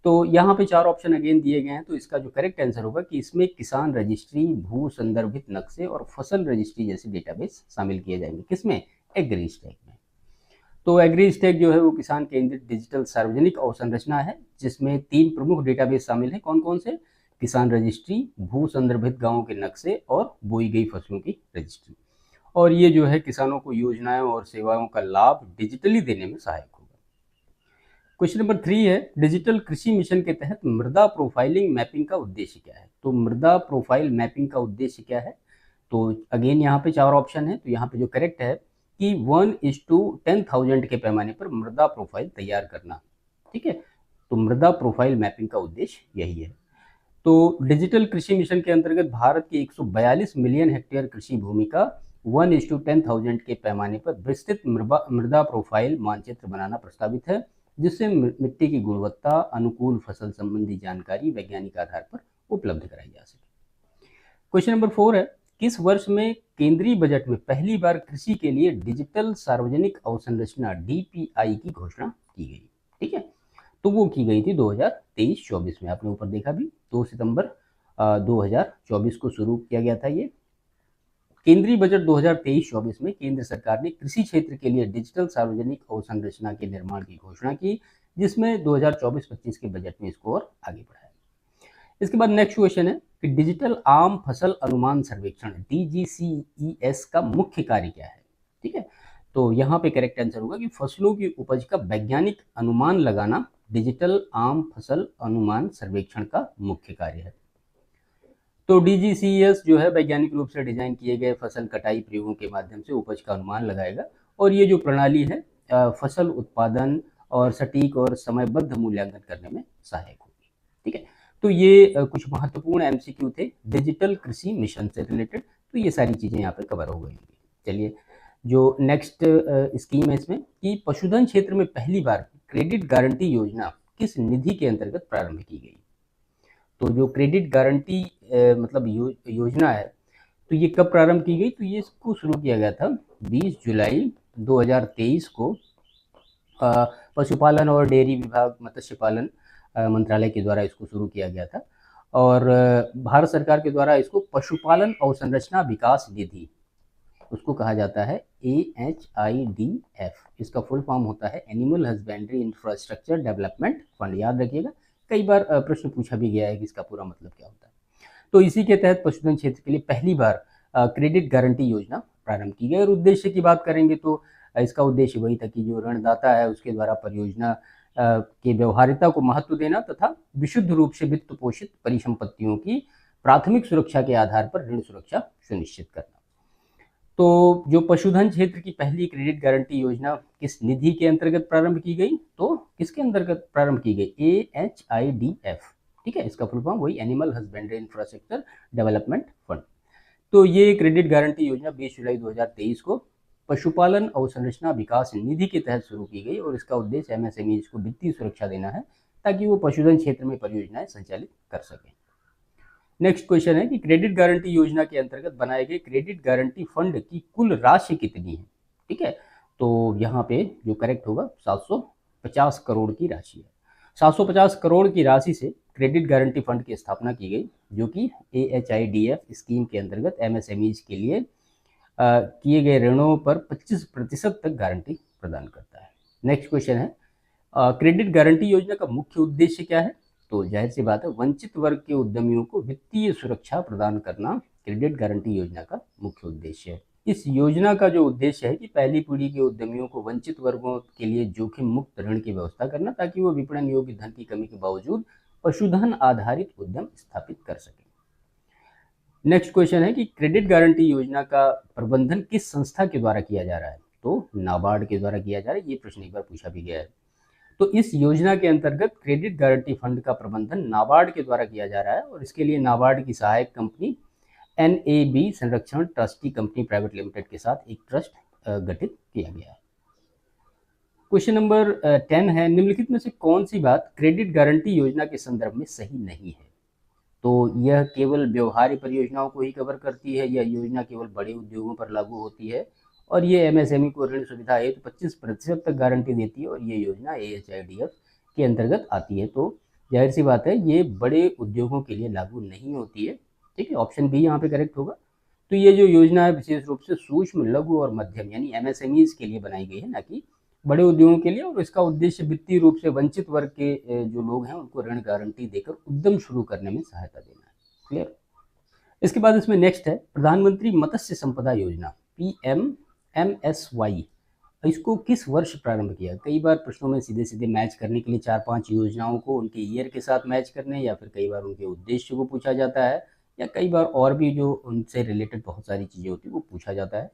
तो यहाँ पे 4 ऑप्शन अगेन दिए गए हैं, तो इसका जो करेक्ट आंसर होगा कि इसमें किसान रजिस्ट्री, भू संदर्भित नक्शे और फसल रजिस्ट्री जैसे डेटाबेस शामिल किए जाएंगे। किसमें? एग्री स्टैक में। तो एग्री स्टैक जो है वो किसान केंद्रित डिजिटल सार्वजनिक अवसंरचना है, जिसमें 3 प्रमुख डेटाबेस शामिल है। कौन कौन से? किसान रजिस्ट्री, भू संदर्भित गांवों के नक्शे और बोई गई फसलों की रजिस्ट्री। और ये जो है किसानों को योजनाएं और सेवाओं का लाभ डिजिटली देने में सहायक होगा। क्वेश्चन नंबर 3 है, डिजिटल कृषि मिशन के तहत मृदा प्रोफाइलिंग मैपिंग का उद्देश्य क्या है? तो मृदा प्रोफाइल मैपिंग का उद्देश्य क्या है? तो अगेन यहाँ पे 4 ऑप्शन है, तो यहाँ पे जो करेक्ट है कि 1:10,000 के पैमाने पर मृदा प्रोफाइल तैयार करना, ठीक है। तो मृदा प्रोफाइल मैपिंग का उद्देश्य यही है। तो डिजिटल कृषि मिशन के अंतर्गत भारत के 142 मिलियन हेक्टेयर कृषि भूमि का 1:10,000 के पैमाने पर विस्तृत मृदा प्रोफाइल मानचित्र बनाना प्रस्तावित है, जिससे मिट्टी की गुणवत्ता, अनुकूल फसल संबंधी जानकारी वैज्ञानिक आधार पर उपलब्ध कराई जा सके। क्वेश्चन नंबर 4 है, किस वर्ष में केंद्रीय बजट में पहली बार कृषि के लिए डिजिटल सार्वजनिक अवसंरचना DPI की घोषणा की गई? ठीक है, तो वो की गई थी 2023-24 में। आपने ऊपर देखा भी 2 सितंबर 2024 को शुरू किया गया था। ये केंद्रीय बजट 2023-24 में केंद्र सरकार ने कृषि क्षेत्र के लिए डिजिटल सार्वजनिक अवसंरचना के निर्माण की घोषणा की, जिसमें 2024-25 के बजट में इसको और आगे बढ़ाया। इसके बाद नेक्स्ट क्वेश्चन है कि डिजिटल आम फसल अनुमान सर्वेक्षण DGCES का मुख्य कार्य क्या है? ठीक है, तो यहाँ पे करेक्ट आंसर होगा कि फसलों की उपज का वैज्ञानिक अनुमान लगाना डिजिटल आम फसल अनुमान सर्वेक्षण का मुख्य कार्य है। तो DGCES जो है वैज्ञानिक रूप से डिजाइन किए गए फसल कटाई प्रयोगों के माध्यम से उपज का अनुमान लगाएगा, और ये जो प्रणाली है फसल उत्पादन और सटीक और समयबद्ध मूल्यांकन करने में सहायक होगी। ठीक है, तो ये कुछ महत्वपूर्ण MCQ थे डिजिटल कृषि मिशन से रिलेटेड, तो ये सारी चीजें यहाँ पे कवर हो गई। चलिए, जो नेक्स्ट स्कीम है इसमें कि पशुधन क्षेत्र में पहली बार क्रेडिट गारंटी योजना किस निधि के अंतर्गत प्रारंभ की गई? तो जो क्रेडिट गारंटी मतलब योजना है, तो ये कब प्रारंभ की गई? तो ये इसको शुरू किया गया था 20 जुलाई 2023 को पशुपालन और डेयरी विभाग, मत्स्य पालन मंत्रालय के द्वारा इसको शुरू किया गया था, और भारत सरकार के द्वारा इसको पशुपालन अवसंरचना विकास निधि, उसको कहा जाता है AHIDF। इसका फुल फॉर्म होता है animal husbandry infrastructure development fund. याद रखिएगा, कई बार प्रश्न पूछा भी गया है कि इसका पूरा मतलब क्या होता है। तो इसी के तहत पशुधन क्षेत्र के लिए पहली बार क्रेडिट गारंटी योजना प्रारंभ की गई। और उद्देश्य की बात करेंगे तो इसका उद्देश्य वही था कि जो ऋणदाता है उसके द्वारा परियोजना के व्यवहारिता को महत्व देना तथा विशुद्ध रूप से वित्त पोषित परिसंपत्तियों की प्राथमिक सुरक्षा के आधार पर ऋण सुरक्षा सुनिश्चित करना। तो जो पशुधन क्षेत्र की पहली क्रेडिट गारंटी योजना किस निधि के अंतर्गत प्रारंभ की गई? तो किसके अंतर्गत प्रारंभ की गई? AHIDF। ठीक है, इसका फुल फॉर्म वही animal husbandry infrastructure development fund. तो ये क्रेडिट गारंटी योजना 20 जुलाई 2023 को पशुपालन अवसंरचना विकास निधि के तहत शुरू की गई, और इसका उद्देश्य MSMEs को वित्तीय सुरक्षा देना है ताकि वो पशुधन क्षेत्र में परियोजनाएं संचालित कर सकें। नेक्स्ट क्वेश्चन है कि क्रेडिट गारंटी योजना के अंतर्गत बनाए गए क्रेडिट गारंटी फंड की कुल राशि कितनी है? ठीक है, तो यहाँ पे जो करेक्ट होगा 750 करोड़ की राशि है। 750 करोड़ की राशि से क्रेडिट गारंटी फंड की स्थापना की गई, जो कि AHIDF स्कीम के अंतर्गत MSMEs के लिए किए गए ऋणों पर 25% तक गारंटी प्रदान करता है। नेक्स्ट क्वेश्चन है क्रेडिट गारंटी योजना का मुख्य उद्देश्य क्या है? तो जाहिर सी बात है, वंचित वर्ग के उद्यमियों को वित्तीय सुरक्षा प्रदान करना क्रेडिट गारंटी योजना का मुख्य उद्देश्य है। इस योजना का जो उद्देश्य है कि पहली पीढ़ी के उद्यमियों को वंचित वर्गों के लिए जोखिम मुक्त ऋण की व्यवस्था करना, ताकि वो विपणन योग्य धन की कमी के बावजूद पशुधन आधारित उद्यम स्थापित कर सके। नेक्स्ट क्वेश्चन है कि क्रेडिट गारंटी योजना का प्रबंधन किस संस्था के द्वारा किया जा रहा है? तो नाबार्ड के द्वारा किया जा रहा है। ये प्रश्न एक बार पूछा भी गया है। तो इस योजना के अंतर्गत क्रेडिट गारंटी फंड का प्रबंधन नाबार्ड के द्वारा किया जा रहा है, और इसके लिए नाबार्ड की सहायक कंपनी NAB संरक्षण ट्रस्टी कंपनी प्राइवेट लिमिटेड के साथ एक ट्रस्ट गठित किया गया है। क्वेश्चन नंबर 10 है, निम्नलिखित में से कौन सी बात क्रेडिट गारंटी योजना के संदर्भ में सही नहीं है? तो यह केवल व्यवहार्य परियोजनाओं को ही कवर करती है, यह योजना केवल बड़े उद्योगों पर लागू होती है, और ये MSME को ऋण सुविधा हेतु 25% तक गारंटी देती है, और ये योजना AHIDF के अंतर्गत आती है। तो जाहिर सी बात है, ये बड़े उद्योगों के लिए लागू नहीं होती है। ठीक है, ऑप्शन बी यहाँ पे करेक्ट होगा। तो ये जो योजना है विशेष रूप से सूक्ष्म, लघु और मध्यम यानी MSMEs के लिए बनाई गई है, ना कि बड़े उद्योगों के लिए, और इसका उद्देश्य वित्तीय रूप से वंचित वर्ग के जो लोग हैं उनको ऋण गारंटी देकर उद्यम शुरू करने में सहायता देना है। क्लियर? इसके बाद इसमें नेक्स्ट है प्रधानमंत्री मत्स्य संपदा योजना PMMSY, इसको किस वर्ष प्रारंभ किया? कई बार प्रश्नों में सीधे सीधे मैच करने के लिए 4-5 योजनाओं को उनके ईयर के साथ मैच करने, या फिर कई बार उनके उद्देश्य को पूछा जाता है, या कई बार और भी जो उनसे रिलेटेड बहुत सारी चीज़ें होती है वो पूछा जाता है।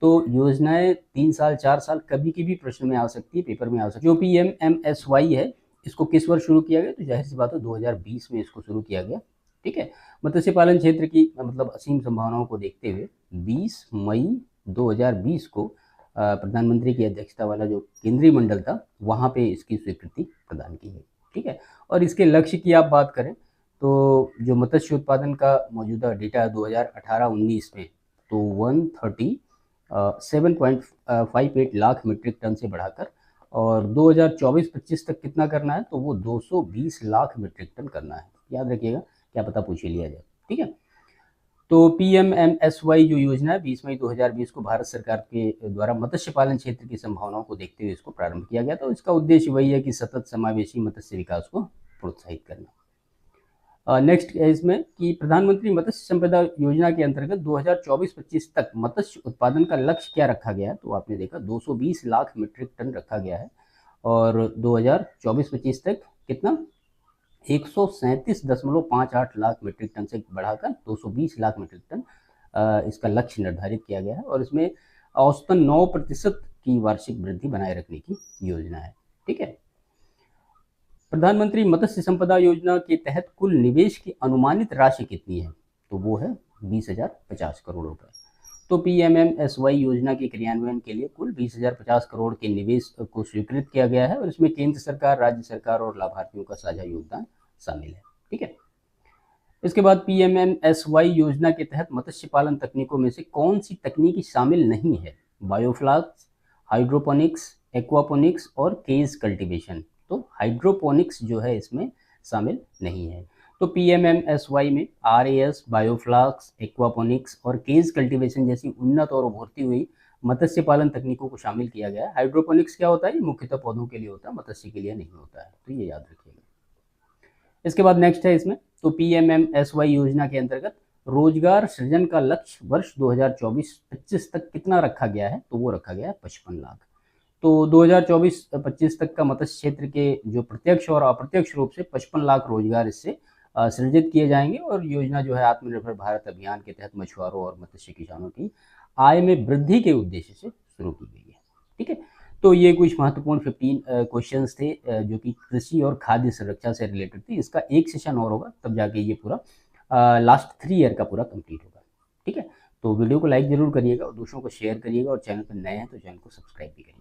तो योजनाएं 3 साल 4 साल कभी की भी प्रश्न में आ सकती है, पेपर में आ सकती है। जो PMMSY है, इसको किस वर्ष शुरू किया गया? तो जाहिर सी बात है 2020 में इसको शुरू किया गया। ठीक है, मत्स्य पालन क्षेत्र की मतलब असीम संभावनाओं को देखते हुए 20 मई 2020 को प्रधानमंत्री की अध्यक्षता वाला जो केंद्रीय मंडल था वहाँ पे इसकी स्वीकृति प्रदान की गई। ठीक है, और इसके लक्ष्य की आप बात करें तो जो मत्स्य उत्पादन का मौजूदा डेटा 2018-19 में तो 137.58 लाख मीट्रिक टन से बढ़ाकर और 2024-25 तक कितना करना है तो वो 220 लाख मीट्रिक टन करना है। याद रखिएगा, क्या पता पूछ ही लिया जाए। ठीक है, तो PMMSY जो योजना है 20 मई 2020 को भारत सरकार के द्वारा मत्स्य पालन क्षेत्र की संभावनाओं को देखते हुए इसको प्रारंभ किया गया। तो इसका उद्देश्य वही है कि सतत समावेशी मत्स्य विकास को प्रोत्साहित करना। नेक्स्ट है इसमें कि प्रधानमंत्री मत्स्य संपदा योजना के अंतर्गत 2024-25 तक मत्स्य उत्पादन का लक्ष्य क्या रखा गया है तो आपने देखा 220 लाख मीट्रिक टन रखा गया है और 2024-25 तक कितना 137.58 लाख मीट्रिक टन से बढ़ाकर 220 लाख मीट्रिक टन इसका लक्ष्य निर्धारित किया गया है और इसमें औसतन 9% की वार्षिक वृद्धि बनाए रखने की योजना है। ठीक है, प्रधानमंत्री मत्स्य संपदा योजना के तहत कुल निवेश की अनुमानित राशि कितनी है तो वो है 20,050 करोड़ रुपए। तो PMMSY योजना के क्रियान्वयन के लिए कुल 20,050 करोड़ के निवेश को स्वीकृत किया गया है और इसमें केंद्र सरकार, राज्य सरकार और लाभार्थियों का साझा योगदान शामिल है। ठीक है, इसके बाद PMMSY योजना के तहत मत्स्य पालन तकनीकों में से कौन सी तकनीकी शामिल नहीं है? बायोफ्लास्क, हाइड्रोपोनिक्स, एक्वापोनिक्स और केज कल्टीवेशन। तो हाइड्रोपोनिक्स जो है इसमें शामिल नहीं है। तो PMMSY में RAS, बायोफ्लास्क, एक्वापोनिक्स और केज कल्टीवेशन जैसी उन्नत और उभरती हुई मत्स्य पालन तकनीकों को शामिल किया गया है। हाइड्रोपोनिक्स क्या होता है? ये मुख्यतः पौधों के लिए होता है, मत्स्य के लिए नहीं होता है, तो ये याद रखिएगा। इसके बाद नेक्स्ट है इसमें तो PMMSY योजना के अंतर्गत रोजगार सृजन का लक्ष्य वर्ष 2024-25 तक कितना रखा गया है तो वो रखा गया है 55 लाख। तो 2024-25 तक का मत्स्य क्षेत्र के जो प्रत्यक्ष और अप्रत्यक्ष रूप से 55 लाख रोजगार इससे सृजित किए जाएंगे और योजना जो है आत्मनिर्भर भारत अभियान के तहत मछुआरों और मत्स्य किसानों की आय में वृद्धि के उद्देश्य से शुरू की गई है। ठीक है, तो ये कुछ महत्वपूर्ण 15 क्वेश्चंस थे जो कि कृषि और खाद्य सुरक्षा से रिलेटेड थी। इसका एक सेशन और होगा तब जाके ये पूरा लास्ट 3 ईयर का पूरा कंप्लीट होगा। ठीक है, तो वीडियो को लाइक जरूर करिएगा और दूसरों को शेयर करिएगा और चैनल पर नए हैं तो चैनल को सब्सक्राइब भी करिएगा।